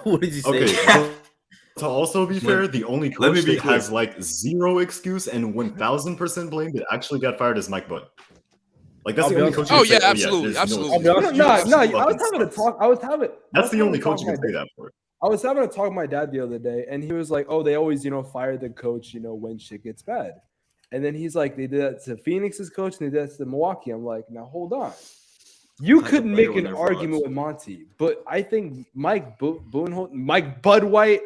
Speaker 2: What did you say?
Speaker 1: Okay. To also be fair, the only
Speaker 5: let me
Speaker 1: coach
Speaker 5: be
Speaker 1: that
Speaker 5: clear.
Speaker 1: has like 0 excuse and 1000% blame that actually got fired is Mike Bud. Like that's the only coach.
Speaker 3: Oh yeah, absolutely, absolutely.
Speaker 4: No, I was having a talk.
Speaker 1: That's the only coach you can say that for.
Speaker 4: I was having a talk with my dad the other day, and he was like, "Oh, they always, fire the coach, when shit gets bad." And then he's like, "They did that to Phoenix's coach, and they did that to Milwaukee." I'm like, "Now hold on, you could make an argument with Monty, but I think Mike Budlight,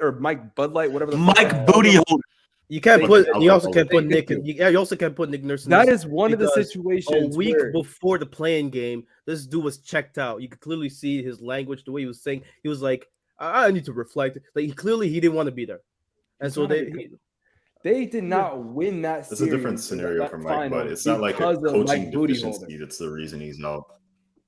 Speaker 4: whatever.
Speaker 5: Mike Booty Holder.
Speaker 2: You can't put. You also can't put Nick. You also can't put Nick Nurse.
Speaker 4: That is one of the situations.
Speaker 2: A week before the playing game, this dude was checked out. You could clearly see his language, the way he was saying. He was like, "I need to reflect." Like he didn't want to be there, and so
Speaker 4: they did not win that.
Speaker 1: It's a different scenario for Mike, but it's not like a coaching deficiency. That's the reason he's out.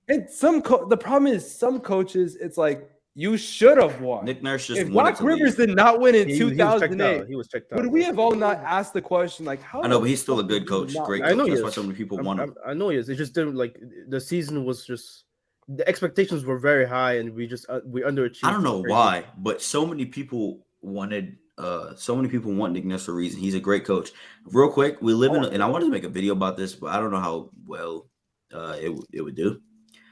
Speaker 4: And the problem is some coaches, it's like you should have won.
Speaker 5: Nick Nurse just
Speaker 4: if Doc Rivers did not win in 2008,
Speaker 2: he was checked out.
Speaker 4: Would we have all not asked the question like how?
Speaker 5: I know, but he's still a good coach. Great coach.
Speaker 2: I know
Speaker 5: That's why so many people want him.
Speaker 2: I know he is. It just didn't like the season was just the expectations were very high and we underachieved.
Speaker 5: I don't know why, but so many people want Nick Nurse for a reason. He's a great coach. Real quick, we live in and I wanted to make a video about this, but I don't know how well it would do.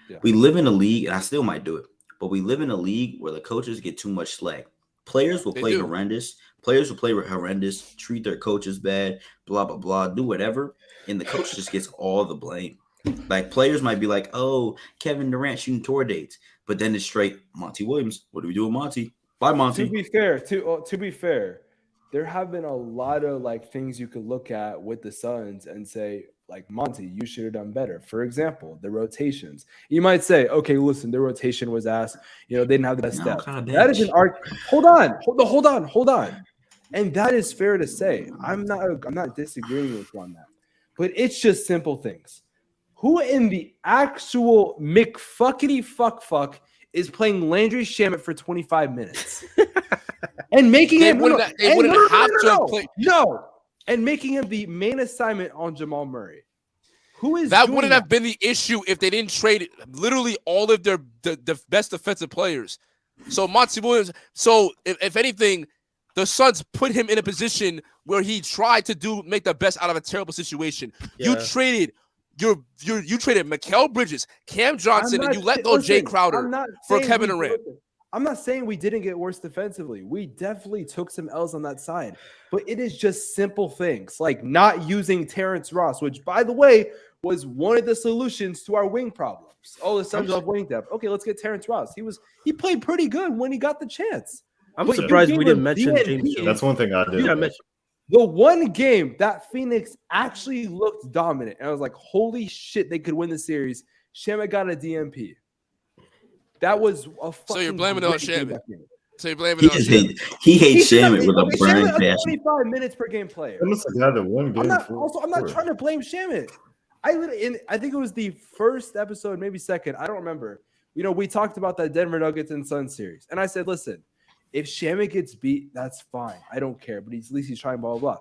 Speaker 5: Yeah. We live in a league, and I still might do it, but we live in a league where the coaches get too much slack. Players will play horrendous. Players will play horrendous, treat their coaches bad, blah, blah, blah, do whatever, and the coach just gets all the blame. Like, players might be like, oh, Kevin Durant shooting tour dates, but then it's straight, Monty Williams, what do we do with Monty? Bye, Monty.
Speaker 4: To be fair, there have been a lot of, things you could look at with the Suns and say, Monty, you should have done better. For example, the rotations. You might say, okay, listen, the rotation was ass. They didn't have the best depth. That is an art. Hold on. And that is fair to say. I'm not disagreeing with you on that. But it's just simple things. Who in the actual McFuckity fuck is playing Landry Shamet for 25 minutes? And making him and making him the main assignment on Jamal Murray.
Speaker 3: That wouldn't have been the issue if they didn't trade literally all of their the best defensive players. So Monty Williams. So if anything, the Suns put him in a position where he tried to make the best out of a terrible situation. Yeah. You traded Mikal Bridges, Cam Johnson, and you let go Jay Crowder for Kevin Durant.
Speaker 4: I'm not saying we didn't get worse defensively. We definitely took some L's on that side. But it is just simple things like not using Terrence Ross, which, by the way, was one of the solutions to our wing problems. Oh, the Suns love wing depth. Okay, let's get Terrence Ross. He played pretty good when he got the chance.
Speaker 2: I'm surprised we didn't mention James.
Speaker 1: That's one thing I did.
Speaker 4: The one game that Phoenix actually looked dominant, and I was like, holy shit, they could win the series. Shamet got a DMP. That was a fucking.
Speaker 3: So you're blaming it on Shamet. So you're blaming it on Shamet.
Speaker 5: He hates Shamet with a burning passion.
Speaker 4: 25 minutes per game player.
Speaker 1: I'm not
Speaker 4: trying to blame Shamet. I think it was the first episode, maybe second. I don't remember. We talked about that Denver Nuggets and Suns series, and I said, listen, if Shamet gets beat, that's fine. I don't care, but at least he's trying, blah, blah, blah.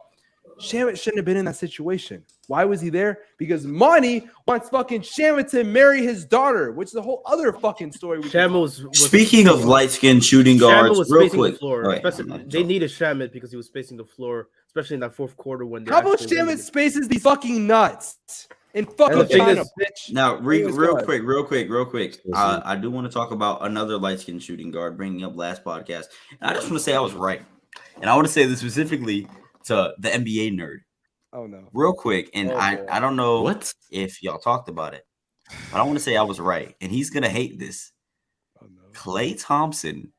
Speaker 4: Shamet shouldn't have been in that situation. Why was he there? Because Monty wants fucking Shamet to marry his daughter, which is a whole other fucking story.
Speaker 5: Speaking of light-skinned shooting guards, real quick.
Speaker 2: They needed Shamet because he was spacing the floor, especially in that fourth quarter when they.
Speaker 4: How about Shamet spaces the fucking nuts? And fucking China, bitch.
Speaker 5: Now, real quick. I do want to talk about another light-skinned shooting guard, bringing up last podcast. And I just want to say I was right. And I want to say this specifically to the NBA nerd.
Speaker 4: Oh, no.
Speaker 5: Real quick. And I don't know if y'all talked about it. But I want to say I was right. And he's going to hate this. Oh, no. Klay Thompson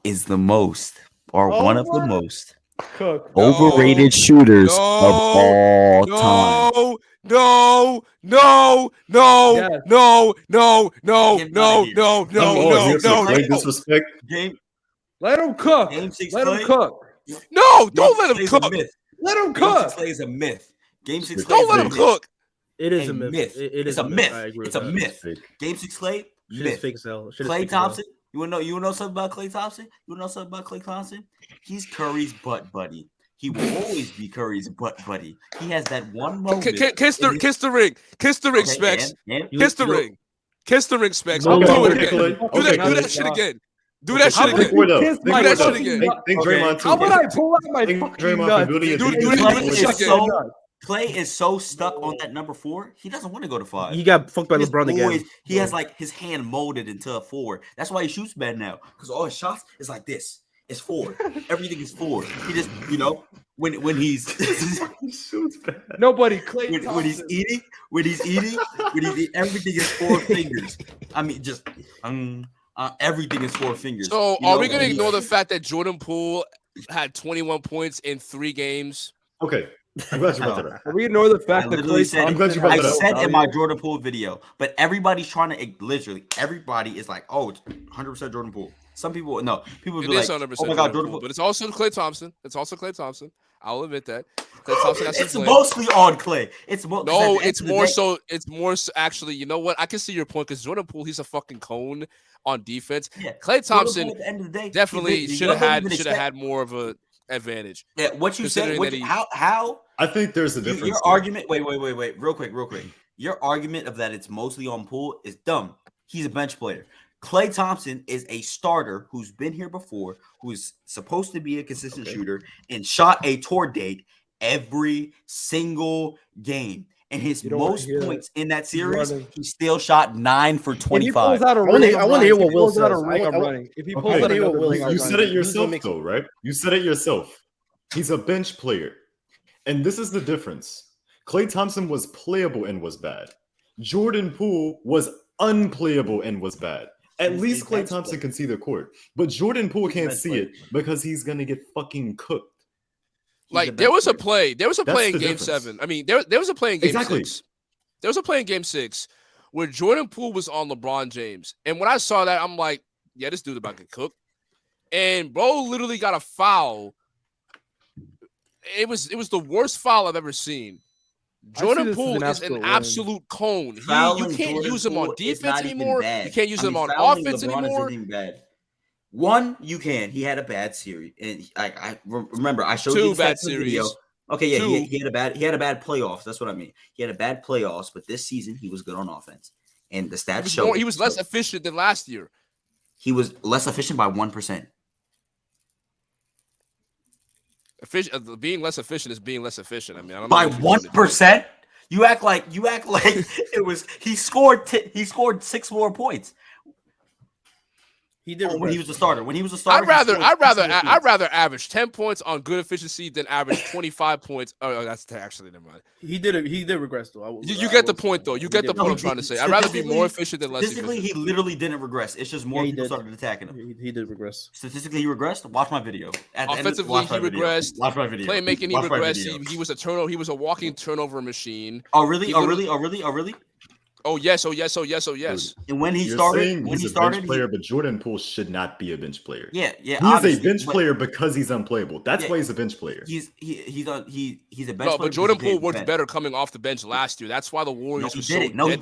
Speaker 5: is the most, or one of the most, overrated shooters of all time.
Speaker 3: No.
Speaker 1: Disrespect.
Speaker 4: Let him cook. Let him cook.
Speaker 3: No, don't let him cook.
Speaker 4: Let him cook.
Speaker 5: Game 6 Klay is a myth. Game 6 Klay.
Speaker 3: Don't let him cook.
Speaker 2: It is a myth.
Speaker 5: It's a myth. It's a myth. Game 6 Klay. Myth. Klay Thompson. You wanna know something about Klay Thompson? He's Curry's butt buddy. He will always be Curry's butt buddy. He has that one moment.
Speaker 3: Kiss the ring. Kiss the ring, Spex. Kiss the ring. Kiss the ring, Spex. Do that shit again. Do that shit again.
Speaker 1: Think Draymond too.
Speaker 4: How would I pull out my fucking nuts?
Speaker 3: Do that shit again.
Speaker 5: Klay is so stuck on that number 4. He doesn't want to go to 5.
Speaker 2: He got fucked by LeBron again.
Speaker 5: He has like his hand molded into a 4. That's why he shoots bad now, because all his shots is like this. It's 4. Everything is 4. He just, when he's
Speaker 4: shoots bad. Nobody Klay
Speaker 5: when he's eating, everything is 4 fingers. I mean, just everything is 4 fingers.
Speaker 3: So are we gonna ignore the fact that Jordan Poole had 21 points in 3 games?
Speaker 1: Okay. I'm glad you brought that up.
Speaker 4: We ignore the fact that Klay
Speaker 5: Thompson. I said in my Jordan Poole video, but everybody's trying to everybody is like, oh, it's 100% Jordan Poole. Some people People be like, oh my god, Jordan Poole.
Speaker 3: But it's also Klay Thompson. I'll admit that. Klay Thompson
Speaker 5: it's mostly on Klay. It's
Speaker 3: more so actually. You know what? I can see your point because Jordan Poole, he's a fucking cone on defense. Yeah. Klay Thompson at the end of the day, definitely should have had more of a advantage.
Speaker 5: Yeah, what you said. How?
Speaker 1: I think there's a difference.
Speaker 5: Your argument. Wait. Real quick. Your argument of that it's mostly on Poole is dumb. He's a bench player. Klay Thompson is a starter who's been here before, who's supposed to be a consistent shooter, and shot a tour date every single game. And his most points in that series, he still shot 9 for 25.
Speaker 2: I want to hear what Will says.
Speaker 4: If he pulls out a Will,
Speaker 1: you said it yourself, though, right? You said it yourself. He's a bench player. And this is the difference. Klay Thompson was playable and was bad. Jordan Poole was unplayable and was bad. At least Klay Thompson can see the court. But Jordan Poole can't see it because he's going to get fucking cooked.
Speaker 3: Like, there was a play in Game 7. I mean, there was a play in Game 6. There was a play in Game 6 where Jordan Poole was on LeBron James. And when I saw that, I'm like, yeah, this dude about to get cooked. And bro literally got a foul. It was the worst foul I've ever seen. Jordan Poole is an absolute cone. You can't use him on defense anymore. You can't use him on offense anymore.
Speaker 5: One, you can. He had a bad series, and I remember I showed you the bad series. Okay, yeah,
Speaker 3: Two,
Speaker 5: he had a bad playoffs. That's what I mean. He had a bad playoffs, but this season he was good on offense, and the stats show
Speaker 3: he was less efficient than last year.
Speaker 5: He was less efficient by 1%.
Speaker 3: Being less efficient is being less efficient. I mean, I don't know
Speaker 5: By 1%. You act like it was. He scored 6 more points.
Speaker 2: He did
Speaker 5: when he was a starter.
Speaker 3: I'd rather average 10 points on good efficiency than average 25 points. Oh, that's actually never mind.
Speaker 2: He did regress though.
Speaker 3: You get the point though. You get the point I'm trying to say. I'd rather be more efficient than less efficient.
Speaker 5: Statistically, he literally didn't regress. It's just more people started attacking him.
Speaker 2: He did regress.
Speaker 5: Statistically, he regressed. Watch my video.
Speaker 3: Offensively, he regressed.
Speaker 5: Watch my video.
Speaker 3: Playmaking, he regressed. He was a turnover. He was a walking turnover machine.
Speaker 5: Oh really? Oh yes.
Speaker 3: And
Speaker 5: when he started,
Speaker 1: he's a bench player, but Jordan Poole should not be a bench player.
Speaker 5: Yeah.
Speaker 1: He's a bench player because he's unplayable. That's why he's a bench player.
Speaker 5: He's a bench player.
Speaker 3: No, but Jordan Poole worked better coming off the bench last year. That's why the Warriors were so dead.
Speaker 5: No, he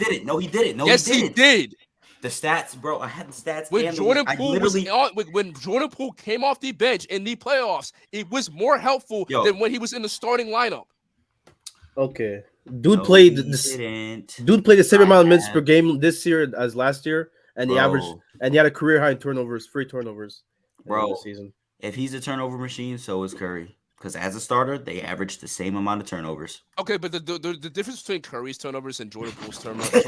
Speaker 5: didn't.
Speaker 3: Yes, he did.
Speaker 5: The stats, bro. I had the stats.
Speaker 3: When Jordan Poole came off the bench in the playoffs, it was more helpful than when he was in the starting lineup.
Speaker 2: Okay. Dude played the same amount of minutes per game this year as last year, and he had a career high in free turnovers.
Speaker 5: Bro,
Speaker 2: this season.
Speaker 5: If he's a turnover machine, so is Curry. Because as a starter, they average the same amount of turnovers.
Speaker 3: Okay, but the difference between Curry's turnovers and Jordan Poole's turnovers is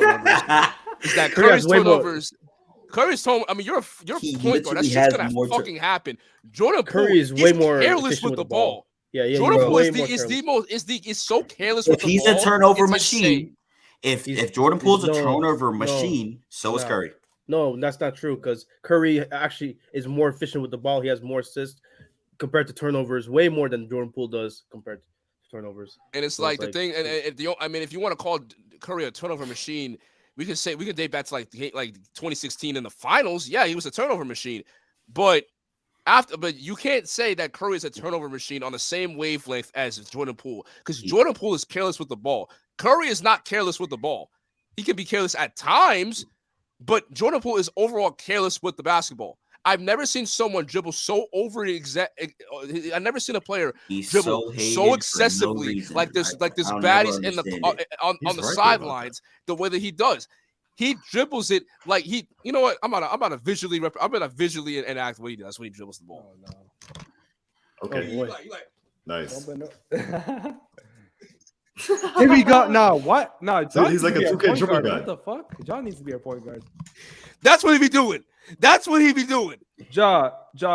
Speaker 3: that Curry's turnovers. Curry's turnover. I mean, you're a point guard. That's just gonna fucking happen. Jordan
Speaker 2: Curry is way more
Speaker 3: careless with the ball.
Speaker 2: Yeah.
Speaker 3: Jordan Poole is so careless with the ball.
Speaker 5: If he's a turnover machine, if Jordan Poole's a turnover machine, so is Curry.
Speaker 2: No, that's not true because Curry actually is more efficient with the ball. He has more assists compared to turnovers, way more than Jordan Poole does compared to turnovers.
Speaker 3: And it's like the thing, and if you want to call Curry a turnover machine, we could date back to like 2016 in the finals. Yeah, he was a turnover machine, but you can't say that Curry is a turnover machine on the same wavelength as Jordan Poole because Jordan Poole is careless with the ball. Curry is not careless with the ball. He can be careless at times, but Jordan Poole is overall careless with the basketball. I've never seen someone dribble so I've never seen a player dribble so excessively like this baddies in the on the sidelines the way that he does. He dribbles it like he. You know what? I'm gonna visually enact what he does when he dribbles the ball.
Speaker 1: Oh, no. Okay. Nice.
Speaker 4: Here we go. No, what? No,
Speaker 1: he's like a 2K dribble guy.
Speaker 4: What the fuck? John needs to be our point guard.
Speaker 3: That's what he be doing.
Speaker 4: Ja,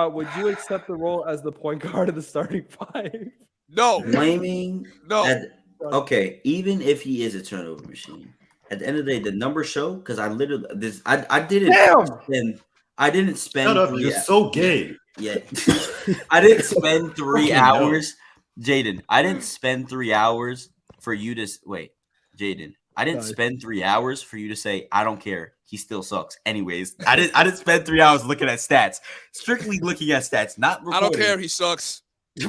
Speaker 4: would you accept the role as the point guard of the starting five?
Speaker 3: No.
Speaker 5: Blaming.
Speaker 3: No.
Speaker 5: Okay, even if he is a turnover machine, at the end of the day, the numbers show because I didn't spend.
Speaker 1: Shut up! You're so gay.
Speaker 5: Yeah, I didn't spend 3 hours, Jaden. I didn't spend 3 hours for you to wait, Jaden. I didn't spend 3 hours for you to say I don't care. He still sucks. Anyways, I didn't spend 3 hours looking at stats. Strictly looking at stats, not recording.
Speaker 3: I don't care. He sucks,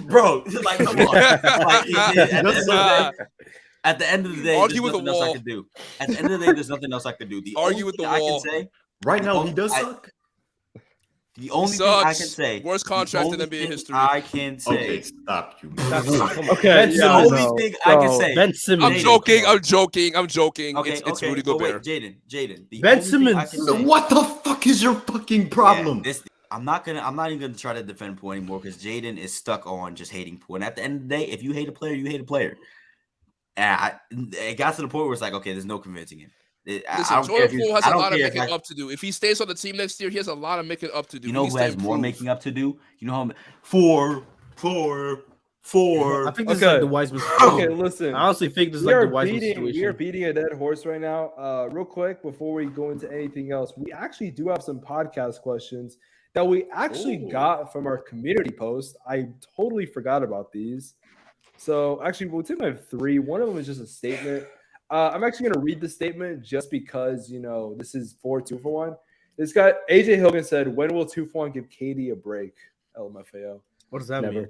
Speaker 5: bro. Like, come on. At the end of the day,
Speaker 3: argue with the wall.
Speaker 5: I can do. At the end of the day, there's nothing else I can do.
Speaker 3: Argue with the wall.
Speaker 5: I can say
Speaker 1: right now he does suck.
Speaker 5: The only thing I can say,
Speaker 3: worst contract in NBA history.
Speaker 5: I can say,
Speaker 1: okay, stop you.
Speaker 2: Okay,
Speaker 5: the only thing I can say.
Speaker 2: Ben Simmons.
Speaker 3: I'm joking.
Speaker 5: Okay,
Speaker 3: it's Rudy Gobert.
Speaker 5: Jaden.
Speaker 2: Ben Simmons.
Speaker 1: What the fuck is your fucking problem?
Speaker 5: Yeah, I'm not even gonna try to defend Poole anymore because Jaden is stuck on just hating Poole. And at the end of the day, if you hate a player, you hate a player. It got to the point where it's like, okay, there's no convincing him.
Speaker 3: Listen, Jordan Poole has a lot of making up to do. If he stays on the team next year, he has a lot of making up to do.
Speaker 5: You know who has more making up to do? You know how four.
Speaker 2: I think this is like the Wiseman.
Speaker 4: Okay, listen.
Speaker 2: I honestly think this is like the Wiseman situation.
Speaker 4: We are beating a dead horse right now. Real quick, before we go into anything else, we actually do have some podcast questions that we actually got from our community post. I totally forgot about these. So actually, we'll take my 3. One of them is just a statement. I'm actually going to read the statement just because, this is for Tooforwon. This guy, AJ Hilgan said, when will Tooforwon give KD a break? LMFAO.
Speaker 2: What does that mean?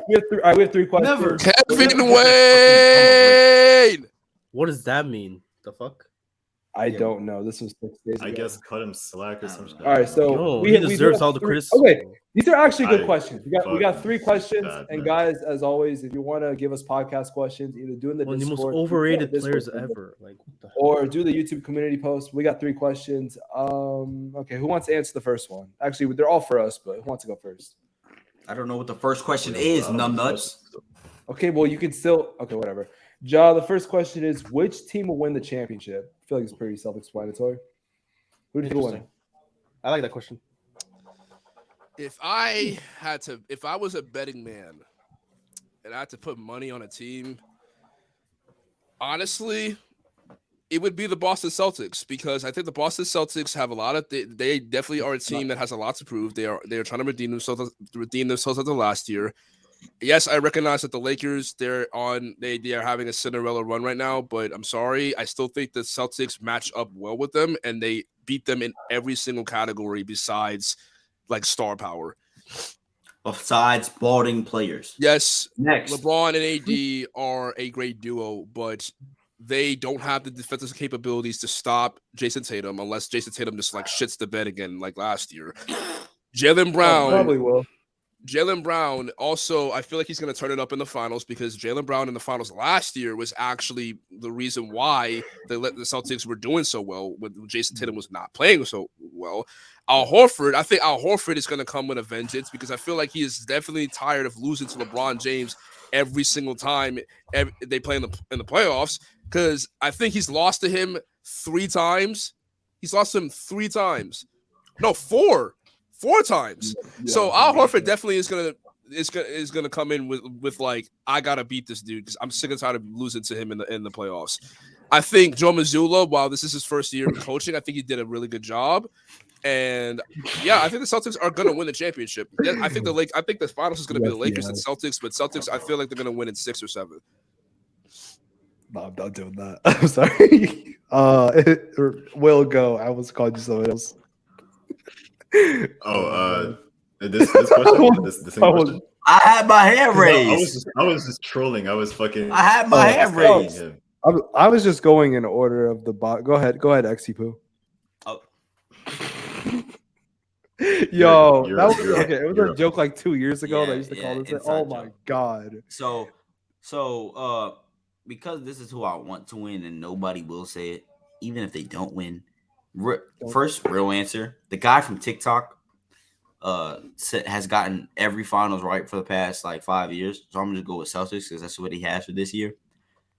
Speaker 4: We have 3 questions.
Speaker 1: Never.
Speaker 3: Kevin Wayne.
Speaker 2: What does that mean? The fuck?
Speaker 4: I don't know. This was 6 days ago.
Speaker 1: I guess cut him slack or something.
Speaker 4: All right, so
Speaker 2: he deserves all the criticism.
Speaker 4: Okay, these are actually good questions. We got
Speaker 1: fucking
Speaker 4: 3 questions,
Speaker 1: bad,
Speaker 4: and
Speaker 1: man.
Speaker 4: guys, as always, if you want to give us podcast questions, either do in the
Speaker 2: One of the most
Speaker 4: Discord,
Speaker 2: overrated
Speaker 4: Discord
Speaker 2: players
Speaker 4: server,
Speaker 2: ever. Like, what the hell?
Speaker 4: or do the YouTube community post. We got 3 questions. Okay, who wants to answer the first one? Actually, they're all for us, but who wants to go first?
Speaker 5: I don't know what the first question is, numbnuts.
Speaker 4: Okay, well, you can still. Okay, whatever. Ja, the first question is: which team will win the championship? I feel like it's pretty self-explanatory. Who do you win?
Speaker 2: I like that question.
Speaker 3: If I was a betting man and I had to put money on a team, honestly, it would be the Boston Celtics, because I think the Boston Celtics have a lot of. They definitely are a team that has a lot to prove. They are trying to redeem themselves after last year. Yes, I recognize that the Lakers they are having a Cinderella run right now, but I'm sorry, I still think the Celtics match up well with them, and they beat them in every single category besides like star power.
Speaker 5: Besides balding players.
Speaker 3: Yes,
Speaker 5: Next.
Speaker 3: LeBron and AD are a great duo, but they don't have the defensive capabilities to stop Jason Tatum unless Jason Tatum just like shits the bed again like last year. Jaylen Brown
Speaker 4: Probably will.
Speaker 3: Jaylen Brown also, I feel like he's going to turn it up in the finals, because Jaylen Brown in the finals last year was actually the reason why the Celtics were doing so well when Jason Tatum was not playing so well. I think Al Horford is going to come with a vengeance, because I feel like he is definitely tired of losing to LeBron James every single time they play in the playoffs, because I think he's lost to him 3 times. He's lost to him 3 times. No, 4 times.
Speaker 4: Yeah,
Speaker 3: so Al Horford definitely is gonna come in with like, I gotta beat this dude because I'm sick and tired of losing to him in the playoffs. I think Joe Mazzulla, while this is his first year of coaching, I think he did a really good job. And yeah, I think the Celtics are gonna win the championship. I think the finals is gonna be the Lakers and Celtics, but Celtics, I feel like they're gonna win in 6 or 7.
Speaker 4: No, I'm not doing that. I'm sorry. Will go. I was calling you something else.
Speaker 1: This question, the same question.
Speaker 5: I had my hand raised.
Speaker 1: I was just trolling. I
Speaker 5: had my hand raised.
Speaker 4: I was just going in order of the bot. Go ahead, Xpoo.
Speaker 5: Oh.
Speaker 4: Yo, it was a joke like 2 years ago. They used to call this. Oh my god.
Speaker 5: So, because this is who I want to win, and nobody will say it, even if they don't win. First real answer: the guy from TikTok has gotten every finals right for the past like 5 years. So I'm gonna go with Celtics because that's what he has for this year.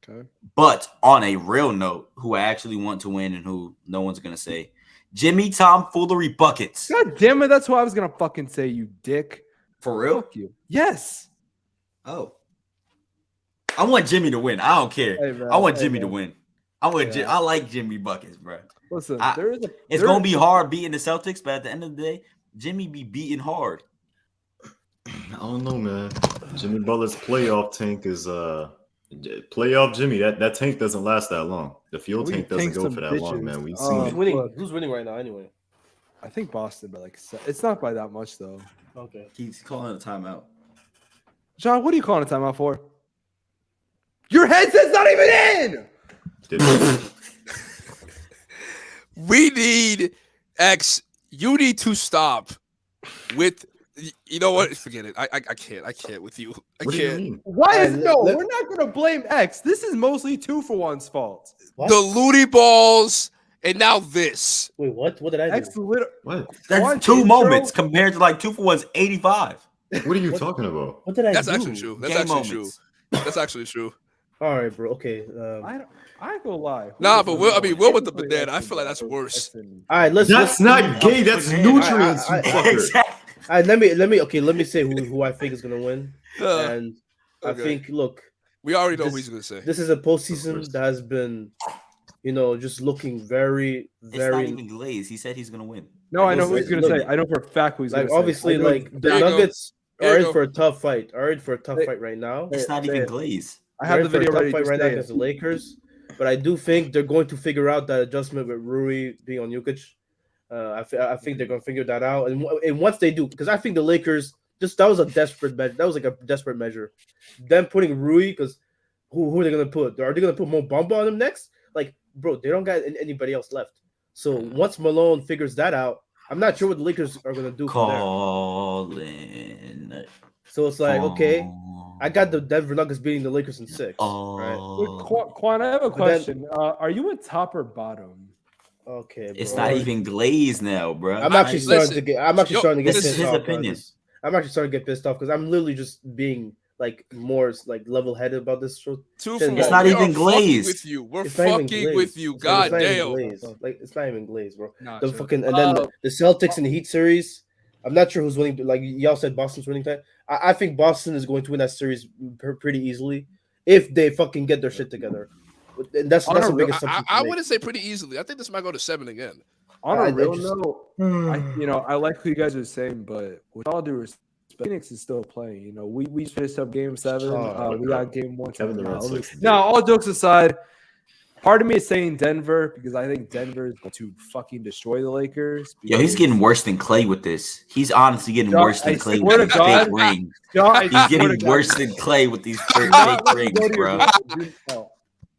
Speaker 4: Okay.
Speaker 5: But on a real note, who I actually want to win and who no one's gonna say, Jimmy Tomfoolery buckets.
Speaker 4: God damn it! That's what I was gonna fucking say, you dick.
Speaker 5: For real?
Speaker 4: Fuck you. Yes.
Speaker 5: Oh. I want Jimmy to win. I don't care.
Speaker 4: Hey, man,
Speaker 5: I want Jimmy to win. I like Jimmy buckets, bro.
Speaker 4: Listen,
Speaker 5: it's gonna be hard beating the Celtics, but at the end of the day, Jimmy be beating hard.
Speaker 1: I don't know, man. Jimmy Butler's playoff tank is playoff Jimmy. That tank doesn't last that long. The field tank doesn't go for that long, man. We've seen it.
Speaker 2: Who's winning right now anyway?
Speaker 4: I think Boston, but like it's not by that much though.
Speaker 2: Okay.
Speaker 5: He's calling a timeout.
Speaker 4: John, what are you calling a timeout for? Your headset's not even in.
Speaker 3: We need you need to stop with, you know what? Forget it. I can't with you.
Speaker 1: What do you mean?
Speaker 4: Why we're not gonna blame X. This is mostly Tooforwon's fault.
Speaker 2: What?
Speaker 3: The Looney balls, and now this.
Speaker 2: Wait, what did I do?
Speaker 1: What?
Speaker 5: That's 2 moments compared to like 2-for-1's 85.
Speaker 1: What are you talking about?
Speaker 2: What did I
Speaker 3: That's
Speaker 2: do?
Speaker 3: actually true. That's actually true.
Speaker 2: All right, bro. Okay.
Speaker 4: I ain't gonna lie.
Speaker 3: Nah, but Will with the banana, I feel like that's worse.
Speaker 2: All right,
Speaker 1: That's not gay. That's nutrients, you fucker.
Speaker 2: All right, let me say who I think is gonna win. And I think, look,
Speaker 3: we already know what he's gonna say.
Speaker 2: This is a postseason that has been, just looking very, very.
Speaker 5: It's not even Glaze. He said he's gonna win.
Speaker 4: No, I know who he's gonna say. I know for a fact who he's gonna say.
Speaker 2: Obviously, like the Nuggets are in for a tough fight. Right now.
Speaker 5: It's not even Glaze.
Speaker 4: I have the video ready
Speaker 2: right now against the Lakers, but I do think they're going to figure out that adjustment with Rui being on Jokic. I think they're going to figure that out, and once they do, because I think the Lakers that was a desperate measure. That was like a desperate measure. Them putting Rui, because who are they going to put? Are they going to put Mo Bamba on him next? Like bro, they don't got anybody else left. So once Malone figures that out, I'm not sure what the Lakers are gonna do from there.
Speaker 5: Colin.
Speaker 2: So it's like, okay, I got the Denver Nuggets beating the Lakers in 6. Right?
Speaker 4: Quan, I have a question. Are you a top or bottom?
Speaker 2: Okay, bro.
Speaker 5: It's not even glazed now, bro.
Speaker 2: I'm actually starting to get.
Speaker 5: This is
Speaker 2: pissed
Speaker 5: his
Speaker 2: off.
Speaker 5: opinion.
Speaker 2: I'm actually starting to get pissed off because I'm literally just being like more like level-headed about this show.
Speaker 5: It's not even glazed.
Speaker 3: With you. We're fucking with you. God damn.
Speaker 2: Like it's not even glazed, bro.
Speaker 3: Nah,
Speaker 2: the fucking and then the Celtics and the Heat series. I'm not sure who's winning. Like y'all said, Boston's winning that. I think Boston is going to win that series pretty easily if they fucking get their shit together. And that's the biggest.
Speaker 3: I wouldn't say pretty easily. I think this might go to 7 again.
Speaker 4: On a real note, I like what you guys are saying, but with all due respect, Phoenix is still playing. You know, we finished up Game 7. We got Game 1. Now, all jokes aside, part of me is saying Denver because I think Denver is going to fucking destroy the Lakers.
Speaker 5: Yo, he's getting worse than Klay with this. He's honestly getting worse than Klay with these fake rings. He's getting worse than Klay with these fake rings, bro.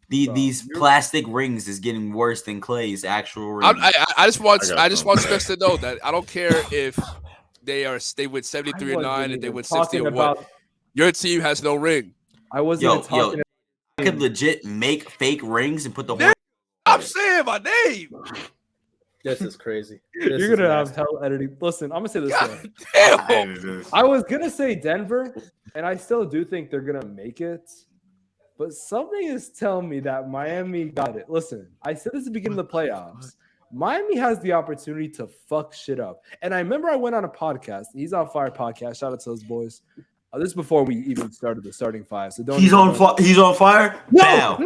Speaker 5: These plastic rings is getting worse than Klay's actual rings.
Speaker 3: I just want Spex to know that I don't care if they win 73-9 and they win 60 or what. Your team has no ring.
Speaker 4: I wasn't talking.
Speaker 5: I could legit make fake rings and put the whole.
Speaker 3: I'm saying my name.
Speaker 2: This is crazy.
Speaker 4: You're gonna have hell editing. Listen, I'm gonna say this way.
Speaker 3: Damn.
Speaker 4: I was gonna say Denver, and I still do think they're gonna make it. But something is telling me that Miami got it. Listen, I said this at the beginning of the playoffs. Miami has the opportunity to fuck shit up. And I remember I went on a podcast. He's on Fire podcast. Shout out to those boys. This is before we even started the starting five. So don't.
Speaker 5: He's on fire.
Speaker 4: No.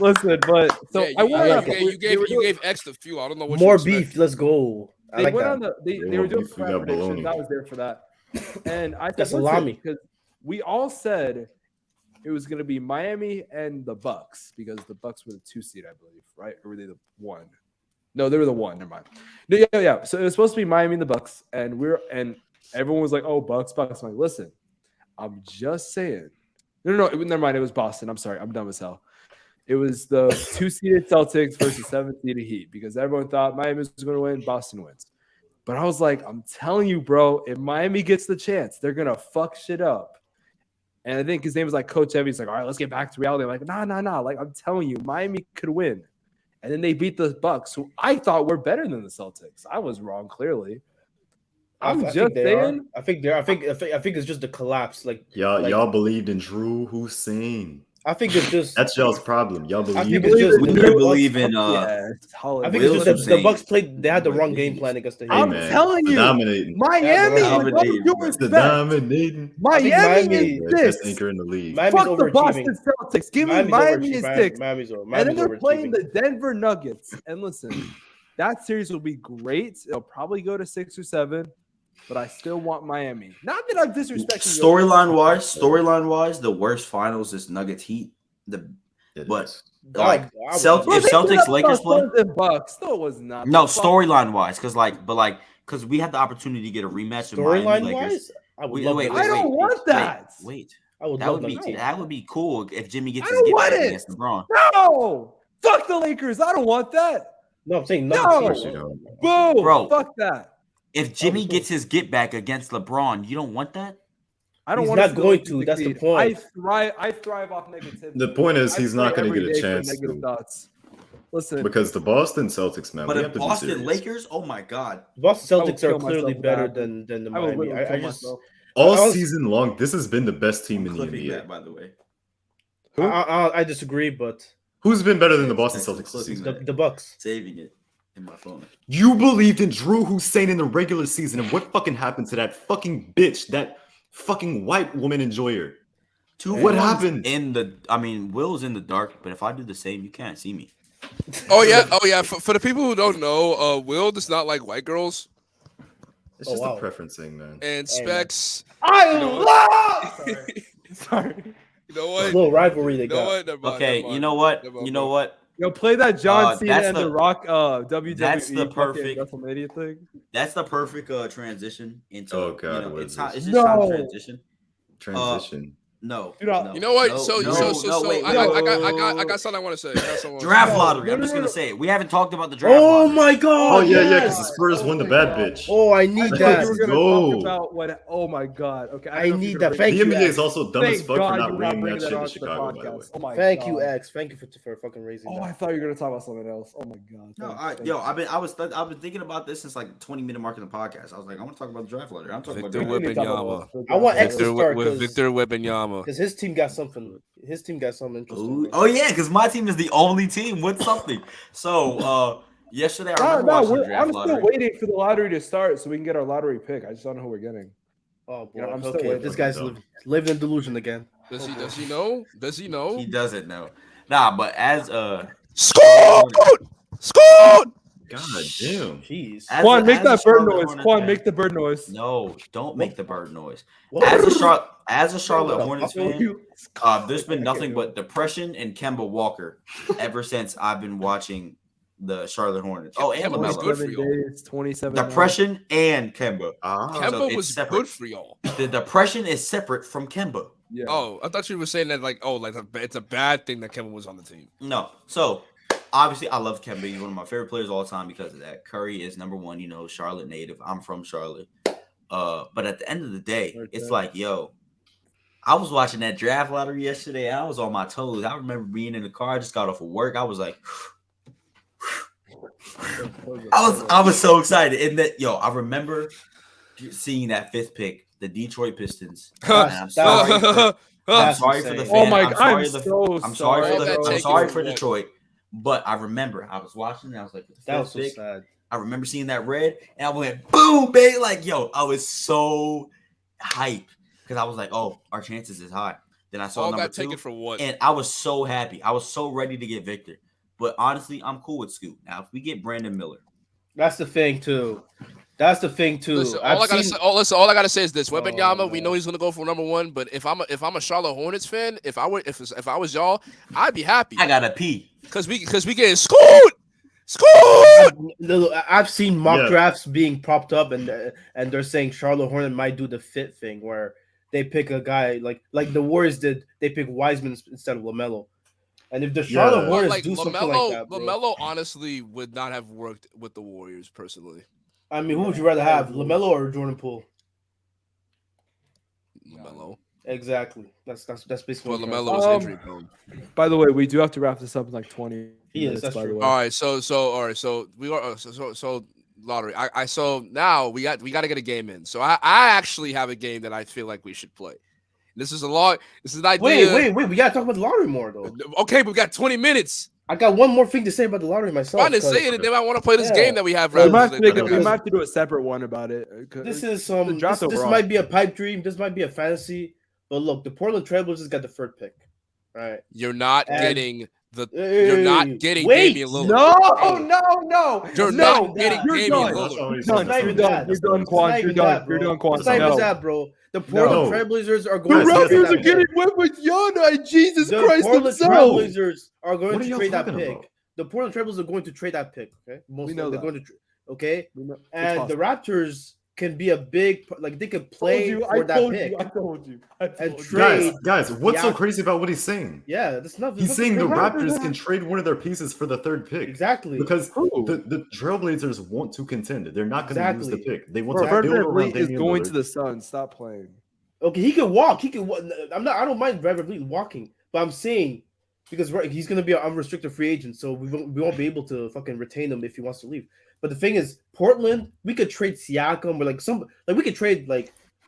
Speaker 4: Listen, but so
Speaker 3: yeah,
Speaker 4: I went.
Speaker 3: You gave X the fuel. I don't know what
Speaker 2: more beef. Let's go.
Speaker 4: They went on the. They were doing predictions. I was there for that. And I said salami because we all said it was going to be Miami and the Bucks because the Bucks were the 2 seed, I believe, right? Or were they the 1? No, they were the 1. Never mind. No, yeah. So it was supposed to be Miami and the Bucks, and everyone was like, "Oh, Bucks." I'm like, listen, I'm just saying. No, never mind. It was Boston. I'm sorry. I'm dumb as hell. It was the 2-seeded Celtics versus 7-seeded Heat because everyone thought Miami was going to win, Boston wins. But I was like, I'm telling you, bro, if Miami gets the chance, they're going to fuck shit up. And I think his name was like Coach Evie. He's like, all right, let's get back to reality. I'm like, nah. Like, I'm telling you, Miami could win. And then they beat the Bucks, who I thought were better than the Celtics. I was wrong, clearly. I'm just saying.
Speaker 2: I think it's just the collapse. Like
Speaker 1: y'all believed in Drew Hussein.
Speaker 2: I think it's just
Speaker 1: that's y'all's problem. Y'all believe.
Speaker 5: We believe in.
Speaker 2: I think it's just the Bucks played. They had the wrong game plan against the Heat.
Speaker 4: I'm telling you,
Speaker 1: dominating.
Speaker 4: Miami,
Speaker 1: dominating.
Speaker 4: Miami is
Speaker 1: best anchor in the league.
Speaker 4: Fuck the Boston Celtics. Give me Miami is 6.
Speaker 2: Miami's
Speaker 4: and then they're playing the Denver Nuggets. And listen, that series will be great. It'll probably go to 6 or 7. But I still want Miami. Not that I'm disrespecting.
Speaker 5: Storyline wise, the worst finals is Nuggets Heat. If Celtics Lakers play,
Speaker 4: Bucks. No, it was not.
Speaker 5: No, storyline wise, because we had the opportunity to get a rematch with Miami Lakers.
Speaker 2: I
Speaker 4: don't want that.
Speaker 5: Wait.
Speaker 2: That
Speaker 5: would be cool if Jimmy gets his get back against LeBron.
Speaker 4: No, fuck the Lakers. I don't want that.
Speaker 2: No, I'm saying
Speaker 4: no. Boom,
Speaker 5: bro.
Speaker 4: Fuck that.
Speaker 5: If Jimmy gets his get back against LeBron, you don't want that?
Speaker 4: I don't
Speaker 2: he's
Speaker 4: want
Speaker 2: not going to. That's the point.
Speaker 4: I thrive off negativity.
Speaker 1: The point is he's not going to get a chance.
Speaker 4: Listen,
Speaker 1: because the Boston Celtics, man.
Speaker 5: But if Boston Lakers, oh my god,
Speaker 2: Boston Celtics are clearly better than the Miami. I just
Speaker 1: all season long, this has been the best team in the NBA.
Speaker 5: That, by the way,
Speaker 2: I disagree, but
Speaker 1: who's been better than the Boston Celtics this season?
Speaker 2: The Bucks.
Speaker 5: Saving it. In my phone.
Speaker 1: You believed in Drew Hussein in the regular season, and what fucking happened to that fucking bitch, that fucking white woman enjoyer? What happened?
Speaker 5: Will's in the dark, but if I do the same, you can't see me.
Speaker 3: Oh yeah. For the people who don't know, Will does not like white girls.
Speaker 1: It's just a preference thing, man.
Speaker 3: And Spex.
Speaker 4: Sorry.
Speaker 3: You know what?
Speaker 2: A little rivalry they got.
Speaker 5: Okay, you know what?
Speaker 4: Yo, play that John Cena and The Rock WWE
Speaker 5: that's the perfect
Speaker 4: WrestleMania thing.
Speaker 5: That's the perfect transition into.
Speaker 1: Oh god,
Speaker 5: it's just time to transition. No.
Speaker 4: Do not.
Speaker 3: You know what?
Speaker 5: No,
Speaker 3: So
Speaker 5: wait,
Speaker 3: I got something I want to say.
Speaker 5: Draft lottery. I'm just gonna say it. We haven't talked about the draft
Speaker 2: Oh
Speaker 5: lottery.
Speaker 2: my god!
Speaker 1: Oh yeah,
Speaker 2: yes.
Speaker 1: because the Spurs won the bad bitch.
Speaker 2: Oh, I need
Speaker 4: I thought
Speaker 2: that.
Speaker 4: you were gonna
Speaker 1: Go.
Speaker 4: talk about what. Oh my god. Okay.
Speaker 2: I
Speaker 4: don't know if
Speaker 2: need
Speaker 4: you're
Speaker 2: that.
Speaker 4: gonna
Speaker 2: Thank
Speaker 1: The
Speaker 2: you,
Speaker 1: NBA
Speaker 2: X.
Speaker 1: is also dumb as
Speaker 4: Thank
Speaker 1: fuck
Speaker 4: God
Speaker 1: for
Speaker 4: you're
Speaker 1: not
Speaker 4: not
Speaker 1: bringing
Speaker 4: bringing
Speaker 1: that shit to
Speaker 4: onto the
Speaker 1: Chicago. By the way.
Speaker 4: podcast. Oh my
Speaker 2: Thank
Speaker 4: god.
Speaker 2: you, X. Thank you for fucking raising
Speaker 4: Oh,
Speaker 2: that.
Speaker 4: I thought you were gonna talk about something else. Oh my god.
Speaker 5: No,
Speaker 4: Thanks.
Speaker 5: I've been thinking about this since like 20-minute mark in the podcast. I was like, I want to talk about the draft lottery. I'm talking
Speaker 3: Victor
Speaker 5: about
Speaker 4: We need to talk about
Speaker 3: Wembanyama.
Speaker 2: I want X to
Speaker 3: Victor
Speaker 2: start
Speaker 3: with Victor Wembanyama.
Speaker 2: because his team got something. His team got something interesting.
Speaker 5: Ooh,
Speaker 2: bro.
Speaker 5: oh yeah, because my team is the only team with something. So yesterday I remember watching the draft
Speaker 4: I'm still
Speaker 5: lottery.
Speaker 4: waiting for the lottery to start so we can get our lottery pick. I just don't know who we're getting.
Speaker 2: Oh boy.
Speaker 4: You know, I'm still
Speaker 2: okay,
Speaker 4: waiting.
Speaker 2: this guy's living in delusion again.
Speaker 3: Does he know? Does he know?
Speaker 5: He doesn't know. Nah, but as
Speaker 3: Scoot!
Speaker 1: God damn.
Speaker 2: Jeez.
Speaker 5: as
Speaker 4: Quan,
Speaker 5: a-
Speaker 4: make
Speaker 5: as a
Speaker 4: that bird
Speaker 5: Charlotte
Speaker 4: noise.
Speaker 5: Hornets
Speaker 4: Quan,
Speaker 5: fan-
Speaker 4: make the bird noise.
Speaker 5: No, don't make the bird noise.
Speaker 2: What?
Speaker 5: As a Charlotte
Speaker 2: the
Speaker 5: Hornets
Speaker 2: fuck?
Speaker 5: fan, there's been nothing but depression and Kemba Walker ever since I've been watching the Charlotte Hornets. Oh, and
Speaker 3: Kemba was good
Speaker 5: LaMelo.
Speaker 3: for y'all.
Speaker 4: days, 27
Speaker 5: Depression and Kemba.
Speaker 3: Kemba
Speaker 5: So it's
Speaker 3: was
Speaker 5: separate.
Speaker 3: good for y'all.
Speaker 5: The depression is separate from Kemba.
Speaker 4: Yeah.
Speaker 3: Oh, I thought you were saying that it's a bad thing that Kemba was on the team.
Speaker 5: No. So obviously I love Kemba. He's one of my favorite players of all time because of that. Curry is number one, Charlotte native. I'm from Charlotte. But at the end of the day, it's like, yo, I was watching that draft lottery yesterday. I was on my toes. I remember being in the car. I just got off of work. I was like, I was so excited. And that, I remember seeing that fifth pick, the Detroit Pistons. And I'm sorry. I'm sorry for the
Speaker 2: insane.
Speaker 5: fan.
Speaker 4: Oh my
Speaker 5: I'm
Speaker 4: God,
Speaker 5: sorry,
Speaker 4: I'm so
Speaker 5: sorry for
Speaker 3: sorry.
Speaker 5: Detroit. But I remember I was watching and I was like, the
Speaker 2: That was
Speaker 5: fifth
Speaker 2: so
Speaker 5: pick,
Speaker 2: sad.
Speaker 5: I remember seeing that red and I went, boom, baby. Like, I was so hyped because I was like, oh, our chances is high. Then I saw
Speaker 3: All
Speaker 5: number
Speaker 3: got
Speaker 5: 2
Speaker 3: taken for what?
Speaker 5: and I was so happy. I was so ready to get Victor. But honestly, I'm cool with Scoot. Now, if we get Brandon Miller,
Speaker 2: That's the thing too.
Speaker 3: Listen, all I gotta say is this: Wembanyama, we know he's gonna go for number one. But if I'm a Charlotte Hornets fan, if I was y'all, I'd be happy
Speaker 5: I gotta pee.
Speaker 3: because we getting Scoot.
Speaker 2: I've seen mock
Speaker 1: Yeah.
Speaker 2: drafts being propped up, and they're saying Charlotte Hornet might do the fit thing where they pick a guy like the Warriors did. They pick Wiseman instead of LaMelo. And if the Charlotte
Speaker 1: Yeah.
Speaker 2: Hornets
Speaker 3: Like
Speaker 2: do something like that, bro,
Speaker 3: LaMelo honestly would not have worked with the Warriors personally.
Speaker 2: I mean, who would you rather have, LaMelo or Jordan Poole?
Speaker 3: LaMelo,
Speaker 2: Exactly. That's basically.
Speaker 3: but
Speaker 2: what
Speaker 3: LaMelo
Speaker 2: I'm
Speaker 3: was
Speaker 4: Um,
Speaker 3: injury prone.
Speaker 4: By the way, we do have to wrap this up in like 20
Speaker 2: He is,
Speaker 4: minutes,
Speaker 2: that's
Speaker 4: by the
Speaker 2: true.
Speaker 4: way.
Speaker 3: All right, so we are so lottery. So now we got to get a game in. So I actually have a game that I feel like we should play. This is an idea.
Speaker 2: Wait. We gotta talk about the lottery more though.
Speaker 3: Okay, we got 20 minutes.
Speaker 2: I got one more thing to say about the lottery myself.
Speaker 3: Fine to say it, and then I want to play this
Speaker 2: Yeah.
Speaker 3: game that we have.
Speaker 4: We might
Speaker 3: rather
Speaker 4: have
Speaker 3: than-
Speaker 4: to do a separate one about it.
Speaker 2: This is
Speaker 4: the draft
Speaker 2: this
Speaker 4: overall.
Speaker 2: might be a pipe dream. This might be a fantasy. But look, the Portland Trailblazers got the third pick. Right.
Speaker 3: You're not
Speaker 2: And-
Speaker 3: getting You're not getting
Speaker 2: wait,
Speaker 3: Damian Lillard.
Speaker 4: No.
Speaker 3: You're
Speaker 2: No,
Speaker 3: not getting
Speaker 4: you're
Speaker 3: Damian
Speaker 4: done.
Speaker 1: That's
Speaker 3: Lillard.
Speaker 1: always
Speaker 2: It's not even that.
Speaker 4: You're done, Quan.
Speaker 2: It's not
Speaker 4: You're
Speaker 2: even
Speaker 4: done.
Speaker 2: that,
Speaker 4: You're
Speaker 2: bro.
Speaker 4: done, Quan.
Speaker 2: It's not even
Speaker 4: No.
Speaker 2: that, bro. The Portland
Speaker 1: No.
Speaker 2: Trailblazers are
Speaker 4: The
Speaker 2: going to trade
Speaker 4: Raptors are
Speaker 2: that
Speaker 4: getting
Speaker 2: pick.
Speaker 4: wet with Yana. Jesus
Speaker 2: The
Speaker 4: Christ
Speaker 2: Portland
Speaker 4: themselves.
Speaker 2: Trailblazers are going
Speaker 1: What are
Speaker 2: to
Speaker 1: y'all
Speaker 2: trade that
Speaker 1: talking
Speaker 2: pick.
Speaker 1: about?
Speaker 2: The Portland Trailblazers are going to trade that pick. Okay,
Speaker 4: We know
Speaker 2: they're
Speaker 4: that.
Speaker 2: going to. Okay,
Speaker 4: We know- it's
Speaker 2: and the
Speaker 4: possible.
Speaker 2: Raptors can be a big they could play
Speaker 4: I
Speaker 2: for that
Speaker 4: told
Speaker 2: pick.
Speaker 4: you. I told you.
Speaker 2: And
Speaker 4: you.
Speaker 2: trade-
Speaker 1: Guys, what's so
Speaker 2: Yeah.
Speaker 1: crazy about what he's saying?
Speaker 2: Yeah, that's not.
Speaker 1: He's saying the Raptors can trade one of their pieces for the third pick.
Speaker 2: Exactly.
Speaker 1: Because
Speaker 4: Who?
Speaker 1: the Trailblazers want to contend. They're not going to use the
Speaker 2: Exactly.
Speaker 1: pick. They want
Speaker 4: Bro,
Speaker 1: to
Speaker 4: Fred
Speaker 1: build around
Speaker 4: VanVleet is
Speaker 1: Damian
Speaker 4: going
Speaker 1: Lillard.
Speaker 4: to the Suns. Stop playing.
Speaker 2: Okay, he can walk. He can. I don't mind Fred VanVleet walking, but I'm saying because he's going to be an unrestricted free agent, so we won't be able to fucking retain him if he wants to leave. But the thing is, Portland, we could trade Siakam or we could trade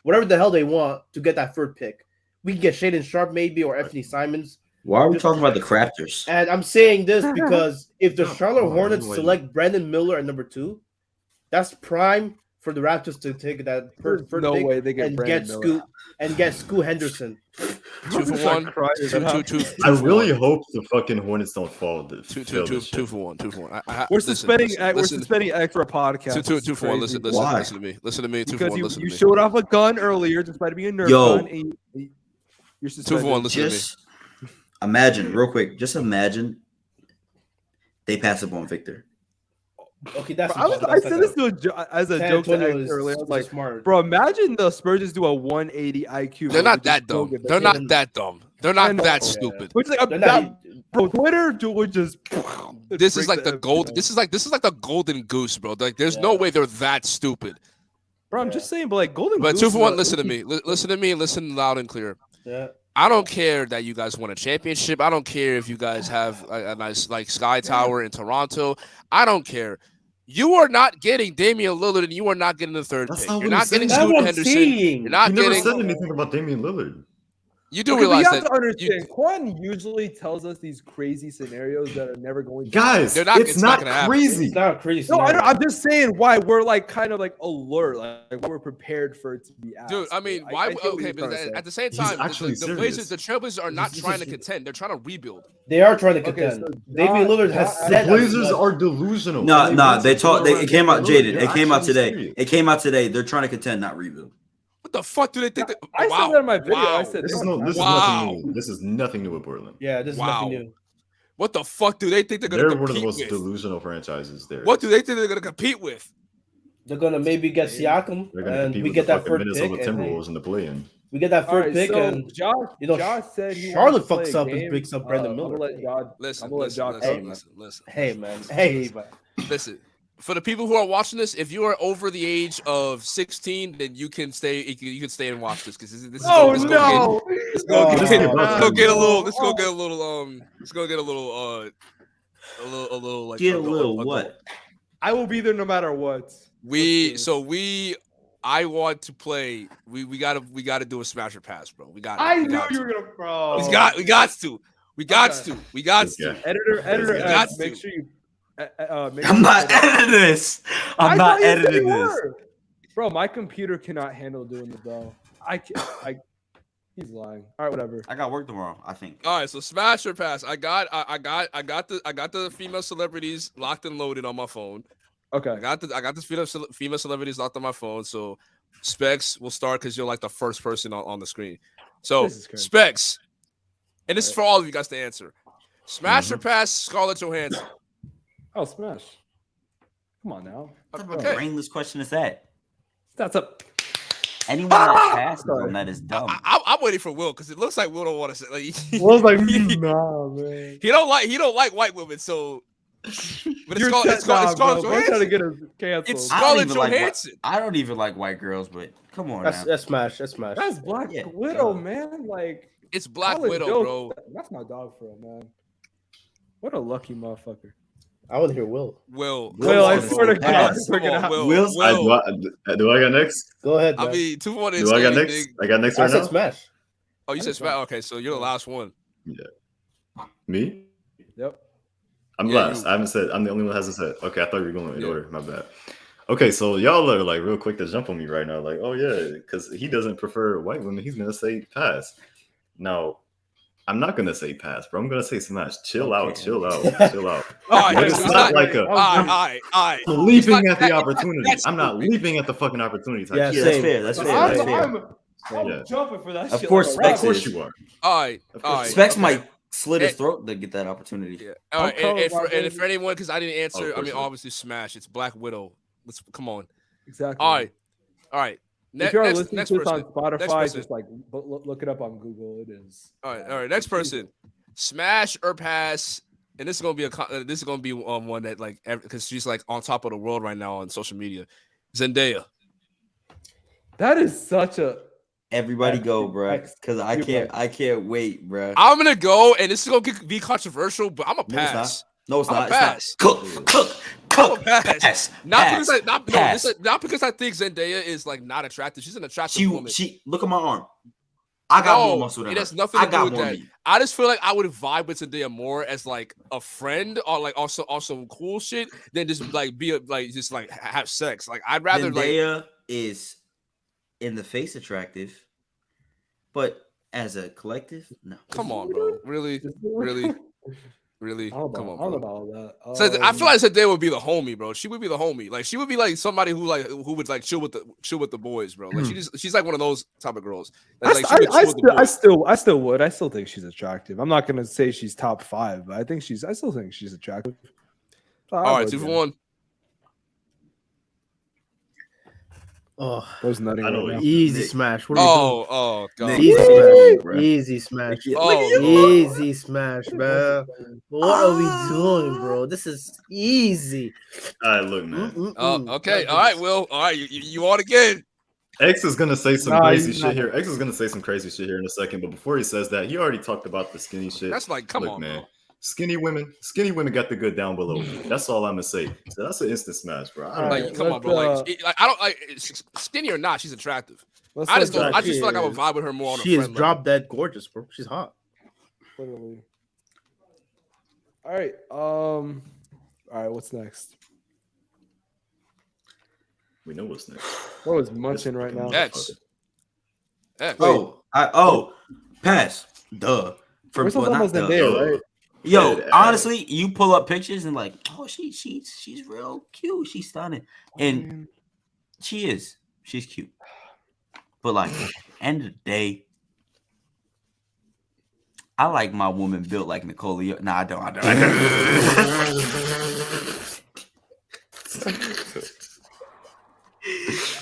Speaker 2: whatever the hell they want to get that third pick. We can get Shaedon Sharp maybe or Anthony Simons.
Speaker 5: Why are we
Speaker 2: Just-
Speaker 5: talking about the Crafters?
Speaker 2: And I'm saying this because if the Charlotte
Speaker 1: Oh,
Speaker 2: Hornets
Speaker 1: anyway.
Speaker 2: select Brandon Miller at number 2, that's prime for the Raptors to take that
Speaker 4: There's
Speaker 2: third
Speaker 4: no
Speaker 2: pick
Speaker 4: way they get
Speaker 2: and
Speaker 4: Brandon
Speaker 2: get
Speaker 4: Miller.
Speaker 2: Scoot Henderson.
Speaker 3: 2 for 1.
Speaker 1: I really hope the fucking Hornets don't fall.
Speaker 3: Two for one.
Speaker 4: We're suspending X for a podcast.
Speaker 3: Two for one. Listen
Speaker 5: Why?
Speaker 3: to me. 2 for
Speaker 4: Because
Speaker 3: 1. Listen
Speaker 4: you
Speaker 3: to me.
Speaker 4: showed off a gun earlier, despite it being a Nerf
Speaker 5: Yo.
Speaker 4: gun. And you're
Speaker 3: 2
Speaker 4: suspended.
Speaker 3: for 1. Listen to me.
Speaker 5: Just imagine, real quick. Just imagine they pass up on Victor.
Speaker 2: Okay, that's.
Speaker 4: I said this as a joke to X earlier. I was like,
Speaker 2: smart.
Speaker 4: bro, imagine the Spurs just do a 180 IQ.
Speaker 3: They're not that dumb. They're not that dumb. They're not that stupid.
Speaker 4: Which like bro, Twitter would just.
Speaker 3: This is like the gold. This is like the golden goose, bro. Like, there's no way they're that stupid.
Speaker 4: Bro, I'm just saying, but like golden.
Speaker 3: But
Speaker 4: goose
Speaker 3: 2-for-1, listen to me. Listen to me. Listen loud and clear.
Speaker 2: Yeah.
Speaker 3: I don't care that you guys won a championship. I don't care if you guys have a nice like Sky Tower in Toronto. I don't care. You are not getting Damian Lillard, and you are not getting the third pick. You're not getting Scoot Henderson. You're not
Speaker 1: You never
Speaker 3: getting.
Speaker 1: said anything about Damian Lillard.
Speaker 3: You do realize
Speaker 4: you
Speaker 3: that.
Speaker 4: have to understand, Quan usually tells us these crazy scenarios that are never going to
Speaker 1: Guys, it's not crazy.
Speaker 2: It's not crazy.
Speaker 4: No, I'm just saying why we're like kind of like alert, like we're prepared for it to be asked.
Speaker 3: Dude, I mean, why? Okay, but at the same time, the Blazers, the Trailblazers are not trying to contend. They're trying to rebuild.
Speaker 2: They are trying to contend. Damian Lillard has said
Speaker 1: the Blazers are delusional.
Speaker 5: No, they talk. It came out jaded. It came out today. It came out today. They're trying to contend, not rebuild.
Speaker 3: What the fuck do they think?
Speaker 4: I said that in my video. I said
Speaker 1: this is nothing new. This is nothing new with Portland.
Speaker 2: Yeah, this is nothing new.
Speaker 3: What the fuck do they think they're gonna compete with?
Speaker 1: They're one of the most delusional franchises there.
Speaker 3: What do they think they're gonna compete with?
Speaker 2: They're gonna maybe get Siakam, and we get that first pick.
Speaker 1: Timberwolves in the play-in.
Speaker 2: We get that first pick, and
Speaker 4: Josh said
Speaker 2: Charlotte fucks up and picks up Brandon Miller.
Speaker 3: Listen.
Speaker 2: Hey man.
Speaker 3: Listen. For the people who are watching this, if you are over the age of 16, then you can stay. You can stay and watch this because this is. Let's go get a little like.
Speaker 5: Get a little what?
Speaker 4: I will be there no matter what.
Speaker 3: I want to play. We gotta do a smash or pass, bro. We got.
Speaker 4: I knew you were gonna, bro.
Speaker 3: We got to.
Speaker 4: Editor, make sure you.
Speaker 5: I'm not editing this. I'm not editing this.
Speaker 4: Bro, my computer cannot handle doing this, though. He's lying. All right, whatever.
Speaker 5: I got work tomorrow, I think.
Speaker 3: All right, so smash or pass. I got the female celebrities locked and loaded on my phone.
Speaker 4: Okay.
Speaker 3: I got the female celebrities locked on my phone. So Spex will start because you're like the first person on the screen. So Spex, and this is for all of you guys to answer. Smash or pass Scarlett Johansson?
Speaker 4: Oh, smash. Come on now.
Speaker 5: What type of brainless question is that?
Speaker 4: That's up.
Speaker 5: Anyone that passes on that is dumb.
Speaker 3: I'm waiting for Will because it looks like Will don't want to say. Like,
Speaker 4: Will's like, nah, man.
Speaker 3: He don't like white women, so. But it's Scarlett Johansson.
Speaker 4: I'm trying to get her canceled.
Speaker 3: It's Scarlett Johansson.
Speaker 5: I don't even like white girls, but come on,
Speaker 2: that's smash. That's smash.
Speaker 4: That's Black Widow, man. Like,
Speaker 3: it's Black Widow, bro.
Speaker 4: That's my dog for him, man. What a lucky motherfucker.
Speaker 2: I want to hear Will.
Speaker 3: Will,
Speaker 4: I swear to God,
Speaker 3: Will.
Speaker 1: Do I got next?
Speaker 2: Go ahead.
Speaker 3: Man. I mean, 2-1 is.
Speaker 1: Do I got next? I got next right now.
Speaker 2: I said smash.
Speaker 3: Oh, you said smash. Okay, so you're the last one.
Speaker 1: Yeah. Me?
Speaker 4: Yep.
Speaker 1: I'm last. I haven't said. I'm the only one that hasn't said. Okay, I thought you were going in order. My bad. Okay, so y'all are like real quick to jump on me right now. Like, oh yeah, because he doesn't prefer white women. He's gonna say pass. Now, I'm not gonna say pass, bro. I'm gonna say smash. Chill out.
Speaker 3: All right,
Speaker 1: it's not like a.
Speaker 3: All right.
Speaker 1: Leaping at the opportunity. I'm not leaping at the fucking opportunity.
Speaker 5: Yeah, that's fair. That's fair.
Speaker 4: I'm jumping for that.
Speaker 5: Of
Speaker 4: shit.
Speaker 5: course,
Speaker 1: Of course you are.
Speaker 3: All right.
Speaker 5: Spex might slit his throat to get that opportunity.
Speaker 3: Yeah. All right, and for anyone, because I didn't answer, I mean, obviously smash. It's Black Widow. Let's come on.
Speaker 4: Exactly.
Speaker 3: All right.
Speaker 4: If you're listening to this on Spotify, just like look it up on Google. It is.
Speaker 3: All right. Next person, smash or pass, and this is gonna be one that like because she's like on top of the world right now on social media. Zendaya.
Speaker 4: That is such a.
Speaker 5: Everybody go, bro, because I can't wait, bro.
Speaker 3: I'm gonna go, and this is gonna be controversial, but I'm a pass.
Speaker 5: No, it's not.
Speaker 3: Pass.
Speaker 5: Cook. Pass.
Speaker 3: Not because I think Zendaya is like not attractive. She's an attractive woman.
Speaker 5: She look at my arm. I got more muscle than her.
Speaker 3: It has nothing to do with that. I just feel like I would vibe with Zendaya more as like a friend or like also cool shit than just like be just like have sex. Like I'd rather
Speaker 5: Zendaya is in the face attractive, but as a collective, no.
Speaker 3: Come on, bro. Really. Come on, bro.
Speaker 4: I don't know about all that.
Speaker 3: So I feel like Zendaya would be the homie, bro. She would be the homie. Like she would be like somebody who would like chill with the boys, bro. Like she's like one of those type of girls. Like,
Speaker 4: I still would. I still think she's attractive. I'm not gonna say she's top 5, but I still think she's attractive.
Speaker 3: All right, 2-for-1.
Speaker 2: Oh,
Speaker 4: Bro's nutting
Speaker 1: I
Speaker 4: right
Speaker 1: know
Speaker 4: now.
Speaker 2: easy
Speaker 6: Nick.
Speaker 2: smash. What are you doing?
Speaker 3: Oh god.
Speaker 2: Easy
Speaker 1: Nick.
Speaker 2: smash. Easy smash.
Speaker 3: Oh,
Speaker 2: Easy smash, man. What are we doing, bro? This is easy.
Speaker 1: All right, look, man.
Speaker 3: okay. All right, Will. All right, you on again.
Speaker 1: X is gonna say some
Speaker 4: Nah,
Speaker 1: crazy
Speaker 4: he's
Speaker 1: shit
Speaker 4: not.
Speaker 1: here. X is gonna say some crazy shit here in a second, but before he says that, he already talked about the skinny shit.
Speaker 3: That's like, come
Speaker 1: Look,
Speaker 3: on,
Speaker 1: man.
Speaker 3: bro.
Speaker 1: Skinny women got the good down below. That's all I'm gonna say. So that's an instant smash, bro. I don't
Speaker 3: Like,
Speaker 1: know.
Speaker 3: come on, bro. Like, I don't like skinny or not. She's attractive.
Speaker 4: Let's
Speaker 3: I just
Speaker 4: let
Speaker 3: don't.
Speaker 4: Zach-
Speaker 3: I just feel like I would vibe with her more on a
Speaker 2: She is
Speaker 3: friend
Speaker 2: drop
Speaker 3: level.
Speaker 2: dead gorgeous, bro. She's hot.
Speaker 4: Literally. All right. All right. What's next?
Speaker 1: We know what's next.
Speaker 4: Bro is munching right now.
Speaker 3: X. X.
Speaker 5: Pass. Duh.
Speaker 4: We're still almost in there, right?
Speaker 5: Yo,
Speaker 1: Dead
Speaker 5: honestly, you pull up pictures and like, oh, she's real cute. She's stunning, and she is. She's cute. But like, end of the day, I like my woman built like Nicole. Nah, I don't.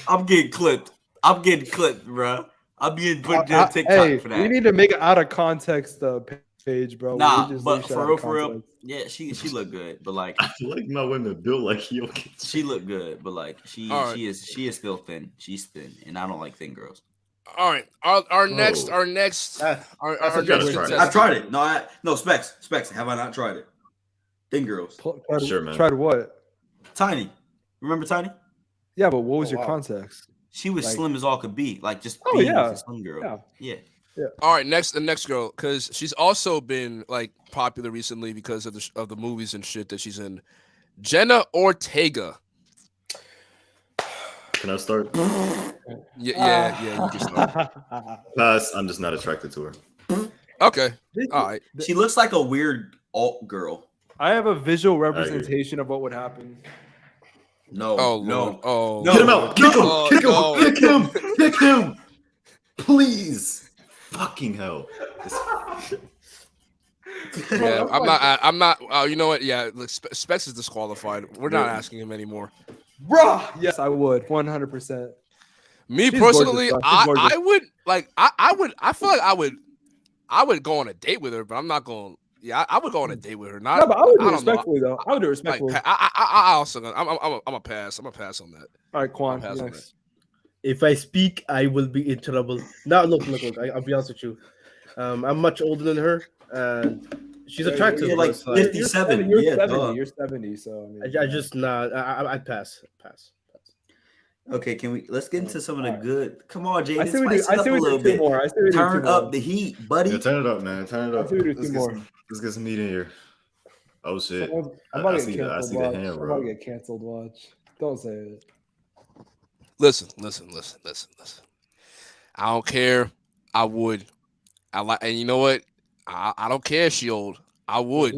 Speaker 5: I'm getting clipped, bro. I'm getting put on TikTok for that.
Speaker 4: We need to make it out of context page, bro.
Speaker 5: Nah,
Speaker 4: We just
Speaker 5: but
Speaker 4: leave shit
Speaker 5: for
Speaker 4: out
Speaker 5: real,
Speaker 4: of
Speaker 5: for real,
Speaker 4: context.
Speaker 5: yeah, she look good, but like
Speaker 1: I like my women built like Jokic.
Speaker 5: she look good, but like she
Speaker 3: All right.
Speaker 5: she is still thin. She's thin, and I don't like thin girls.
Speaker 3: All right. Our next.
Speaker 2: That's a
Speaker 3: Our
Speaker 2: good
Speaker 3: next
Speaker 2: one.
Speaker 3: contestant.
Speaker 5: I've tried it. No, Specs. Have I not tried it? Thin girls,
Speaker 1: Sure, man.
Speaker 4: Tried what?
Speaker 5: Tiny. Remember Tiny?
Speaker 4: Yeah, but what was your
Speaker 2: wow.
Speaker 4: context?
Speaker 5: She was
Speaker 4: Like-
Speaker 5: slim as all could be, like just
Speaker 4: Oh,
Speaker 5: being
Speaker 4: yeah.
Speaker 5: with a slim girl. Yeah.
Speaker 3: All right, the next girl, because she's also been like popular recently because of the movies and shit that she's in. Jenna Ortega.
Speaker 1: Can I start?
Speaker 3: Yeah. You can start.
Speaker 1: Pass. I'm just not attracted to her.
Speaker 3: Okay. All right.
Speaker 5: She looks like a weird alt girl.
Speaker 4: I have a visual representation of what would happen.
Speaker 5: No.
Speaker 3: Oh Lord. Oh.
Speaker 5: No.
Speaker 1: Get him out. Kick him.
Speaker 3: Oh,
Speaker 1: Kick him.
Speaker 3: no.
Speaker 1: Kick him. Kick him. Please. Fucking hell.
Speaker 3: Yeah, I'm not. You know what? Yeah, look, Specs is disqualified. We're not asking him anymore.
Speaker 4: Bruh! Yes, I would. 100%.
Speaker 3: Me
Speaker 4: She's
Speaker 3: personally,
Speaker 4: gorgeous, bro. She's gorgeous.
Speaker 3: I would like. I feel like I would go on a date with her, but I'm not going. Yeah, I would go on a date with her. Not.
Speaker 4: No, but I would do
Speaker 3: I
Speaker 4: it
Speaker 3: don't know.
Speaker 4: respectfully, though. I would do it
Speaker 3: Like,
Speaker 4: respectfully.
Speaker 3: I also. I'm a pass. I'm a pass on that.
Speaker 4: All right, Quan.
Speaker 3: I'll pass on
Speaker 4: Next.
Speaker 2: If I speak, I will be in trouble. No, look. I'll be honest with you. I'm much older than her, and she's attractive.
Speaker 5: You're like
Speaker 2: but it's
Speaker 5: 57.
Speaker 4: You're
Speaker 5: Yeah,
Speaker 4: 70.
Speaker 5: duh.
Speaker 4: You're 70, so I mean,
Speaker 2: I just nah. I'd pass.
Speaker 5: Okay, let's get into some of the
Speaker 4: Alright.
Speaker 5: good. Come on, Jaden.
Speaker 4: I say we do.
Speaker 5: Spice it
Speaker 4: I
Speaker 5: up
Speaker 4: say
Speaker 5: a
Speaker 4: we
Speaker 5: little
Speaker 4: do two
Speaker 5: bit.
Speaker 4: more. I say we do two
Speaker 5: Turn
Speaker 4: more.
Speaker 5: up the heat, buddy.
Speaker 1: Yeah, turn it up, man. Turn it up.
Speaker 4: I say we do two
Speaker 1: Let's
Speaker 4: more.
Speaker 1: get some meat in here. Oh shit.
Speaker 4: I'm about
Speaker 1: I
Speaker 4: to
Speaker 1: see
Speaker 4: get
Speaker 1: the
Speaker 4: canceled.
Speaker 1: hand,
Speaker 4: Watch. I'm about
Speaker 1: bro.
Speaker 4: to get canceled. Watch. Don't say it.
Speaker 3: Listen. I don't care. I would. I like, and you know what? I don't care if she old. I would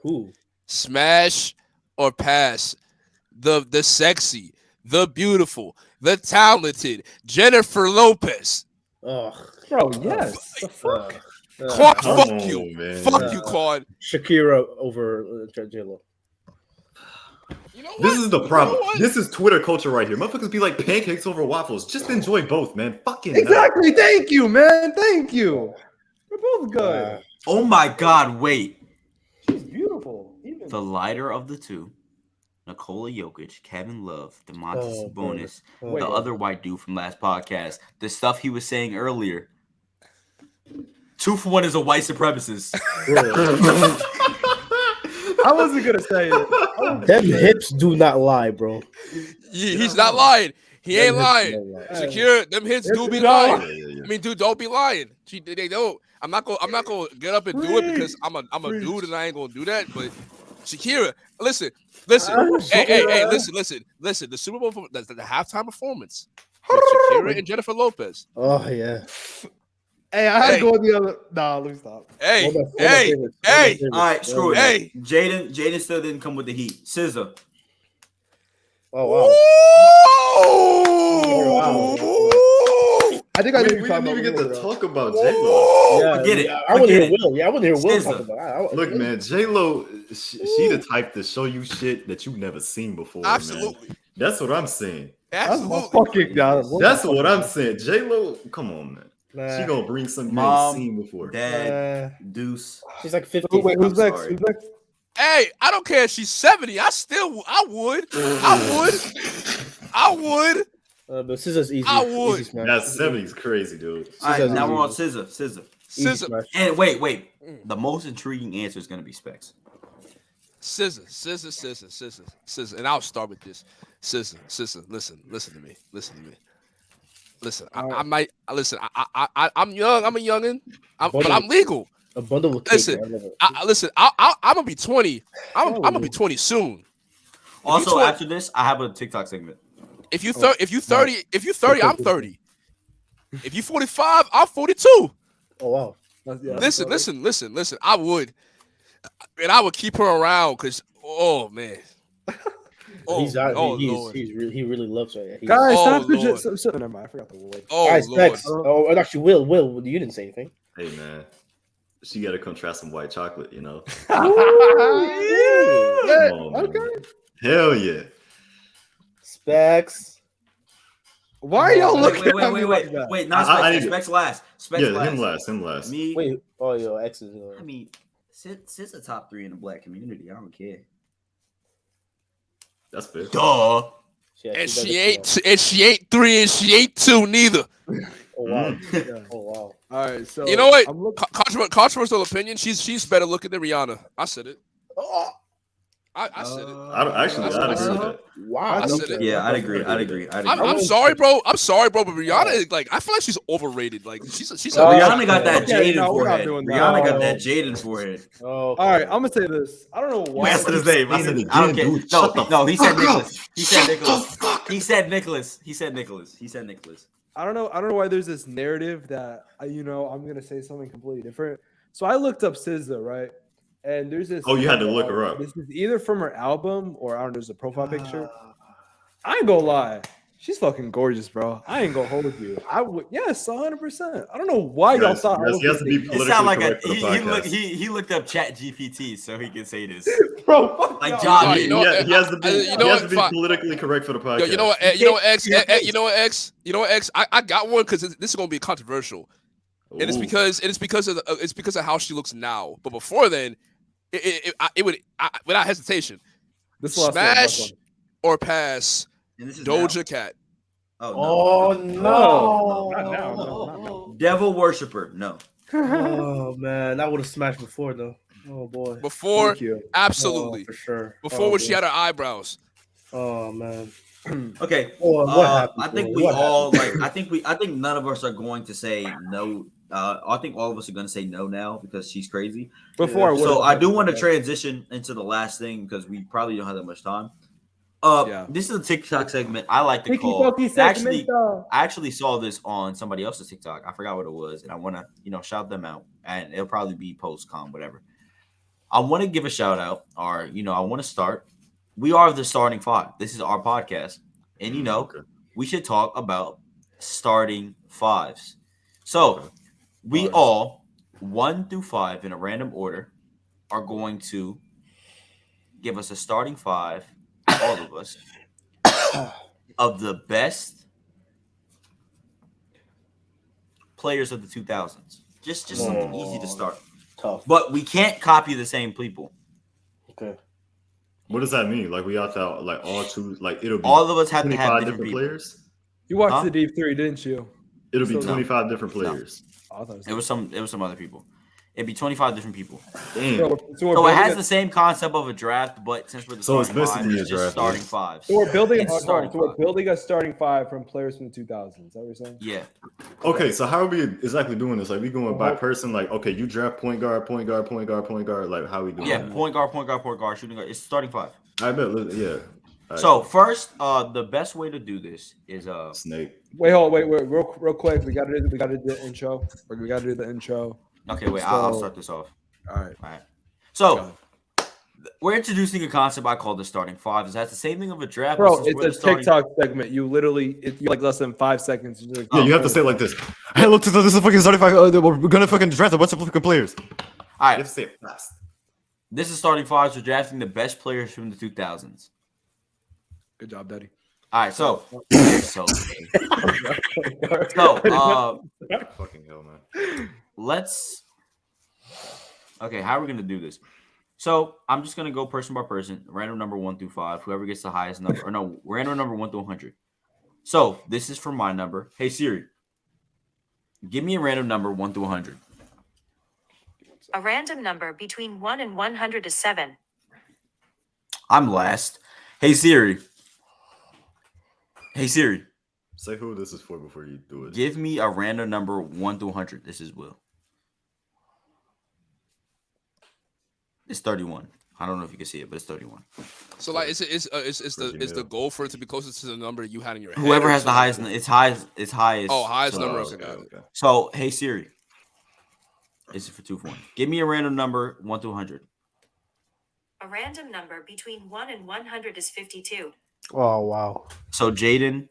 Speaker 2: Who?
Speaker 3: smash or pass the sexy, the beautiful, the talented Jennifer Lopez.
Speaker 2: Oh,
Speaker 4: Bro, yes. The fuck?
Speaker 3: Claude,
Speaker 1: Come
Speaker 3: fuck
Speaker 1: on,
Speaker 3: you.
Speaker 1: man.
Speaker 3: Fuck you, Claude.
Speaker 2: Shakira over J-Lo.
Speaker 3: You know what?
Speaker 1: This is the
Speaker 3: You
Speaker 1: problem.
Speaker 3: know what?
Speaker 1: This is Twitter culture right here. Motherfuckers be like pancakes over waffles. Just enjoy both, man. Fucking hell.
Speaker 4: Exactly. Thank you, man. Thank you. We're both good.
Speaker 5: Oh my God! Wait,
Speaker 4: She's beautiful. Even
Speaker 5: the lighter of the two, Nikola Jokic, Kevin Love, DeMontis
Speaker 2: Oh,
Speaker 5: Sabonis,
Speaker 2: Wait.
Speaker 5: the other white dude from last podcast. The stuff he was saying earlier. 2-for-1 is a white supremacist.
Speaker 4: I wasn't gonna say it.
Speaker 2: Them hips do not lie, bro.
Speaker 3: He's not lying. He ain't
Speaker 2: Them hips
Speaker 3: lying.
Speaker 2: don't lie.
Speaker 3: Shakira, them hits do be
Speaker 4: It's not.
Speaker 3: lying. I mean, dude, don't be lying. They don't. I'm not gonna get up and do it because I'm a dude and I ain't gonna do that. But Shakira, listen. Hey, listen. The Super Bowl, the halftime performance with Shakira and Jennifer Lopez.
Speaker 2: Oh yeah.
Speaker 4: Hey, I had
Speaker 3: Hey.
Speaker 4: to go with the other. Nah, let me stop.
Speaker 3: Hey,
Speaker 2: One of my
Speaker 3: hey,
Speaker 2: favorites.
Speaker 3: hey.
Speaker 5: All right, screw it.
Speaker 3: Hey.
Speaker 5: Jaden still didn't come with the heat. SZA.
Speaker 2: Oh wow.
Speaker 3: Ooh.
Speaker 4: I think I
Speaker 1: We
Speaker 4: did
Speaker 1: didn't even get to talk about J Lo.
Speaker 3: Ooh.
Speaker 5: Forget it.
Speaker 2: I want to hear
Speaker 5: Forget it.
Speaker 2: Will. Yeah, I want to hear Will
Speaker 5: SZA.
Speaker 2: talk about it.
Speaker 1: Look, man, J Lo, she the type to show you shit that you've never seen before. Man.
Speaker 3: Absolutely.
Speaker 1: That's what I'm saying.
Speaker 3: Absolutely.
Speaker 4: Fucking down.
Speaker 1: That's what I'm saying. J-Lo, come on, man.
Speaker 2: Nah.
Speaker 1: She gonna bring something you
Speaker 5: Mom,
Speaker 1: ain't seen before.
Speaker 5: Dad, Deuce.
Speaker 2: She's like 50.
Speaker 4: Wait, who's next?
Speaker 1: sorry.
Speaker 4: Who's next?
Speaker 3: Hey, I don't care if she's 70. I would.
Speaker 2: But Scissor's easy.
Speaker 3: I would.
Speaker 2: Easy smash.
Speaker 1: That's 70's crazy, dude.
Speaker 5: All right,
Speaker 2: Scissors
Speaker 5: now
Speaker 2: is
Speaker 5: we're on
Speaker 2: easy.
Speaker 5: Scissor.
Speaker 2: Easy
Speaker 3: Scissor.
Speaker 2: smash.
Speaker 5: And wait. The most intriguing answer is going to be Specs.
Speaker 3: Scissor. And I'll start with this. Scissor. Listen to me. Listen, I might listen. I'm young. I'm a youngin. But I'm legal.
Speaker 2: A bundle with
Speaker 3: Listen,
Speaker 2: cake. I love it.
Speaker 3: I'm gonna be 20. I'm gonna be 20 soon.
Speaker 5: Also, after this, I have a TikTok segment.
Speaker 3: If you 30, I'm 30. If you 45, I'm 42.
Speaker 2: Oh wow.
Speaker 3: Listen. I would, and I would keep her around because, oh man,
Speaker 2: he really loves her. Yeah,
Speaker 4: Guys,
Speaker 3: Oh,
Speaker 4: stop the
Speaker 3: Lord.
Speaker 4: so never mind. I forgot the word.
Speaker 3: oh
Speaker 2: Guys,
Speaker 3: Lord.
Speaker 2: Specs. Oh, and actually, Will, you didn't say anything.
Speaker 1: Hey, man. She gotta come try some white chocolate, you know?
Speaker 4: Yeah.
Speaker 1: Come on, man.
Speaker 4: Okay.
Speaker 1: Hell yeah.
Speaker 2: Specs.
Speaker 4: Why are y'all looking at me like
Speaker 5: Wait.
Speaker 4: that?
Speaker 5: Wait, not
Speaker 1: I
Speaker 5: Specs.
Speaker 1: need-
Speaker 5: Specs last. Specs
Speaker 1: Yeah,
Speaker 5: last.
Speaker 1: him last.
Speaker 5: Me.
Speaker 2: Wait. Oh, yo, X is.
Speaker 5: I mean, Sid's a top 3 in the black community. I don't care.
Speaker 1: That's fair.
Speaker 5: Duh.
Speaker 3: And she ain't 3 and she ain't 2 neither.
Speaker 2: Oh wow.
Speaker 1: Mm.
Speaker 2: Oh wow.
Speaker 4: All right, so
Speaker 3: You know what?
Speaker 4: I'm looking-
Speaker 3: Controversial opinion. She's better looking than Rihanna. I said it.
Speaker 2: Oh,
Speaker 3: I said it.
Speaker 1: I'd agree with that.
Speaker 2: wow.
Speaker 3: I said it.
Speaker 5: Yeah, I'd agree.
Speaker 3: I'm sorry, bro. But Rihanna, like, I feel like she's overrated. Like, she's a
Speaker 5: Rihanna got that
Speaker 4: Okay,
Speaker 5: Jaden
Speaker 4: no, we're not
Speaker 5: forehead.
Speaker 4: doing that.
Speaker 5: Rihanna got
Speaker 2: No.
Speaker 5: that Jaden forehead.
Speaker 2: Oh,
Speaker 4: All right, I'm gonna say this. I don't know why.
Speaker 5: Wait, I said his name. I said I don't care.
Speaker 1: Dude, shut the
Speaker 5: No, he said
Speaker 1: fuck up.
Speaker 5: Nicholas. He said Nicholas. He said Nicholas.
Speaker 4: I don't know why there's this narrative that I'm gonna say something completely different. So I looked up SZA, right? And there's this.
Speaker 1: Oh, you had to look her up.
Speaker 4: This is either from her album or I don't know. There's a profile picture. I ain't gonna lie, she's fucking gorgeous, bro. I ain't gonna hold you. I would, yes, 100%. I don't know why y'all
Speaker 1: Yes,
Speaker 4: thought. I was
Speaker 1: he has to be
Speaker 4: gonna say-
Speaker 5: It
Speaker 1: politically
Speaker 5: sound like
Speaker 1: correct for the podcast.
Speaker 5: he looked up Chat GPT so he can say this.
Speaker 4: bro. Fuck
Speaker 5: Like
Speaker 4: y'all.
Speaker 5: John.
Speaker 3: Right, you know what?
Speaker 1: He has to be,
Speaker 3: You know what? Fine.
Speaker 1: politically correct for the podcast.
Speaker 3: Yo, you know what, X? I got one because this is gonna be controversial, and it's
Speaker 1: Ooh.
Speaker 3: because of how she looks now. But before then, it would without hesitation,
Speaker 4: This is the last one, last
Speaker 3: smash
Speaker 4: one.
Speaker 3: or pass
Speaker 5: And this is
Speaker 3: Doja
Speaker 5: now.
Speaker 3: Cat.
Speaker 5: Oh
Speaker 2: no.
Speaker 4: No, not now, no, not now.
Speaker 5: Devil worshiper. No.
Speaker 2: Oh man, that would have smashed before though. Oh boy.
Speaker 3: Before,
Speaker 4: Thank you.
Speaker 3: absolutely.
Speaker 2: Oh, for sure.
Speaker 3: Before when she had her eyebrows.
Speaker 2: Oh man.
Speaker 5: Okay.
Speaker 2: Oh, what happened?
Speaker 5: I think
Speaker 2: bro?
Speaker 5: we
Speaker 2: What
Speaker 5: all
Speaker 2: happened?
Speaker 5: like. I think none of us are going to say no. I think all of us are going to say no now because she's crazy.
Speaker 4: Before
Speaker 5: So I do want to transition into the last thing because we probably don't have that much time. This is a TikTok segment I like to call. I actually saw this on somebody else's TikTok. I forgot what it was, and I want to shout them out. And it'll probably be post-com, whatever. I want to give a shout out, or I want to start. We are the starting 5. This is our podcast, and we should talk about starting 5s. So we all 1 through 5 in a random order are going to give us a starting 5, all of us, of the best players of the 2000s. Just something easy to start.
Speaker 2: Tough.
Speaker 5: But we can't copy the same people.
Speaker 2: Okay.
Speaker 1: What does that mean? Like we have to like all two, like it'll be
Speaker 5: All of us have to
Speaker 1: 25
Speaker 5: have
Speaker 1: different
Speaker 5: different people.
Speaker 1: players.
Speaker 4: You watched
Speaker 5: Huh?
Speaker 4: the Deep 3, didn't you?
Speaker 1: It'll be
Speaker 4: So-
Speaker 1: 25 different players.
Speaker 4: Oh, I thought
Speaker 5: It was some other people. It'd be 25 different people.
Speaker 1: Damn.
Speaker 4: So we're
Speaker 5: So it
Speaker 4: building
Speaker 5: has
Speaker 4: a-
Speaker 5: the same concept of a draft, but since we're the
Speaker 1: So it's
Speaker 5: starting
Speaker 1: basically
Speaker 5: 5,
Speaker 1: a
Speaker 5: it's just
Speaker 1: draft,
Speaker 5: starting
Speaker 1: yeah.
Speaker 5: 5s.
Speaker 4: So we're building
Speaker 5: It's
Speaker 4: a
Speaker 5: starting
Speaker 4: so we're
Speaker 5: 5.
Speaker 4: building a starting 5 from players from the 2000s. Is that what you're saying?
Speaker 5: Yeah.
Speaker 1: Okay, so how are we exactly doing this? Like we going by person? Like okay, you draft point guard. Like how we doing?
Speaker 5: Yeah,
Speaker 1: that?
Speaker 5: point guard, shooting guard. It's starting 5.
Speaker 1: I bet. Yeah. All right.
Speaker 5: So first, the best way to do this is
Speaker 1: Snake.
Speaker 4: Wait, real quick. We gotta do the intro. We gotta do the intro.
Speaker 5: okay. Wait, I'll
Speaker 4: So-
Speaker 5: start this off.
Speaker 4: All right.
Speaker 5: All right. So we're introducing a concept I call the starting 5. It has the same thing of a draft. but
Speaker 4: Bro,
Speaker 5: since we're the
Speaker 4: it's a
Speaker 5: starting-
Speaker 4: TikTok segment. You literally, you like less than 5 seconds. You're like,
Speaker 1: Yeah, you have to say it like this. Hey, look, this is a fucking 35. We're gonna fucking draft a bunch of fucking players.
Speaker 5: All
Speaker 1: You
Speaker 5: right.
Speaker 1: have to say it fast.
Speaker 5: This is starting 5s. We're drafting the best players from the 2000s.
Speaker 4: Good job, Daddy.
Speaker 5: right, so
Speaker 1: Fucking hell, man.
Speaker 5: let's. Okay, how are we gonna do this? So I'm just gonna go person by person, random number 1 through 5. Whoever gets the highest number, or no, random number 1 through 100. So this is for my number. Hey Siri, give me a random number 1 through 100.
Speaker 7: A random number between 1 and 100 is 7.
Speaker 5: I'm last. Hey Siri. Hey Siri,
Speaker 1: Say who this is for before you do it.
Speaker 5: give me a random number 1 through 100. This is Will. It's 31. I don't know if you can see it, but it's 31.
Speaker 3: So like, is the goal for it to be closer to the number you had in your head?
Speaker 5: Whoever
Speaker 3: or
Speaker 5: has the highest,
Speaker 3: something?
Speaker 5: it's highest.
Speaker 3: Oh, highest
Speaker 5: so,
Speaker 3: number.
Speaker 1: okay,
Speaker 3: Okay, got it.
Speaker 1: okay.
Speaker 5: So, hey Siri, this is for 2 for 1. Give me a random number 1 through 100.
Speaker 7: A random number between 1 and 100 is 52.
Speaker 2: Oh wow.
Speaker 5: So, Jaden,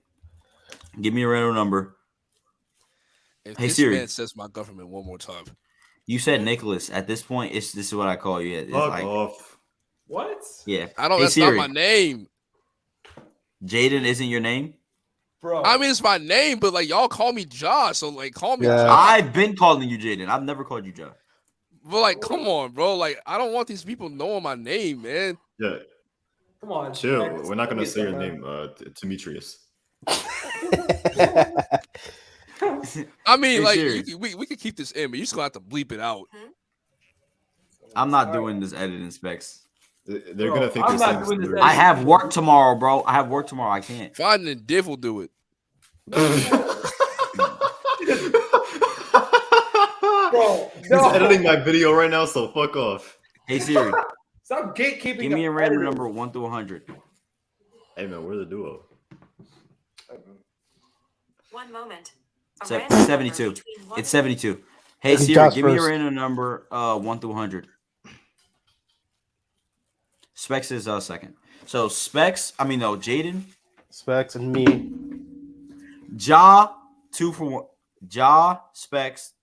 Speaker 5: give me a random number.
Speaker 3: If
Speaker 5: Hey,
Speaker 3: this
Speaker 5: Siri.
Speaker 3: man says my government one more time,
Speaker 5: You said Nicholas. At this point, this is what I call you. It's
Speaker 1: Fuck
Speaker 5: like,
Speaker 1: off.
Speaker 4: What?
Speaker 5: yeah.
Speaker 3: I don't.
Speaker 5: Hey,
Speaker 3: That's
Speaker 5: Siri,
Speaker 3: not my name.
Speaker 5: Jaden isn't your name.
Speaker 4: Bro.
Speaker 3: I mean, it's my name, but like y'all call me Josh, so like call me
Speaker 2: Yeah.
Speaker 3: Josh.
Speaker 5: I've been calling you Jaden. I've never called you Joe.
Speaker 3: But like, come on, bro. Like, I don't want these people knowing my name, man.
Speaker 1: Yeah,
Speaker 4: Come on.
Speaker 1: chill.
Speaker 4: man.
Speaker 1: We're not gonna
Speaker 4: Get
Speaker 1: say your
Speaker 4: that,
Speaker 1: name,
Speaker 4: man.
Speaker 1: Demetrius.
Speaker 3: I mean,
Speaker 5: Hey,
Speaker 3: like,
Speaker 5: Siri.
Speaker 3: we could keep this in, but you just gonna have to bleep it out.
Speaker 5: I'm not doing this editing specs.
Speaker 1: They're
Speaker 4: Bro,
Speaker 1: gonna think
Speaker 4: I'm
Speaker 1: you're
Speaker 4: not
Speaker 1: saying
Speaker 4: doing this
Speaker 1: this.
Speaker 5: I have work tomorrow, bro. I have work tomorrow. I can't.
Speaker 3: Fine, and Div will do it.
Speaker 4: Bro,
Speaker 1: He's
Speaker 4: no.
Speaker 1: editing my video right now, so fuck off.
Speaker 5: Hey Siri,
Speaker 4: Stop gatekeeping.
Speaker 5: give me a
Speaker 4: the
Speaker 5: random
Speaker 4: editor.
Speaker 5: number 1 through 100.
Speaker 1: Hey man, we're the duo.
Speaker 7: One moment. A
Speaker 5: Se-
Speaker 7: random number
Speaker 5: 72.
Speaker 7: between 1
Speaker 5: It's 72. Hey
Speaker 2: It's
Speaker 5: Siri,
Speaker 2: Josh
Speaker 5: give me a
Speaker 2: first.
Speaker 5: random number 1 through 100. Specs is second. So Jaden,
Speaker 2: Specs and me.
Speaker 5: Ja, 2 for 1. Ja, Specs.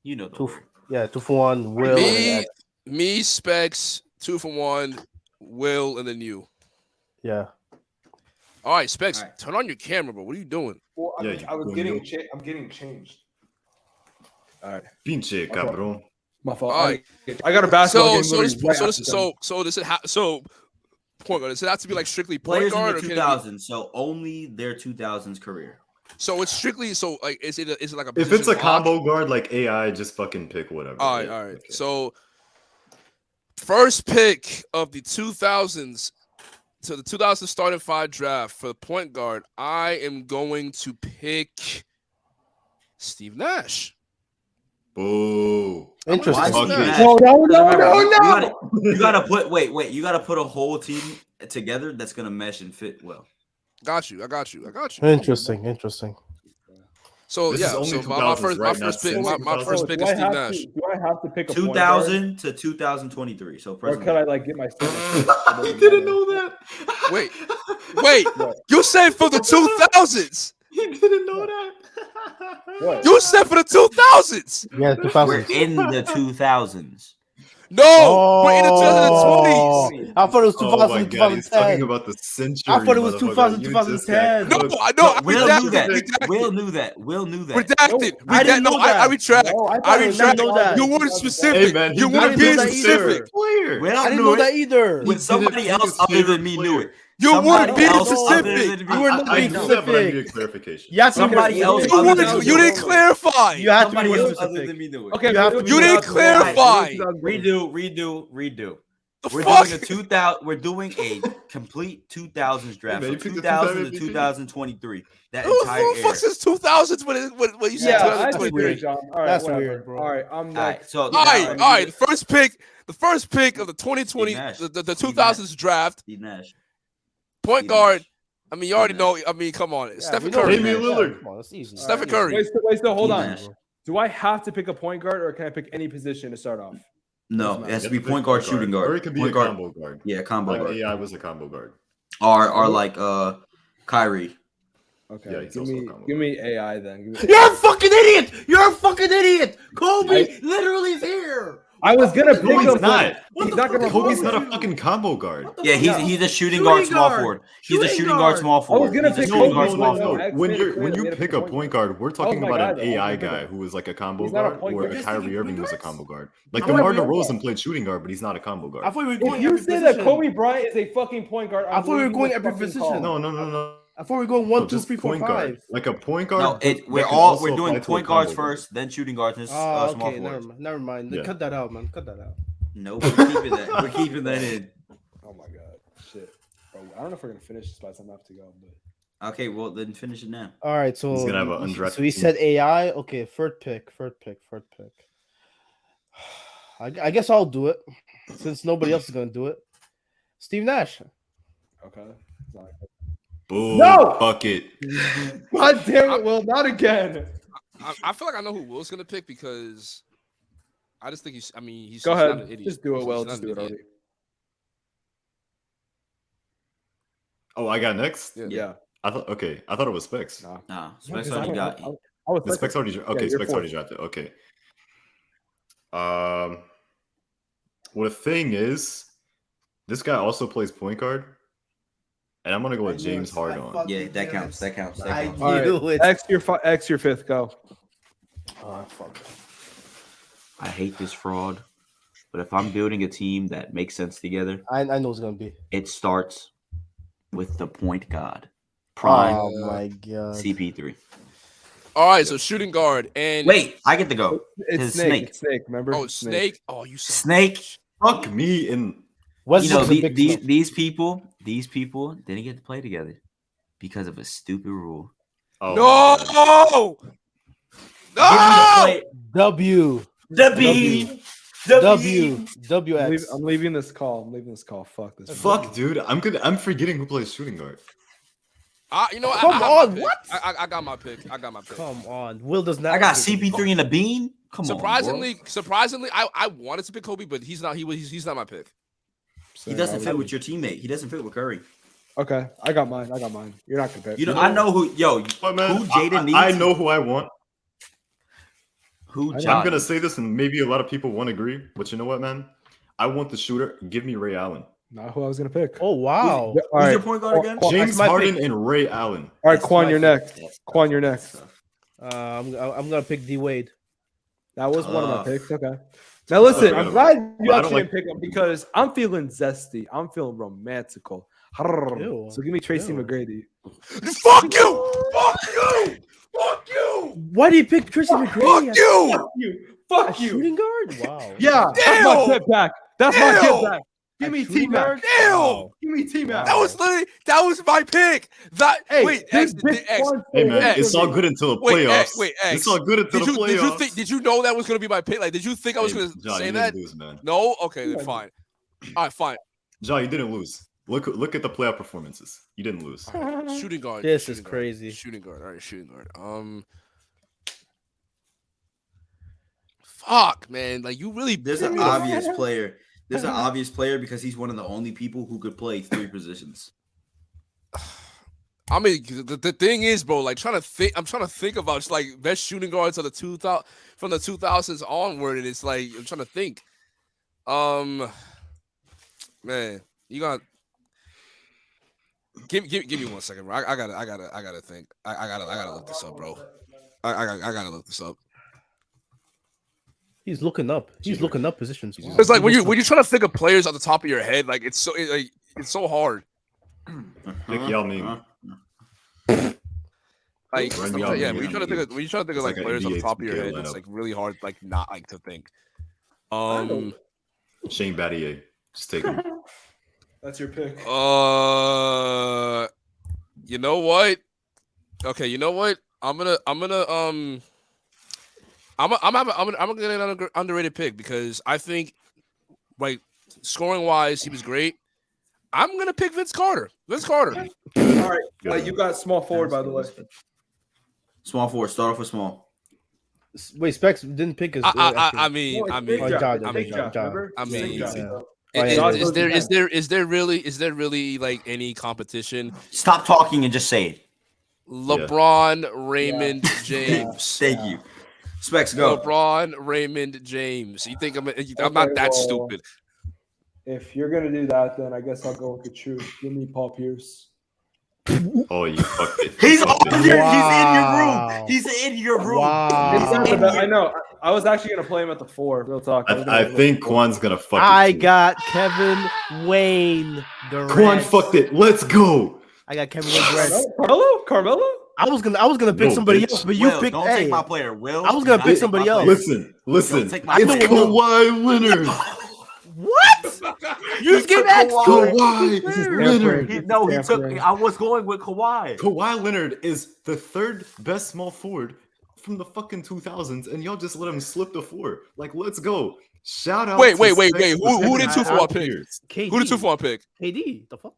Speaker 5: You know the
Speaker 2: Two.
Speaker 5: word.
Speaker 2: Yeah, 2 for 1. Will.
Speaker 3: Me, Specs, 2 for 1, Will, and then you.
Speaker 2: Yeah.
Speaker 3: All right, Specs,
Speaker 5: All right.
Speaker 3: turn on your camera, bro. What are you doing?
Speaker 4: Well,
Speaker 1: Yeah,
Speaker 4: I was
Speaker 1: you
Speaker 4: getting.
Speaker 1: go.
Speaker 4: I'm getting changed. All right.
Speaker 1: Pinche cabrón.
Speaker 4: My fault.
Speaker 3: All right.
Speaker 4: I got a basketball
Speaker 3: So
Speaker 4: game.
Speaker 3: Point guard. Does it have to be like strictly point
Speaker 5: Players in
Speaker 3: guard,
Speaker 5: the
Speaker 3: or can it
Speaker 5: 2000s, so only their 2000s career.
Speaker 3: be, so it's strictly so like is it like a
Speaker 1: If it's a
Speaker 3: position block?
Speaker 1: combo guard like AI, just fucking pick whatever.
Speaker 3: All right,
Speaker 1: Yeah,
Speaker 3: all right.
Speaker 1: okay.
Speaker 3: So first pick of the 2000s, so the 2000 starting 5 draft for the point guard, I am going to pick Steve Nash.
Speaker 1: Boo.
Speaker 2: Interesting.
Speaker 5: Why
Speaker 3: Okay.
Speaker 5: Steve Nash?
Speaker 2: No.
Speaker 5: You gotta put you gotta put a whole team together that's gonna mesh and fit well.
Speaker 3: Got you.
Speaker 2: Interesting.
Speaker 3: So
Speaker 1: This is
Speaker 3: yeah,
Speaker 1: only
Speaker 3: so
Speaker 1: 2000s,
Speaker 3: my
Speaker 1: right?
Speaker 3: first
Speaker 1: Not
Speaker 3: pick,
Speaker 1: since
Speaker 3: my first
Speaker 1: 2000?
Speaker 3: pick
Speaker 4: Do
Speaker 3: is
Speaker 4: I
Speaker 3: Steve
Speaker 4: have
Speaker 3: Nash.
Speaker 4: to? Do I have to pick a point guard?
Speaker 5: 2000 to 2023. So
Speaker 4: Or
Speaker 5: present.
Speaker 4: could I like get my?
Speaker 1: You didn't know that.
Speaker 3: Wait,
Speaker 4: What?
Speaker 3: you said for the 2000s.
Speaker 1: You didn't know that.
Speaker 4: What?
Speaker 3: You said for the 2000s.
Speaker 2: Yeah,
Speaker 5: We're
Speaker 2: 2000.
Speaker 5: in the 2000s.
Speaker 3: No, we're in the 2020s.
Speaker 2: I thought it was
Speaker 1: Oh my
Speaker 2: 2000,
Speaker 1: god, he's talking
Speaker 2: 2010.
Speaker 1: about the century.
Speaker 2: I thought it was
Speaker 1: motherfucker.
Speaker 2: 2000,
Speaker 1: You just
Speaker 2: 2010.
Speaker 1: got
Speaker 3: No,
Speaker 1: cooked.
Speaker 3: I know. I
Speaker 5: Will knew that.
Speaker 3: redacted.
Speaker 5: Will knew that. Will knew that.
Speaker 3: Redacted.
Speaker 4: No,
Speaker 2: I didn't
Speaker 3: No,
Speaker 2: know
Speaker 3: I
Speaker 2: that.
Speaker 3: retract.
Speaker 4: No, I
Speaker 3: I
Speaker 4: thought it was
Speaker 3: retract.
Speaker 2: 2000.
Speaker 3: You weren't specific.
Speaker 1: Hey man, he
Speaker 3: You weren't
Speaker 2: didn't
Speaker 3: being
Speaker 2: know that
Speaker 3: specific.
Speaker 2: either.
Speaker 1: player.
Speaker 5: Will
Speaker 2: I didn't
Speaker 5: knew
Speaker 2: know
Speaker 5: it.
Speaker 2: that either.
Speaker 5: With somebody
Speaker 1: didn't pick
Speaker 5: else
Speaker 1: his
Speaker 5: other
Speaker 1: favorite
Speaker 5: than me knew
Speaker 1: player.
Speaker 5: it.
Speaker 3: You weren't
Speaker 5: Somebody
Speaker 3: being
Speaker 5: else other
Speaker 3: specific.
Speaker 5: than me.
Speaker 2: You were not
Speaker 1: I
Speaker 2: being
Speaker 1: knew that, but I need a
Speaker 2: specific.
Speaker 1: clarification.
Speaker 2: You have to
Speaker 5: Somebody
Speaker 2: be
Speaker 5: else
Speaker 3: You
Speaker 5: other
Speaker 3: weren't.
Speaker 5: than
Speaker 3: You
Speaker 5: me.
Speaker 3: didn't clarify.
Speaker 2: You have to be
Speaker 5: Somebody
Speaker 2: more
Speaker 5: else other
Speaker 2: specific.
Speaker 5: than me knew it.
Speaker 4: Okay,
Speaker 2: You have to
Speaker 3: You didn't clarify.
Speaker 5: Redo.
Speaker 3: The
Speaker 5: We're
Speaker 3: fuck?
Speaker 5: doing a 2000. We're doing a complete 2000s draft.
Speaker 1: Hey, man,
Speaker 5: So
Speaker 1: you picked the
Speaker 5: 2000 to
Speaker 1: 2000 MVP.
Speaker 5: 2023. That
Speaker 3: Who
Speaker 5: entire
Speaker 3: the fuck
Speaker 5: era.
Speaker 3: says 2000s when you said
Speaker 4: Yeah, I
Speaker 3: 2023?
Speaker 4: agree, John. All right,
Speaker 2: That's
Speaker 4: whatever.
Speaker 2: weird, bro.
Speaker 4: All right, I'm
Speaker 5: All right,
Speaker 4: next.
Speaker 5: so
Speaker 3: All right. The first pick of the 2020,
Speaker 5: Steve Nash.
Speaker 3: the
Speaker 5: Steve
Speaker 3: 2000s draft,
Speaker 5: Steve Nash.
Speaker 3: point
Speaker 5: Steve
Speaker 3: guard.
Speaker 5: Nash.
Speaker 3: I mean, you already know. I mean, come on,
Speaker 2: Yeah,
Speaker 3: Stephen
Speaker 2: we know
Speaker 3: Curry.
Speaker 1: Damian
Speaker 2: that.
Speaker 1: Lillard.
Speaker 2: Come on, that's easy.
Speaker 3: Stephen
Speaker 2: All right.
Speaker 3: Curry.
Speaker 4: Wait, so hold
Speaker 5: Steve
Speaker 4: on.
Speaker 5: Nash.
Speaker 4: Do I have to pick a point guard, or can I pick any position to start off?
Speaker 5: No, it has to be point guard, shooting guard.
Speaker 1: Or it could be
Speaker 5: Point
Speaker 1: a
Speaker 5: guard.
Speaker 1: combo guard.
Speaker 5: Yeah, combo
Speaker 1: Like
Speaker 5: guard.
Speaker 1: AI was a combo guard.
Speaker 5: Or like Kyrie.
Speaker 4: Okay,
Speaker 1: Yeah, he's
Speaker 4: give
Speaker 1: also
Speaker 4: me
Speaker 1: a combo
Speaker 4: give me AI then. Give me
Speaker 2: You're a fucking idiot! You're a fucking idiot! Kobe literally is here.
Speaker 4: I was gonna pick
Speaker 1: No,
Speaker 4: him.
Speaker 1: he's not.
Speaker 4: He's not gonna.
Speaker 1: Kobe's not a fucking combo guard.
Speaker 5: Yeah, he's a shooting guard, small forward. He's a shooting guard, small forward.
Speaker 4: gonna
Speaker 5: He's a
Speaker 4: pick
Speaker 5: shooting
Speaker 4: Kobe,
Speaker 5: guard,
Speaker 1: No,
Speaker 5: small
Speaker 1: no,
Speaker 5: forward.
Speaker 1: no. When you pick a point guard, we're talking
Speaker 4: my
Speaker 1: about
Speaker 4: guy,
Speaker 1: an
Speaker 4: though.
Speaker 1: AI
Speaker 4: He's not
Speaker 1: guy who is like a combo
Speaker 4: He's not a
Speaker 1: guard,
Speaker 4: point
Speaker 1: or
Speaker 4: guard.
Speaker 1: a
Speaker 6: You're
Speaker 1: Kyrie
Speaker 6: thinking
Speaker 1: Irving
Speaker 6: point
Speaker 1: who's a
Speaker 6: guards?
Speaker 1: combo guard. Like
Speaker 6: I
Speaker 1: DeMar
Speaker 6: thought we-
Speaker 1: DeRozan played shooting guard, but he's not a combo
Speaker 6: I
Speaker 1: guard.
Speaker 6: thought we were going.
Speaker 4: You
Speaker 6: every
Speaker 4: say that
Speaker 6: position.
Speaker 4: Kobe Bryant is a fucking point guard.
Speaker 6: I thought we were going every
Speaker 4: fucking
Speaker 6: position.
Speaker 4: call.
Speaker 1: No.
Speaker 6: I thought we were going 1,
Speaker 1: No,
Speaker 6: 2,
Speaker 1: just
Speaker 6: 3, 4,
Speaker 1: point guard.
Speaker 6: 5.
Speaker 1: Like a point guard.
Speaker 5: No,
Speaker 1: that
Speaker 5: we're
Speaker 1: can also
Speaker 5: doing
Speaker 1: apply to a
Speaker 5: point guards
Speaker 1: combo guard.
Speaker 5: first, then shooting guards, and
Speaker 2: Oh,
Speaker 5: small
Speaker 2: okay,
Speaker 5: forwards.
Speaker 2: never mind.
Speaker 1: Yeah.
Speaker 2: Cut that out, man. Cut that out.
Speaker 5: No, we're keeping that. We're keeping that in.
Speaker 4: Oh my god, shit. Bro, I don't know if we're gonna finish this by the time I have to go, but
Speaker 5: Okay, well then finish it now.
Speaker 2: All right, so
Speaker 1: He's gonna have an
Speaker 2: so
Speaker 1: undrafted
Speaker 2: he
Speaker 1: team.
Speaker 2: said AI. Okay, third pick. I guess I'll do it since nobody else is gonna do it. Steve Nash.
Speaker 4: okay.
Speaker 1: Boom,
Speaker 4: No!
Speaker 1: bucket.
Speaker 4: God damn it! Well, not again.
Speaker 3: I feel like I know who Will's gonna pick because I just think he's. I mean, he's
Speaker 4: Go
Speaker 3: he's not
Speaker 4: ahead.
Speaker 3: an idiot.
Speaker 4: Just do it.
Speaker 3: He's
Speaker 4: Well,
Speaker 3: not
Speaker 4: just
Speaker 3: an
Speaker 4: do it
Speaker 3: idiot.
Speaker 4: already.
Speaker 1: Oh, I got next.
Speaker 4: Yeah.
Speaker 1: I thought it was Specs.
Speaker 4: Nah.
Speaker 5: Nah,
Speaker 4: Yeah,
Speaker 5: Specs
Speaker 4: 'cause
Speaker 5: already
Speaker 4: I
Speaker 5: got.
Speaker 4: was
Speaker 1: The Specs already. Okay,
Speaker 4: you're
Speaker 1: Specs already
Speaker 4: fourth.
Speaker 1: drafted. Okay. Well, the thing is, this guy also plays point guard, and I'm gonna go with James Harden.
Speaker 5: Yeah, that counts. That counts. That
Speaker 6: I
Speaker 5: counts.
Speaker 4: All right.
Speaker 2: knew it.
Speaker 4: X your fifth. Go.
Speaker 2: Oh, fuck.
Speaker 5: I hate this fraud, but if I'm building a team that makes sense together,
Speaker 2: I know it's gonna be.
Speaker 5: it starts with the point guard, prime
Speaker 2: Oh my god.
Speaker 5: CP3.
Speaker 3: All right, so shooting guard and
Speaker 5: Wait, I get to go.
Speaker 4: It's
Speaker 5: His
Speaker 4: Snake.
Speaker 5: Snake.
Speaker 4: It's Snake. Remember?
Speaker 3: Oh, Snake. Oh, you son of a
Speaker 5: Snake.
Speaker 3: bitch.
Speaker 1: Fuck me and
Speaker 5: You know,
Speaker 2: Westbrook's a big stuff.
Speaker 5: these people didn't get to play together because of a stupid rule.
Speaker 1: oh,
Speaker 3: No!
Speaker 5: Play
Speaker 2: W.
Speaker 5: the B.
Speaker 2: WX.
Speaker 4: I'm leaving this call. Fuck this.
Speaker 1: fuck, dude. I'm forgetting who plays shooting guard.
Speaker 3: You know,
Speaker 2: Come
Speaker 3: I have my
Speaker 2: on,
Speaker 3: pick.
Speaker 2: what?
Speaker 3: I got my pick.
Speaker 2: Come on. Will does not.
Speaker 5: I got
Speaker 2: pick-
Speaker 5: CP3 in the bean. Come
Speaker 3: Surprisingly, I wanted to pick Kobe, but he's not. He's not my pick.
Speaker 5: on. He doesn't fit with your teammate. He doesn't fit with Curry.
Speaker 4: Okay, I got mine. You're not compared.
Speaker 5: You know, I know who. Yo,
Speaker 1: But man,
Speaker 5: who Jaden needs.
Speaker 1: I know who I want.
Speaker 5: Who.
Speaker 4: I'm
Speaker 5: John
Speaker 1: I'm gonna say this, and maybe a lot of people won't agree. But you know what, man? I want the shooter. Give me Ray Allen.
Speaker 4: Not who I was gonna pick.
Speaker 2: Oh wow.
Speaker 4: Yeah, all
Speaker 5: Who's
Speaker 4: right.
Speaker 5: your point guard again?
Speaker 4: Well,
Speaker 1: James
Speaker 2: that's my
Speaker 1: Harden
Speaker 2: pick.
Speaker 1: and Ray Allen.
Speaker 4: All right,
Speaker 5: That's
Speaker 4: Quan,
Speaker 5: my
Speaker 4: you're
Speaker 5: pick.
Speaker 4: next.
Speaker 5: That's
Speaker 4: Quan, you're next.
Speaker 2: I'm gonna pick D Wade.
Speaker 4: That was one of my
Speaker 5: Ugh.
Speaker 4: picks. Okay. Now listen,
Speaker 1: Okay.
Speaker 4: I'm glad you
Speaker 1: But I don't
Speaker 4: actually
Speaker 1: like-
Speaker 4: didn't pick him because I'm feeling zesty. I'm feeling romantical.
Speaker 2: Ew.
Speaker 4: So give me Tracy
Speaker 2: Ew.
Speaker 4: McGrady.
Speaker 3: Fuck you! Fuck you! Fuck you!
Speaker 2: Why do you pick Tristan McGrady?
Speaker 3: Fuck you!
Speaker 4: Fuck you.
Speaker 2: A
Speaker 4: Fuck you.
Speaker 2: shooting guard? Wow.
Speaker 4: Yeah, that's my
Speaker 3: Ew.
Speaker 4: get back. That's my
Speaker 3: Ew.
Speaker 4: get back. Give
Speaker 2: A
Speaker 4: me
Speaker 2: shooting
Speaker 4: T-Mac.
Speaker 2: guard?
Speaker 3: Ew.
Speaker 2: Wow.
Speaker 4: Give me T-Mac.
Speaker 3: That was my pick. That
Speaker 4: Hey,
Speaker 3: wait,
Speaker 4: his
Speaker 3: X,
Speaker 4: pick
Speaker 3: X,
Speaker 4: won
Speaker 1: Hey
Speaker 4: for
Speaker 1: man,
Speaker 3: X.
Speaker 1: it's all good until the
Speaker 3: Wait,
Speaker 1: playoffs.
Speaker 3: X, wait, X.
Speaker 1: It's all good until
Speaker 3: Did
Speaker 1: the
Speaker 3: you
Speaker 1: playoffs.
Speaker 3: did you know that was gonna be my pick? Like, did you think I was
Speaker 1: Hey,
Speaker 3: gonna
Speaker 1: John,
Speaker 3: say
Speaker 1: you
Speaker 3: that?
Speaker 1: didn't lose, man.
Speaker 3: No. Okay, then fine. All right, fine.
Speaker 1: John, you didn't lose. Look at the playoff performances. You didn't lose.
Speaker 3: All right, shooting guard.
Speaker 2: This
Speaker 3: shooting
Speaker 2: is
Speaker 3: guard,
Speaker 2: crazy.
Speaker 3: Shooting guard. All right, shooting guard. Fuck, man. Like you really.
Speaker 5: There's an obvious player. There's an obvious player because he's one of the only people who could play 3 positions.
Speaker 3: I mean, the thing is, bro. Like I'm trying to think about just like best shooting guards of the 2000 from the 2000s onward, and it's like I'm trying to think. Man, you got. Give me 1 second, bro. I gotta think. I gotta look this up, bro. I gotta look this up.
Speaker 2: He's looking up. He's looking up positions. Wow.
Speaker 3: It's like when you're trying to think of players on the top of your head, like it's so hard.
Speaker 1: Nick Yao Ming.
Speaker 3: Like
Speaker 1: Run
Speaker 3: sometimes-
Speaker 1: me out,
Speaker 3: yeah,
Speaker 1: man.
Speaker 3: when you're trying to think of
Speaker 1: It's
Speaker 3: like
Speaker 1: like an
Speaker 3: players on the
Speaker 1: NBA
Speaker 3: top of your
Speaker 1: 2K
Speaker 3: head, it's
Speaker 1: lineup.
Speaker 3: like really hard, like not like to think.
Speaker 1: Shane Battier. Just take him.
Speaker 4: That's your pick.
Speaker 3: You know what? Okay, you know what? I'm gonna get an underrated pick because I think, like, scoring wise, he was great. I'm gonna pick Vince Carter.
Speaker 4: All right.
Speaker 1: Good.
Speaker 4: You got small forward, by the way.
Speaker 5: Small forward. Start off with small.
Speaker 2: Wait, Specs didn't pick his.
Speaker 3: I mean,
Speaker 4: No, it's Big
Speaker 2: Oh,
Speaker 4: Josh.
Speaker 2: John,
Speaker 4: It's
Speaker 2: John,
Speaker 4: Big
Speaker 2: John,
Speaker 4: Josh,
Speaker 2: John.
Speaker 4: remember?
Speaker 3: I
Speaker 4: It's Big
Speaker 3: mean,
Speaker 4: Josh.
Speaker 2: yeah.
Speaker 4: So-
Speaker 2: Oh, yeah.
Speaker 3: is there really like any competition?
Speaker 5: Stop talking and just say it.
Speaker 3: LeBron, Raymond, James.
Speaker 5: Thank you. Specs, go.
Speaker 3: LeBron, Raymond, James. You think I'm not that stupid?
Speaker 4: If you're gonna do that, then I guess I'll go with the truth. Give me Paul Pierce.
Speaker 1: Oh, you fucked it.
Speaker 5: He's
Speaker 1: fucked
Speaker 5: over
Speaker 1: it.
Speaker 5: here.
Speaker 8: Wow.
Speaker 5: He's in your room.
Speaker 8: Wow.
Speaker 4: I know. I was actually gonna play him at the 4. Real talk.
Speaker 1: I think Quan's gonna fuck it.
Speaker 8: I
Speaker 1: too.
Speaker 8: got Kevin Wayne Durant.
Speaker 1: Quan fucked it. Let's go.
Speaker 8: I got Kevin Wayne Durant.
Speaker 4: Carmelo.
Speaker 8: I was gonna pick
Speaker 1: No,
Speaker 8: somebody
Speaker 1: bitch.
Speaker 8: else, but you
Speaker 5: Will,
Speaker 8: picked.
Speaker 5: don't
Speaker 8: Hey,
Speaker 5: take my player. Will,
Speaker 8: I was gonna
Speaker 5: do
Speaker 8: pick
Speaker 5: not
Speaker 8: somebody
Speaker 5: take my
Speaker 8: else.
Speaker 5: player.
Speaker 1: Listen.
Speaker 5: Don't take my
Speaker 1: It's
Speaker 5: player.
Speaker 1: Kawhi Leonard.
Speaker 8: what? You just give X
Speaker 1: Kawhi
Speaker 4: Leonard.
Speaker 1: Leonard.
Speaker 5: He took. I was going with Kawhi.
Speaker 1: Kawhi Leonard is the 3rd best small forward from the fucking 2000s, and y'all just let him slip the 4. Like, let's go. Shout out.
Speaker 3: Wait.
Speaker 1: to Specs
Speaker 3: Who
Speaker 1: for
Speaker 3: did
Speaker 1: picking
Speaker 3: Tooforwon
Speaker 1: Paul
Speaker 3: pick?
Speaker 1: Pierce.
Speaker 8: KD.
Speaker 3: Who did Tooforwon pick?
Speaker 8: KD. The fuck?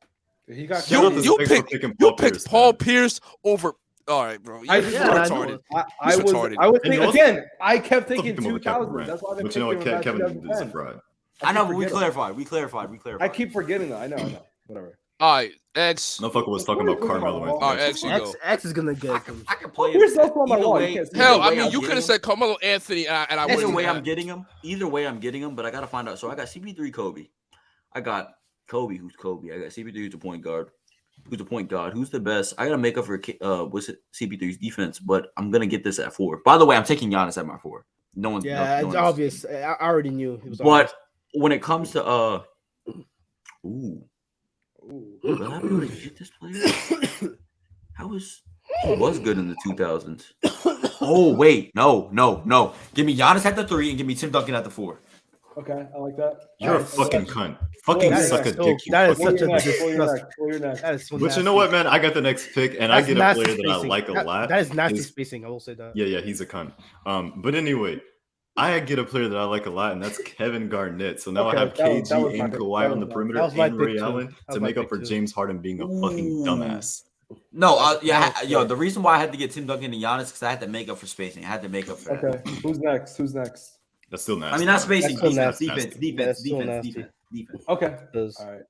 Speaker 4: He got
Speaker 1: Shout out to
Speaker 3: You
Speaker 1: Specs for
Speaker 3: picked
Speaker 1: picking
Speaker 3: you
Speaker 1: Paul
Speaker 3: picked
Speaker 1: Pierce,
Speaker 3: Paul
Speaker 1: man.
Speaker 3: Pierce over. All right, bro.
Speaker 4: I
Speaker 3: You're
Speaker 4: just-
Speaker 8: Yeah, I
Speaker 3: retarded.
Speaker 8: know.
Speaker 4: I
Speaker 3: He's
Speaker 4: was
Speaker 3: retarded.
Speaker 4: thinking
Speaker 1: And also-
Speaker 4: again. I kept
Speaker 1: Still
Speaker 4: thinking
Speaker 1: thinking about Kevin
Speaker 4: 2000.
Speaker 1: Durant.
Speaker 4: That's why I've been
Speaker 1: But you know what?
Speaker 4: picking him
Speaker 1: Kevin
Speaker 4: back
Speaker 1: is a
Speaker 4: 2010.
Speaker 1: fraud.
Speaker 5: I know, but we
Speaker 4: forgetting.
Speaker 5: clarified. We clarified.
Speaker 4: I keep forgetting that. I know. Whatever.
Speaker 3: All right, X.
Speaker 1: Motherfucker was talking about Carmelo.
Speaker 4: All
Speaker 3: right, X, you go.
Speaker 8: X is gonna get him.
Speaker 5: I can play
Speaker 4: Where's
Speaker 5: him.
Speaker 4: that on my
Speaker 5: Either
Speaker 4: wall?
Speaker 5: way-
Speaker 4: You can't see
Speaker 3: Hell,
Speaker 5: either
Speaker 3: I
Speaker 5: way
Speaker 3: mean,
Speaker 5: I'm
Speaker 3: you could
Speaker 5: getting
Speaker 3: have said Carmelo Anthony, and I
Speaker 5: Either
Speaker 3: wouldn't.
Speaker 5: way I'm getting him. Either way I'm getting him, but I gotta find out. So I got CP3 Kobe. I got Kobe, who's Kobe. I got CP3 who's the point guard. Who's the point guard? Who's the best? I gotta make up for what's it? CP3's defense, but I'm gonna get this at 4. By the way, I'm taking Giannis at my 4. No one.
Speaker 8: Yeah,
Speaker 5: no
Speaker 8: it's
Speaker 5: one else.
Speaker 8: obvious. I already knew. It was
Speaker 5: But
Speaker 8: obvious.
Speaker 5: when it comes to what happened? Did you get this player? He was good in the 2000s. Oh wait, no. Give me Giannis at the 3 and give me Tim Duncan at the 4.
Speaker 4: Okay, I like that.
Speaker 1: You're a fucking cunt. Fucking
Speaker 8: that is
Speaker 1: suck a
Speaker 8: so-
Speaker 1: dick. You
Speaker 8: that is
Speaker 1: fucking
Speaker 8: such a
Speaker 1: cunt.
Speaker 8: disgusting. That is so
Speaker 1: But you
Speaker 8: nasty.
Speaker 1: know what, man? I got the next pick, and I
Speaker 8: That's
Speaker 1: get a
Speaker 8: nasty
Speaker 1: player that I
Speaker 8: spacing.
Speaker 1: like a lot.
Speaker 8: That is nasty
Speaker 1: Is-
Speaker 8: spacing. I will say that.
Speaker 1: Yeah, he's a cunt. But anyway, I get a player that I like a lot, and that's Kevin Garnett. So now
Speaker 4: Okay,
Speaker 1: I have
Speaker 4: that was
Speaker 1: KG
Speaker 4: my
Speaker 1: and
Speaker 4: pick.
Speaker 1: Kawhi
Speaker 4: That
Speaker 1: on the
Speaker 4: was
Speaker 1: perimeter
Speaker 8: that was my
Speaker 1: and Ray
Speaker 8: pick too.
Speaker 1: Allen
Speaker 8: That
Speaker 1: to
Speaker 8: was my
Speaker 1: make up
Speaker 8: pick
Speaker 1: for
Speaker 8: too.
Speaker 1: James Harden being a fucking dumbass.
Speaker 5: No, the reason why I had to get Tim Duncan and Giannis because I had to make up for spacing. I had to make up for that.
Speaker 4: Okay, who's next?
Speaker 1: That's still nasty.
Speaker 5: I mean, not spacing,
Speaker 8: That's so
Speaker 5: defense,
Speaker 8: nasty.
Speaker 5: defense.
Speaker 8: That's so nasty.
Speaker 4: Okay,
Speaker 8: Does-
Speaker 4: all right.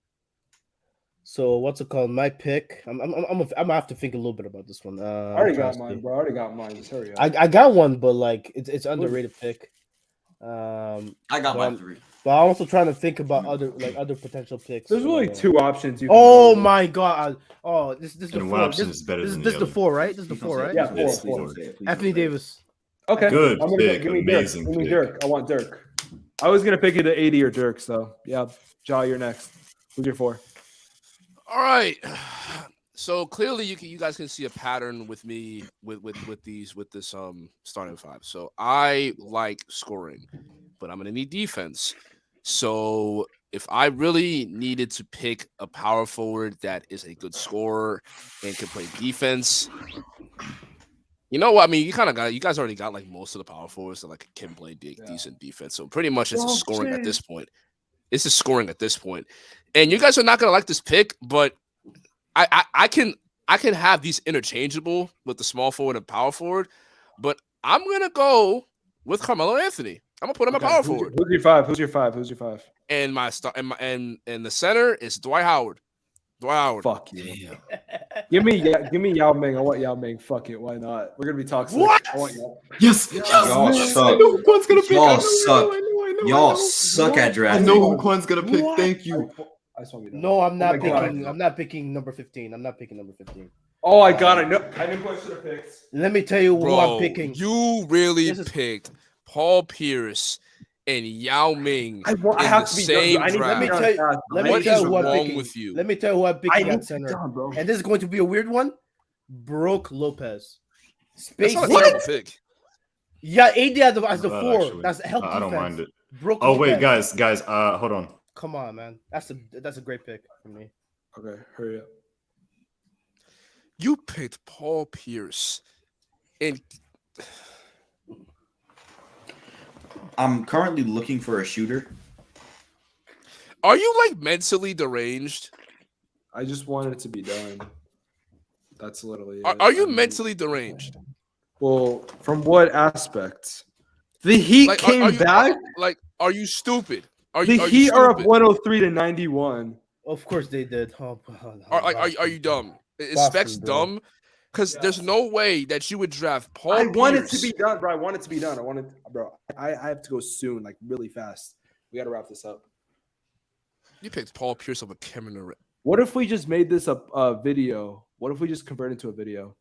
Speaker 8: So what's it called? My pick. I'm gonna have to think a little bit about this one.
Speaker 4: I already got
Speaker 8: honestly.
Speaker 4: mine, bro. I already got mine. Just hurry up.
Speaker 8: I got one, but like it's underrated pick.
Speaker 5: I got my 3.
Speaker 8: But I'm also trying to think about other potential picks.
Speaker 4: There's really 2 options. You can
Speaker 8: Oh
Speaker 4: go with.
Speaker 8: my god! This is the
Speaker 1: And
Speaker 8: 4.
Speaker 1: one option is better than
Speaker 8: This
Speaker 1: the
Speaker 8: is the
Speaker 1: other.
Speaker 8: 4, right? This is the 4, right?
Speaker 4: Yeah,
Speaker 1: Yes,
Speaker 4: 4.
Speaker 1: please.
Speaker 8: Anthony Davis.
Speaker 4: Okay,
Speaker 1: Good
Speaker 4: I'm gonna
Speaker 1: pick,
Speaker 4: give me
Speaker 1: amazing
Speaker 4: Dirk. Give me
Speaker 1: pick.
Speaker 4: Dirk. I want Dirk. I was gonna pick either 80 or Dirk. So yeah, Ja, you're next. Who's your 4?
Speaker 3: All right. So clearly, you guys can see a pattern with me with this starting 5. So I like scoring, but I'm gonna need defense. So if I really needed to pick a power forward that is a good scorer and can play defense, you know what? I mean, you guys already got like most of the power forwards that like can play decent defense. So pretty much it's just scoring at this point. It's just scoring at this point. And you guys are not gonna like this pick, but I can have these interchangeable with the small forward and power forward, but I'm gonna go with Carmelo Anthony. I'm gonna put him at power forward.
Speaker 4: Who's your 5? Who's your 5?
Speaker 3: And my star and the center is Dwight Howard.
Speaker 4: Fuck you. Give me Yao Ming. I want Yao Ming. Fuck it. Why not? We're gonna be toxic.
Speaker 8: What?
Speaker 4: I want Yao.
Speaker 1: Yes.
Speaker 5: Y'all
Speaker 1: I
Speaker 5: suck.
Speaker 1: know who Quan's gonna pick.
Speaker 5: Y'all
Speaker 1: I know,
Speaker 5: suck.
Speaker 1: I know.
Speaker 5: Y'all suck at
Speaker 1: I
Speaker 5: drafting.
Speaker 1: know who Quan's gonna pick.
Speaker 8: What?
Speaker 1: Thank you.
Speaker 4: I just want to be done.
Speaker 8: No, I'm not
Speaker 4: my God.
Speaker 8: picking. I'm not picking number 15. I'm not picking number 15.
Speaker 4: Oh, I got it. No, I knew who I should have picked.
Speaker 8: Let me tell you who
Speaker 3: Bro,
Speaker 8: I'm picking.
Speaker 3: you really
Speaker 8: This is-
Speaker 3: picked Paul Pierce and Yao Ming
Speaker 4: I
Speaker 3: in
Speaker 4: have
Speaker 3: the
Speaker 4: to be
Speaker 3: same
Speaker 4: done. I need to
Speaker 3: draft.
Speaker 8: Let me
Speaker 4: be
Speaker 8: tell you-
Speaker 4: done.
Speaker 8: Let me
Speaker 3: What
Speaker 8: tell
Speaker 3: is
Speaker 8: you who I'm
Speaker 3: wrong
Speaker 8: picking.
Speaker 3: with you?
Speaker 8: Let me tell you who I'm
Speaker 4: I
Speaker 8: picking
Speaker 4: need
Speaker 8: at
Speaker 4: to
Speaker 8: center.
Speaker 4: be done, bro.
Speaker 8: And this is going to be a weird one. Brooke Lopez.
Speaker 3: That's
Speaker 8: Space.
Speaker 3: not a terrible pick.
Speaker 8: Yeah, AD as the
Speaker 1: Not
Speaker 8: 4.
Speaker 1: actually.
Speaker 8: That's help
Speaker 1: I don't
Speaker 8: defense.
Speaker 1: mind it.
Speaker 8: Brooke
Speaker 1: Oh wait,
Speaker 8: Lopez.
Speaker 1: guys, hold on.
Speaker 8: Come on, man. That's a great pick for me.
Speaker 4: Okay, hurry up.
Speaker 3: You picked Paul Pierce, and
Speaker 5: I'm currently looking for a shooter.
Speaker 3: are you like mentally deranged?
Speaker 4: I just wanted it to be done. That's literally it.
Speaker 3: Are you
Speaker 4: I mean,
Speaker 3: mentally deranged?
Speaker 4: Well, from what aspect? The Heat
Speaker 3: Like,
Speaker 4: came
Speaker 3: are you,
Speaker 4: back.
Speaker 3: Like, are you stupid? Are
Speaker 4: The
Speaker 3: you
Speaker 4: Heat are up
Speaker 3: stupid?
Speaker 4: 103 to 91.
Speaker 8: Of course they did. Oh,
Speaker 3: Are you dumb? Is
Speaker 8: Boston,
Speaker 3: Specs
Speaker 8: bro.
Speaker 3: dumb Because there's no way that you would draft Paul
Speaker 4: I want it
Speaker 3: Pierce.
Speaker 4: to be done, bro. I want it to be done. I have to go soon, like really fast. We got to wrap this up.
Speaker 3: You picked Paul Pierce over Kevin Durant.
Speaker 4: What if we just made this a video? What if we just convert it to a video?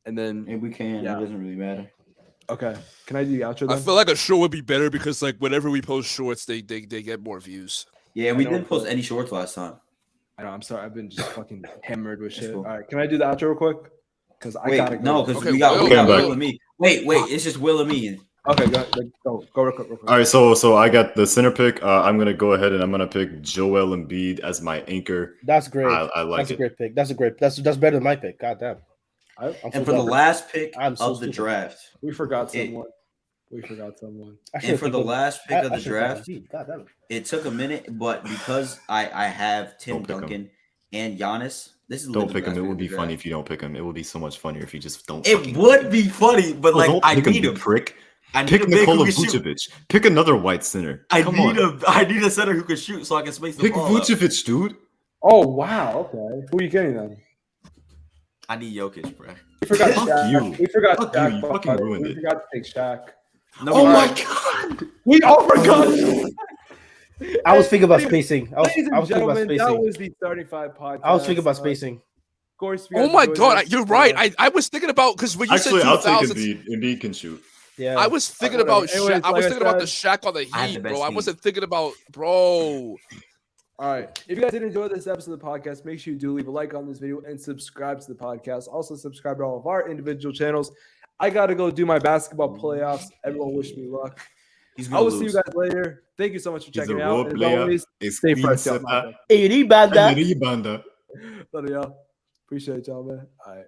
Speaker 4: And then
Speaker 5: If we can,
Speaker 4: Yeah.
Speaker 5: it doesn't really matter.
Speaker 4: okay, can I do the outro?
Speaker 3: I
Speaker 4: Then?
Speaker 3: feel like a short would be better because like whenever we post shorts, they get more views.
Speaker 5: Yeah, we
Speaker 4: know,
Speaker 5: didn't post
Speaker 4: but-
Speaker 5: any shorts last time.
Speaker 4: I know. I'm sorry. I've been just fucking hammered with
Speaker 5: That's
Speaker 4: shit.
Speaker 5: cool.
Speaker 4: All right, can I do the outro real quick? Because I
Speaker 5: Wait,
Speaker 4: gotta go.
Speaker 5: no, because
Speaker 3: Okay,
Speaker 5: we got
Speaker 3: Will,
Speaker 5: Will and me. Wait, it's just Will and me.
Speaker 4: Okay, go real quick.
Speaker 1: All right, so I got the center pick. I'm gonna go ahead and I'm gonna pick Joel Embiid as my anchor.
Speaker 8: That's great.
Speaker 1: I like
Speaker 8: That's
Speaker 1: it.
Speaker 8: a great pick. That's better than my pick. God damn. I'm
Speaker 5: And
Speaker 8: so
Speaker 5: for the
Speaker 8: dumb.
Speaker 5: last pick
Speaker 8: I'm so
Speaker 5: of the
Speaker 8: stupid.
Speaker 5: draft,
Speaker 4: We forgot
Speaker 5: It-
Speaker 4: someone. We forgot someone.
Speaker 8: I
Speaker 5: and
Speaker 8: should've
Speaker 5: for the
Speaker 8: picked-
Speaker 5: last pick of
Speaker 8: I
Speaker 5: the
Speaker 8: should've picked
Speaker 5: draft,
Speaker 8: Embiid. God damn it.
Speaker 5: it took a minute, but because I have Tim
Speaker 1: Don't pick him.
Speaker 5: Duncan and Giannis, this is
Speaker 1: Don't
Speaker 5: literally
Speaker 1: pick
Speaker 5: the
Speaker 1: him.
Speaker 5: last
Speaker 1: It
Speaker 5: pick
Speaker 1: would
Speaker 5: of
Speaker 1: be
Speaker 5: the
Speaker 1: funny
Speaker 5: draft.
Speaker 1: if you don't pick him. It would be so much funnier if you just don't.
Speaker 5: It would be funny, but like
Speaker 1: don't
Speaker 5: I
Speaker 1: pick
Speaker 5: need
Speaker 1: him,
Speaker 5: him.
Speaker 1: you prick.
Speaker 5: I need
Speaker 1: Pick
Speaker 5: a big who
Speaker 1: Nikola
Speaker 5: can shoot.
Speaker 1: Vucevic. Pick another white center. Come on.
Speaker 5: I need a center who can shoot so I can space the
Speaker 1: Pick
Speaker 5: ball out.
Speaker 1: Vucevic, dude.
Speaker 4: Oh wow. Okay. Who are you getting then?
Speaker 5: I need Jokic, bro.
Speaker 4: We forgot
Speaker 1: Fuck
Speaker 4: Shaq.
Speaker 1: you.
Speaker 4: We forgot
Speaker 1: Fuck
Speaker 4: Shaq.
Speaker 1: you. You
Speaker 4: by
Speaker 1: fucking
Speaker 4: the way.
Speaker 1: ruined
Speaker 4: We
Speaker 1: it.
Speaker 4: forgot to take Shaq.
Speaker 5: No,
Speaker 1: Oh
Speaker 5: we
Speaker 1: my
Speaker 5: aren't.
Speaker 1: god.
Speaker 4: We all forgot.
Speaker 8: I was thinking about spacing. I was
Speaker 4: Ladies and
Speaker 8: thinking about
Speaker 4: gentlemen, that
Speaker 8: spacing.
Speaker 4: was the 35 podcast.
Speaker 8: I was thinking about spacing.
Speaker 4: Of course, if you
Speaker 3: Oh
Speaker 4: guys
Speaker 3: my
Speaker 4: enjoyed
Speaker 3: god,
Speaker 4: this,
Speaker 3: you're right. I was thinking about because when you
Speaker 1: Actually,
Speaker 3: said
Speaker 1: I'll take
Speaker 3: 2000s,
Speaker 1: Embiid. Embiid can shoot.
Speaker 8: Yeah.
Speaker 3: I was thinking
Speaker 4: whatever.
Speaker 3: about
Speaker 4: Anyways,
Speaker 3: Shaq. I
Speaker 4: like
Speaker 3: was
Speaker 4: I
Speaker 3: thinking about the
Speaker 4: said,
Speaker 3: Shaq on the
Speaker 5: I had the
Speaker 3: Heat,
Speaker 5: best
Speaker 3: bro. I
Speaker 5: team.
Speaker 3: wasn't thinking about, bro.
Speaker 4: all right. If you guys did enjoy this episode of the podcast, make sure you do leave a like on this video and subscribe to the podcast. Also, subscribe to all of our individual channels. I got to go do my basketball playoffs. Everyone wish me luck.
Speaker 5: He's
Speaker 4: I
Speaker 5: gonna
Speaker 4: will
Speaker 5: lose.
Speaker 4: see you guys later. Thank you so much for
Speaker 1: He's a
Speaker 4: checking it
Speaker 1: role
Speaker 4: out. And as
Speaker 1: player.
Speaker 4: always,
Speaker 1: Stay
Speaker 4: stay fresh, y'all.
Speaker 8: Iri banda.
Speaker 1: Banda.
Speaker 4: Love y'all. Appreciate y'all, man. All right.